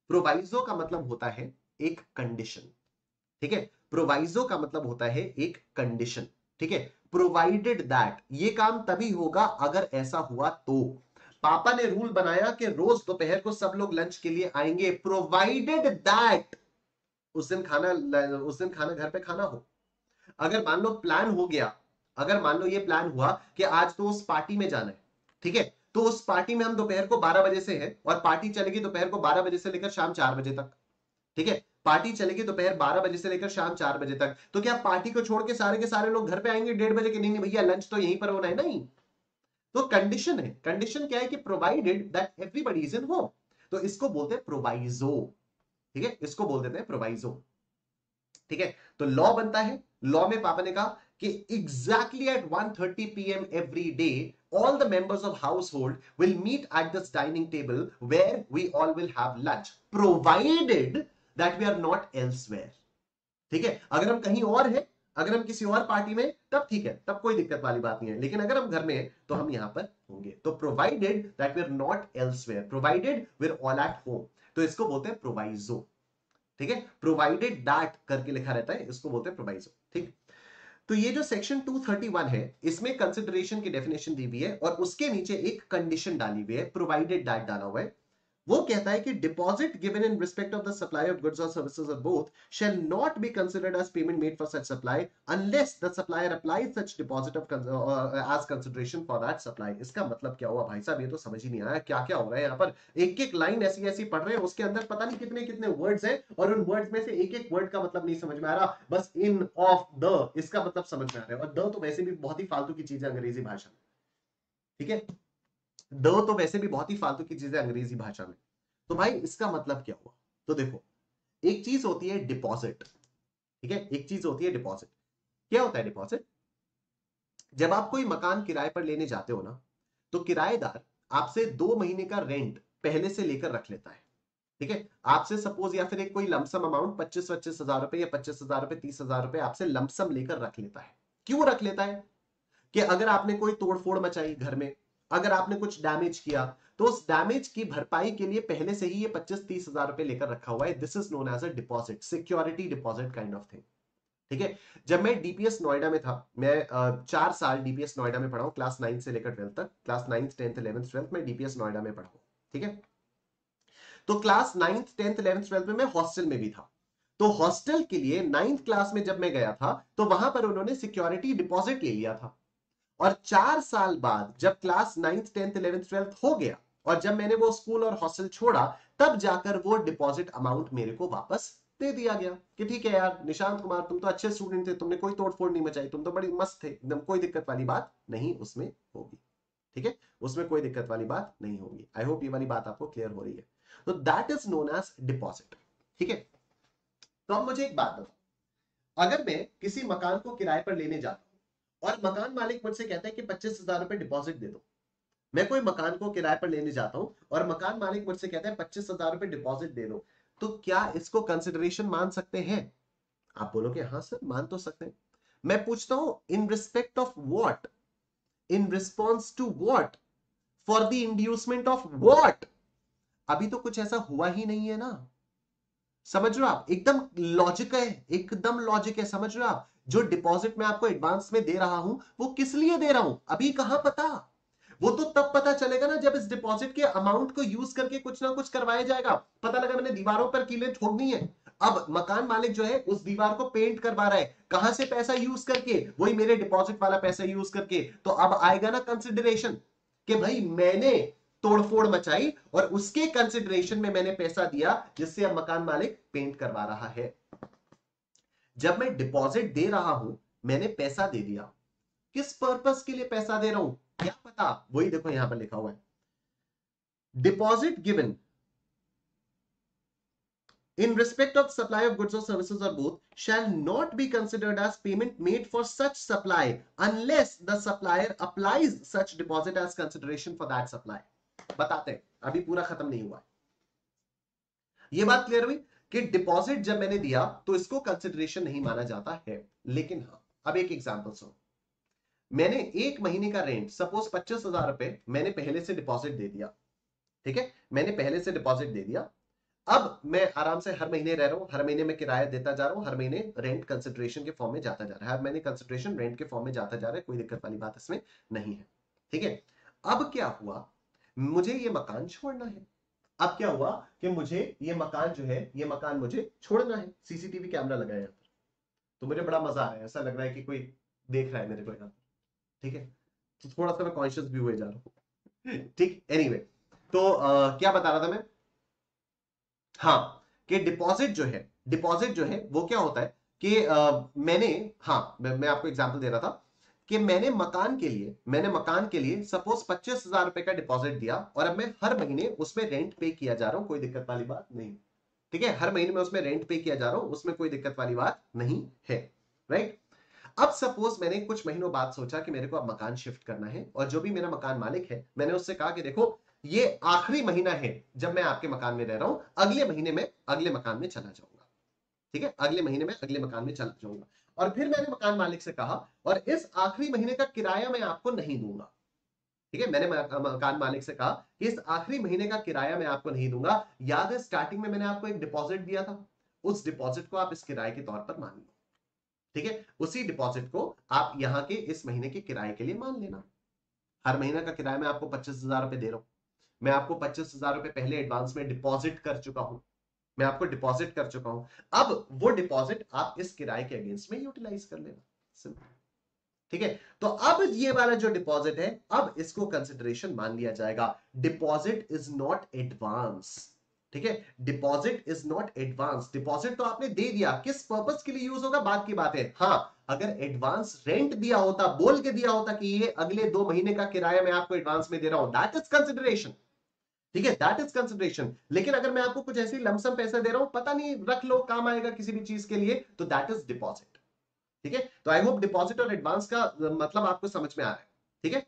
प्रोवाइजो का मतलब होता है एक कंडीशन, ठीक है। प्रोवाइजो का मतलब होता है एक कंडीशन, ठीक है। प्रोवाइडेड दैट, ये काम तभी होगा अगर ऐसा हुआ तो। पापा ने रूल बनाया कि रोज दोपहर को सब लोग लंच के लिए आएंगे, प्रोवाइडेड दैट उस दिन खाना घर पे खाना हो। अगर मान लो प्लान हो गया, अगर मान लो ये प्लान हुआ कि आज तो उस पार्टी में जाना है, ठीक है, तो उस पार्टी में हम दोपहर को 12 बजे से है और पार्टी चलेगी दोपहर को 12 बजे से लेकर शाम 4 बजे तक, ठीक है। पार्टी चलेगी दोपहर 12 बजे से लेकर शाम 4 बजे तक। तो क्या पार्टी को छोड़ के सारे लोग घर पे आएंगे 1:30 बजे के? नहीं नहीं भैया, लंच तो यहीं पर होना है। नहीं, तो कंडीशन है। कंडीशन क्या है कि provided that everybody is in home, तो इसको बोलते हैं प्रोवाइजो, ठीक है, इसको बोल देते हैं प्रोवाइजो, ठीक है। तो लॉ बनता है, लॉ में पापा ने कहा कि exactly at 1:30 PM every day all the members of household will meet at this dining table where we all will have lunch, provided that we are not elsewhere, ठीक है। अगर हम कहीं और हैं, अगर हम किसी और पार्टी में, तब ठीक है, तब कोई दिक्कत वाली बात नहीं है, लेकिन अगर हम घर में हैं तो हम यहां पर होंगे। तो provided that we are not elsewhere, provided we are all at home, तो इसको बोलते हैं प्रोवाइजो, ठीक है। प्रोवाइडेड दैट करके लिखा रहता है, इसको बोलते हैं प्रोवाइजो, ठीक। तो ये जो सेक्शन 231 है, इसमें कंसिडरेशन की डेफिनेशन दी हुई है और उसके नीचे एक कंडीशन डाली हुई है, प्रोवाइडेड दैट डाला हुआ है। वो कहता है कि deposit given in respect of the supply of goods और सर्विसेज और both shall not be considered as payment made for such supply unless the supplier applies such deposit of as consideration for that supply. इसका मतलब क्या हुआ भाई साहब? ये तो समझ ही नहीं आया क्या क्या हो रहा है यहाँ पर। एक एक लाइन ऐसी ऐसी पढ़ रहे हैं, उसके अंदर पता नहीं कितने कितने वर्ड्स हैं और उन वर्ड्स में से एक एक वर्ड का मतलब नहीं समझ में आ रहा। बस इन, ऑफ, द, इसका मतलब समझ में आ रहा है, और द तो वैसे भी बहुत ही फालतू की चीज है अंग्रेजी भाषा में, ठीक है। द तो वैसे भी बहुत ही फालतू की चीज है अंग्रेजी भाषा में। तो भाई इसका मतलब क्या हुआ? तो देखो, एक चीज होती है डिपॉजिट, ठीक है, एक चीज होती है डिपॉजिट। क्या होता है डिपॉजिट? जब आप कोई मकान किराए पर लेने जाते हो ना, तो किराएदार आपसे 2 महीने का रेंट पहले से लेकर रख लेता है, ठीक है। आपसे सपोज या फिर एक कोई लमसम अमाउंट 25-25 हजार रुपए या 25,000 रुपए 30,000 रुपए आपसे लमसम लेकर रख लेता है। क्यों रख लेता है? कि अगर आपने कोई तोड़फोड़ मचाई घर में, अगर आपने कुछ डैमेज किया तो उस डैमेज की भरपाई के लिए पहले से ही ये 25-30 हजार रुपए लेकर रखा हुआ है। This is known as a deposit, security deposit kind of thing. ठीक है। जब मैं डीपीएस नोएडा में था, मैं 4 साल डीपीएस नोएडा में पढ़ा हूं, क्लास 9 से लेकर 12 तक, class 9th 10th 11th 12th में डीपीएस नोएडा में पढ़ा हूं। ठीक है। तो class 9th 10th 11th 12th में मैं हॉस्टल में भी था। तो हॉस्टल के लिए 9th क्लास में जब मैं गया था तो वहां पर उन्होंने सिक्योरिटी डिपॉजिट ले लिया था। और 4 साल बाद जब class 9th 10th 11th 12th हो गया और जब मैंने वो स्कूल और हॉस्टल छोड़ा, तब जाकर वो डिपॉजिट अमाउंट मेरे को वापस दे दिया गया कि ठीक है यार निशांत कुमार, तुम तो अच्छे स्टूडेंट थे, तुमने कोई तोड़फोड़ नहीं मचाई, तुम तो बड़ी मस्त थे एकदम, कोई दिक्कत वाली बात नहीं उसमें होगी। ठीक है, उसमें कोई दिक्कत वाली बात नहीं होगी। आई होप ये वाली बात आपको क्लियर हो रही है। तो that is known as deposit. ठीक है। तो अब मुझे एक बात बताओ, अगर मैं किसी मकान को किराए पर लेने जाता हूं और मकान मालिक मुझसे कहता है कि 25,000 रुपए डिपॉजिट दे दो, मैं कोई मकान को किराए पर लेने जाता हूं और मकान मालिक मुझसे कहता है 25,000 रुपए डिपॉजिट दे दो, तो क्या इसको कंसिडरेशन मान सकते हैं? आप बोलोगे हाँ सर मान तो सकते हैं। मैं पूछता हूं in respect of what, in response to what, for the inducement of what? अभी तो कुछ ऐसा हुआ ही नहीं है ना। समझ रहे हो आप? एकदम लॉजिक है, एकदम लॉजिक है। समझ रहे हो आप? जो डिपॉजिट मैं आपको एडवांस में दे रहा हूं वो किस लिए दे रहा हूं अभी कहां पता। वो तो तब पता चलेगा ना जब इस डिपॉजिट के अमाउंट को यूज करके कुछ ना कुछ करवाया जाएगा। पता लगा मैंने दीवारों पर कीलें ठोकनी है, अब मकान मालिक जो है उस दीवार को पेंट करवा रहा है, कहां से पैसा यूज करके? वही मेरे डिपॉजिट वाला पैसा यूज करके। तो अब आएगा ना कंसिडरेशन कि भाई मैंने तोड़फोड़ मचाई और उसके कंसिडरेशन में मैंने पैसा दिया जिससे अब मकान मालिक पेंट करवा रहा है। जब मैं डिपॉजिट दे रहा हूं, मैंने पैसा दे दिया, किस पर्पस के लिए पैसा दे रहा हूं क्या पता? वही देखो यहां पर लिखा हुआ है, deposit given in respect of supply of goods or services or both shall not be considered as payment made for such supply unless the supplier applies such deposit as consideration for that supply। बताते हैं, अभी पूरा खत्म नहीं हुआ। ये बात clear हुई कि डिपॉजिट जब मैंने दिया तो इसको कंसिडरेशन नहीं माना जाता है। लेकिन हाँ, अब एक एग्जांपल सुनो। मैंने एक महीने का रेंट सपोज 25,000 रुपए मैंने पहले से डिपॉजिट दे दिया। ठीक है, मैंने पहले से डिपॉजिट दे दिया। अब मैं आराम से हर महीने रह रहा हूं, हर महीने में किराया देता जा रहा हूं, हर महीने रेंट कंसिडरेशन के फॉर्म में जाता जा रहा है, हर महीने कंसिडरेशन रेंट के फॉर्म में जाता जा रहा है, कोई दिक्कत वाली बात इसमें नहीं है। ठीक है। अब क्या हुआ, मुझे ये मकान छोड़ना है। अब क्या हुआ कि मुझे ये मकान जो है, ये मकान मुझे छोड़ना है। सीसीटीवी कैमरा लगा है यहाँ पर, तो मुझे बड़ा मजा आ रहा है, ऐसा लग रहा है कि कोई देख रहा है मेरे को यहाँ। ठीक है, तो थोड़ा सा मैं कॉन्शियस भी हुए जा रहा हूँ। ठीक, एनीवे, तो क्या बता रहा था मैं? हाँ, कि डिपॉजिट जो है, डिपॉजिट जो है वो क्या होता है कि मैंने, हाँ मैं आपको एग्जांपल दे रहा था कि मैंने मकान के लिए सपोज 25,000 रुपए का डिपॉजिट दिया और अब मैं हर महीने उसमें रेंट पे किया जा रहा हूं, कोई दिक्कत वाली बात नहीं। ठीक है, हर महीने में उसमें रेंट पे किया जा रहा हूं, उसमें कोई दिक्कत वाली बात नहीं है। राइट। अब सपोज मैंने कुछ महीनों बाद सोचा कि मेरे को अब मकान शिफ्ट करना है और जो भी मेरा मकान मालिक है, मैंने उससे कहा कि देखो ये आखिरी महीना है जब मैं आपके मकान में रह रहा हूं, अगले महीने में अगले मकान में चला जाऊंगा। ठीक है, अगले महीने में अगले मकान में चला जाऊंगा। और फिर मैंने मकान मालिक से कहा और इस आखिरी महीने का किराया मैं आपको नहीं दूंगा। ठीक है, मैंने मकान मालिक से कहा कि इस आखिरी महीने का किराया मैं आपको नहीं दूंगा। याद है स्टार्टिंग में मैंने आपको एक डिपॉजिट दिया था, उस डिपॉजिट को आप इस किराए के तौर पर मान लो। ठीक है, उसी डिपॉजिट को आप यहां के इस महीने के किराए के लिए मान लेना। हर महीने का किराया मैं आपको 25,000 रुपए दे रहा हूं, मैं आपको 25,000 रुपए पहले एडवांस में डिपॉजिट कर चुका हूं, मैं आपको डिपॉजिट कर चुका हूं। अब वो डिपॉजिट आप इस किराए के अगेंस्ट में यूटिलाइज कर लेना, सिंपल। ठीक है, तो अब ये वाला जो डिपॉजिट है, अब इसको कंसिडरेशन मान लिया जाएगा। Deposit is not advance. ठीक है, deposit is not advance. Deposit तो आपने दे दिया, किस पर्पस के लिए यूज होगा बात की बात है। हाँ, अगर एडवांस रेंट दिया होता, बोल के दिया होता कि ये अगले 2 महीने का किराया मैं आपको एडवांस में दे रहा हूं, दैट इज कंसिडरेशन। ठीक है, दैट इज कंसिडरेशन। लेकिन अगर मैं आपको कुछ ऐसी लमसम पैसा दे रहा हूं, पता नहीं रख लो काम आएगा किसी भी चीज के लिए, तो दैट इज डिपॉजिट। ठीक है, तो आई होप डिपॉजिट और एडवांस का मतलब आपको समझ में आ रहा है। ठीक है,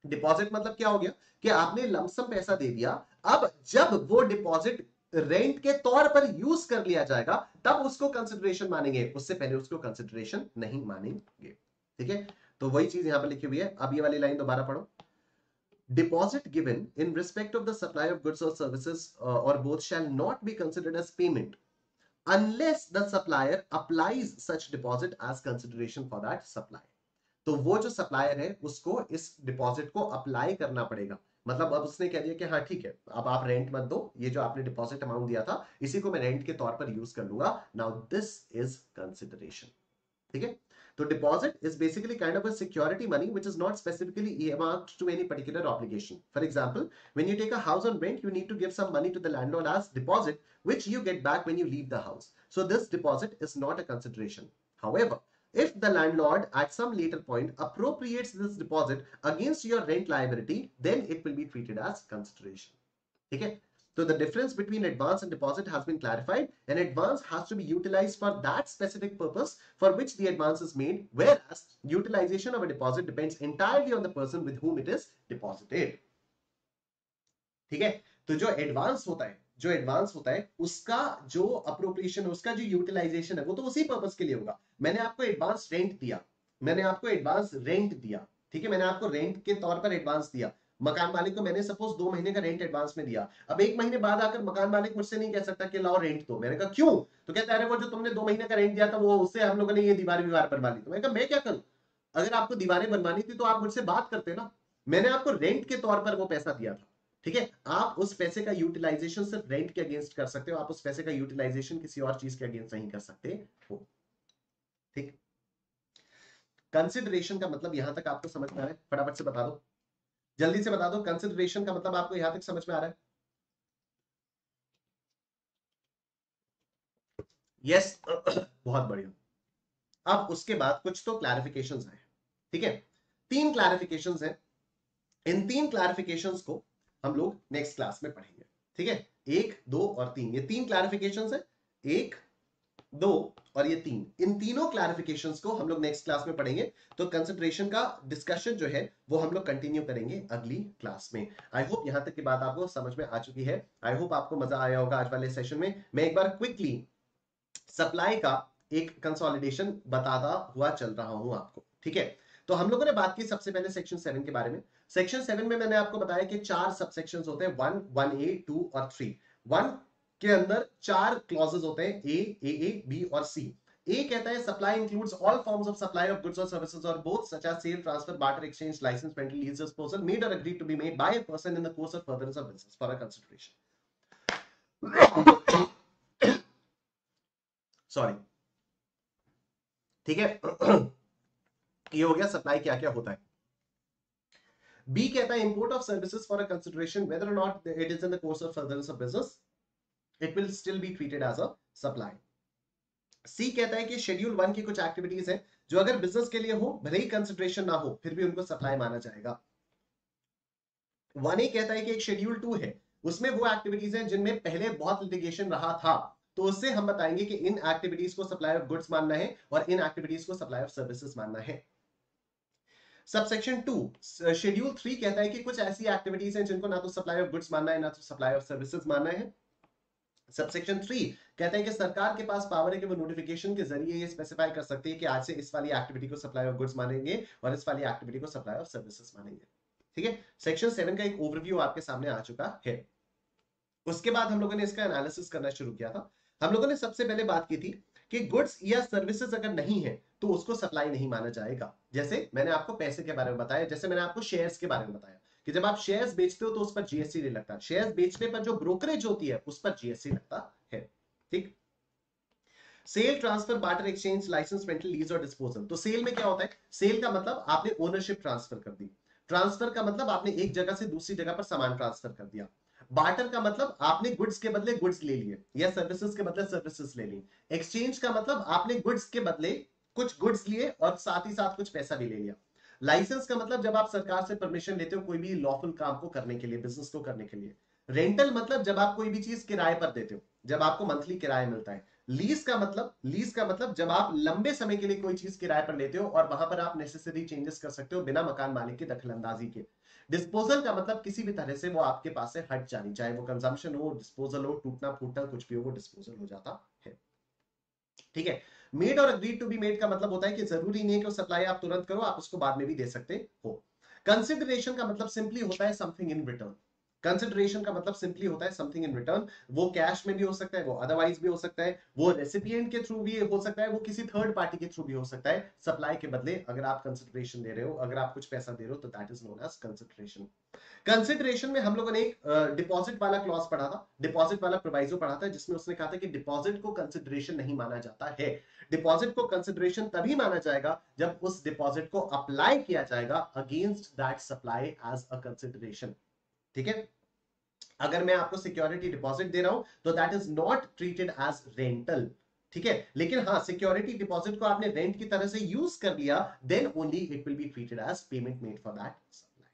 डिपॉजिट मतलब क्या हो गया कि आपने लमसम पैसा दे दिया, अब जब वो डिपॉजिट रेंट के तौर पर यूज कर लिया जाएगा तब उसको कंसिडरेशन मानेंगे, उससे पहले उसको कंसिडरेशन नहीं मानेंगे। ठीक है, तो वही चीज यहां पर लिखी हुई है। अब ये वाली लाइन दोबारा पढ़ो, Deposit given in respect of the supply of goods or services or both shall not be considered as payment unless the supplier applies such deposit as consideration for that supply. तो वो जो supplier है उसको इस deposit को apply करना पड़ेगा। मतलब अब उसने कह दिया कि हाँ ठीक है, अब आप रेंट मत दो, ये जो आपने डिपॉजिट अमाउंट दिया था इसी को मैं रेंट के तौर पर यूज कर लूंगा। Now this is consideration. ठीक है, तो deposit is basically kind of a security money which is not specifically earmarked to any particular obligation. For example, when you take a house on rent, you need to give some money to the landlord as deposit, which you get back when you leave the house. So this deposit is not a consideration. However, if the landlord at some later point appropriates this deposit against your rent liability, then it will be treated as consideration. ठीक है, so the difference between advance and deposit has been clarified. An advance has to be utilized for that specific purpose for which the advance is made, whereas utilization of a deposit depends entirely on the person with whom it is deposited. ठीक है, तो जो advance होता है उसका जो appropriation, उसका जो यूटिलाइजेशन है वो तो उसी पर्पस के लिए होगा। मैंने आपको एडवांस रेंट दिया, ठीक है, मैंने आपको रेंट के तौर पर एडवांस दिया, मकान मालिक को मैंने सपोज 2 महीने का रेंट एडवांस में दिया। अब 1 महीने बाद आकर मकान मालिक मुझसे नहीं कह सकता कि लाओ रेंट दो। मैंने कहा क्यों? तो कहता है अरे वो जो तुमने 2 महीने का रेंट दिया था वो उससे हम लोगों ने ये दीवार बनवा ली। तो मैंने कहा मैं क्या करूं? अगर आपको दीवारें बनवानी थी तो आप मुझसे बात करते ना, मैंने आपको रेंट के तौर पर वो पैसा दिया था। ठीक है, आप उस पैसे का यूटिलाइजेशन सिर्फ रेंट के अगेंस्ट कर सकते हो, आप उस पैसे का यूटिलाइजेशन किसी और चीज के अगेंस्ट नहीं कर सकते हो। ठीक, कंसिडरेशन का मतलब यहां तक आपको समझ में आ रहा है? फटाफट से बता दो, जल्दी से बता दो, कंसिडरेशन का मतलब आपको यहां तक समझ में आ रहा है? यस बहुत बढ़िया। अब उसके बाद कुछ तो क्लैरिफिकेशंस हैं। ठीक है, 3 क्लैरिफिकेशंस हैं। इन 3 क्लैरिफिकेशंस को हम लोग नेक्स्ट क्लास में पढ़ेंगे। ठीक है, 1, 2 और 3, ये 3 क्लैरिफिकेशंस है, 1, 2 और ये 3। इन तीनों क्लैरिफिकेशंस को हम लोग नेक्स्ट क्लास में पढ़ेंगे। तो कंसिडरेशन का डिस्कशन जो है वो हम लोग कंटिन्यू करेंगे अगली क्लास में। आई होप यहां तक की बात आपको समझ में आ चुकी है। आई होप आपको मजा आया होगा आज वाले सेशन में। मैं एक बार क्विकली सप्लाई का एक कंसोलिडेशन बताता हुआ चल रहा हूं आपको। ठीक है, तो हम लोगों ने बात की सबसे पहले सेक्शन 7 के बारे में। सेक्शन 7 में मैंने आपको बताया कि 4 सबसेक्शंस होते हैं, 1, 1A, 2 और 3। 1 के अंदर 4 क्लॉजेस होते हैं, A, B और C। ए कहता है supply includes all forms of supply of goods और सर्विसेज और both such as sale, transfer, barter, exchange, licence, rental, lease, disposal made और agreed to be made by a person in the course of furtherance of business for a consideration. Sorry, ठीक है। ये हो गया supply क्या क्या होता है। बी कहता है import of services for a consideration whether or not it is in the course of furtherance of business, it will still be treated as a supply. C कहता है कि शेड्यूल 1 की कुछ एक्टिविटीज हैं जो अगर बिजनेस के लिए हो, भले ही कंसिडरेशन ना हो, फिर भी उनको सप्लाई माना जाएगा। 1A कहता है कि एक शेड्यूल 2 है, उसमें वो एक्टिविटीज हैं जिनमें पहले बहुत लिटिगेशन रहा था, तो उससे हम बताएंगे कि इन एक्टिविटीज को सप्लाई ऑफ गुड्स मानना है और इन एक्टिविटीज को सप्लाई ऑफ सर्विसेज मानना है। सबसेक्शन 2 शेड्यूल 3 कहता है कि कुछ ऐसी एक्टिविटीज हैं जिनको ना तो सप्लाई ऑफ गुड्स मानना है ना तो सप्लाई ऑफ सर्विसेज मानना है। सबसेक्शन 3 कहता है कि सरकार के पास पावर है कि वो नोटिफिकेशन के जरिए ये स्पेसिफाई कर सकती है कि आज से इस वाली एक्टिविटी को सप्लाई ऑफ गुड्स मानेंगे और इस वाली एक्टिविटी को सप्लाई ऑफ सर्विसेज मानेंगे। ठीक है, सेक्शन 7 का एक ओवरव्यू आपके सामने आ चुका है। उसके बाद हम लोगों ने इसका एनालिसिस करना शुरू किया था। हम लोगों ने सबसे पहले बात की थी कि गुड्स या सर्विसेज अगर नहीं है तो उसको सप्लाई नहीं माना जाएगा। जैसे मैंने आपको पैसे के बारे में बताया, जैसे मैंने आपको शेयर्स के बारे में बताया कि जब आप शेयर्स बेचते हो तो उस पर जीएसटी नहीं लगता, शेयर्स बेचने पर जो ब्रोकरेज होती है उस पर जीएसटी लगता है। ठीक, sale, transfer, barter, exchange, licence, rental, lease और डिस्पोजल। तो सेल में क्या होता है? सेल का मतलब आपने ओनरशिप ट्रांसफर कर दी। ट्रांसफर का मतलब आपने एक जगह से दूसरी जगह पर सामान ट्रांसफर कर दिया। बार्टर का मतलब आपने गुड्स के बदले गुड्स ले लिए या सर्विसेज के बदले सर्विसेज ले ली। एक्सचेंज का मतलब आपने गुड्स के बदले कुछ गुड्स लिए और साथ ही साथ कुछ पैसा भी ले लिया। लाइसेंस का मतलब जब आप सरकार से परमिशन लेते हो कोई भी लॉफुल काम को करने के लिए, बिजनेस को करने के लिए। रेंटल मतलब जब आप कोई भी चीज किराए पर देते हो, जब आपको मंथली किराया मिलता है। लीज का मतलब जब आप लंबे समय के लिए कोई चीज किराए पर लेते हो और वहां पर आप नेसेसरी चेंजेस कर सकते हो बिना मकान मालिक की दखलंदाजी के। डिस्पोजल का मतलब किसी भी तरह से वो आपके पास से हट जानी, चाहे वो कंजम्पशन हो, डिस्पोजल हो, टूटना फूटना कुछ भी हो, वो डिस्पोजल हो जाता है। ठीक है, मेड और अग्रीड टू बी मेड का मतलब होता है कि जरूरी नहीं है कि सप्लाई आप तुरंत करो, आप उसको बाद में भी दे सकते हो। कंसिडरेशन का मतलब सिंपली होता है समथिंग इन रिटर्न। कंसिडरेशन का मतलब सिंपली होता है समथिंग इन रिटर्न। वो कैश में भी हो सकता है, वो अदरवाइज भी हो सकता है, वो रेसिपिएंट के थ्रू भी हो सकता है, वो किसी थर्ड पार्टी के थ्रू भी हो सकता है। सप्लाई के बदले अगर आप कंसिडरेशन दे रहे हो, अगर आप कुछ पैसा दे रहे हो, तो that is known as consideration. Consideration में हम लोगों ने एक डिपॉजिट वाला क्लॉज पढ़ा था, डिपॉजिट वाला प्रोवाइजो पढ़ा था, जिसमें उसने कहा था कि डिपॉजिट को कंसिडरेशन नहीं माना जाता है। डिपॉजिट को कंसिडरेशन तभी माना जाएगा जब उस डिपॉजिट को अप्लाई किया जाएगा against that supply as a consideration. ठीक है, अगर मैं आपको सिक्योरिटी डिपॉजिट दे रहा हूं तो that is not treated as rental. ठीक है, लेकिन हाँ, सिक्योरिटी डिपॉजिट को आपने रेंट की तरह से यूज कर लिया, then only it will be treated as payment made for that supply.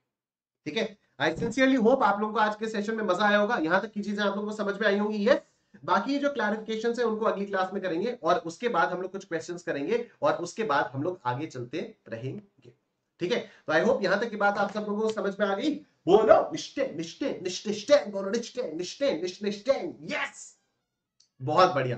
ठीक है, आई सिंसियरली होप आप लोगों को आज के सेशन में मजा आया होगा, यहां तक की चीजें आप लोगों को समझ में आई होंगी। ये बाकी जो क्लैरिफिकेशन है उनको अगली क्लास में करेंगे, और उसके बाद हम लोग कुछ क्वेश्चंस करेंगे, और उसके बाद हम लोग आगे चलते रहेंगे। ठीक है, तो आई होप यहां तक की बात आप सब लोगों को समझ में आ गई। बोलो निष्ठे निष्ठे निष्ठे निष्ठे, बोलो निष्ठे निष्ठे निष्ठे निष्ठे। यस, बहुत बढ़िया,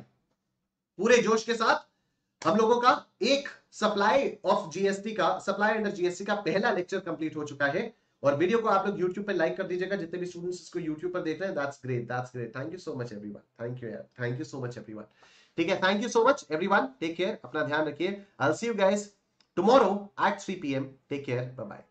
पूरे जोश के साथ हम लोगों का एक सप्लाई ऑफ जीएसटी का, सप्लाई अंडर जीएसटी का पहला लेक्चर कंप्लीट हो चुका है। और वीडियो को आप लोग YouTube पे लाइक कर दीजिएगा, जितने भी स्टूडेंट्स इसको YouTube पर देख रहे हैं। That's great, that's great. Thank you so much everyone, thank you यार, thank you so much everyone. ठीक है, thank you so much everyone, take care, अपना ध्यान रखिए। I will see you guys tomorrow at 3 PM। Take care, bye bye.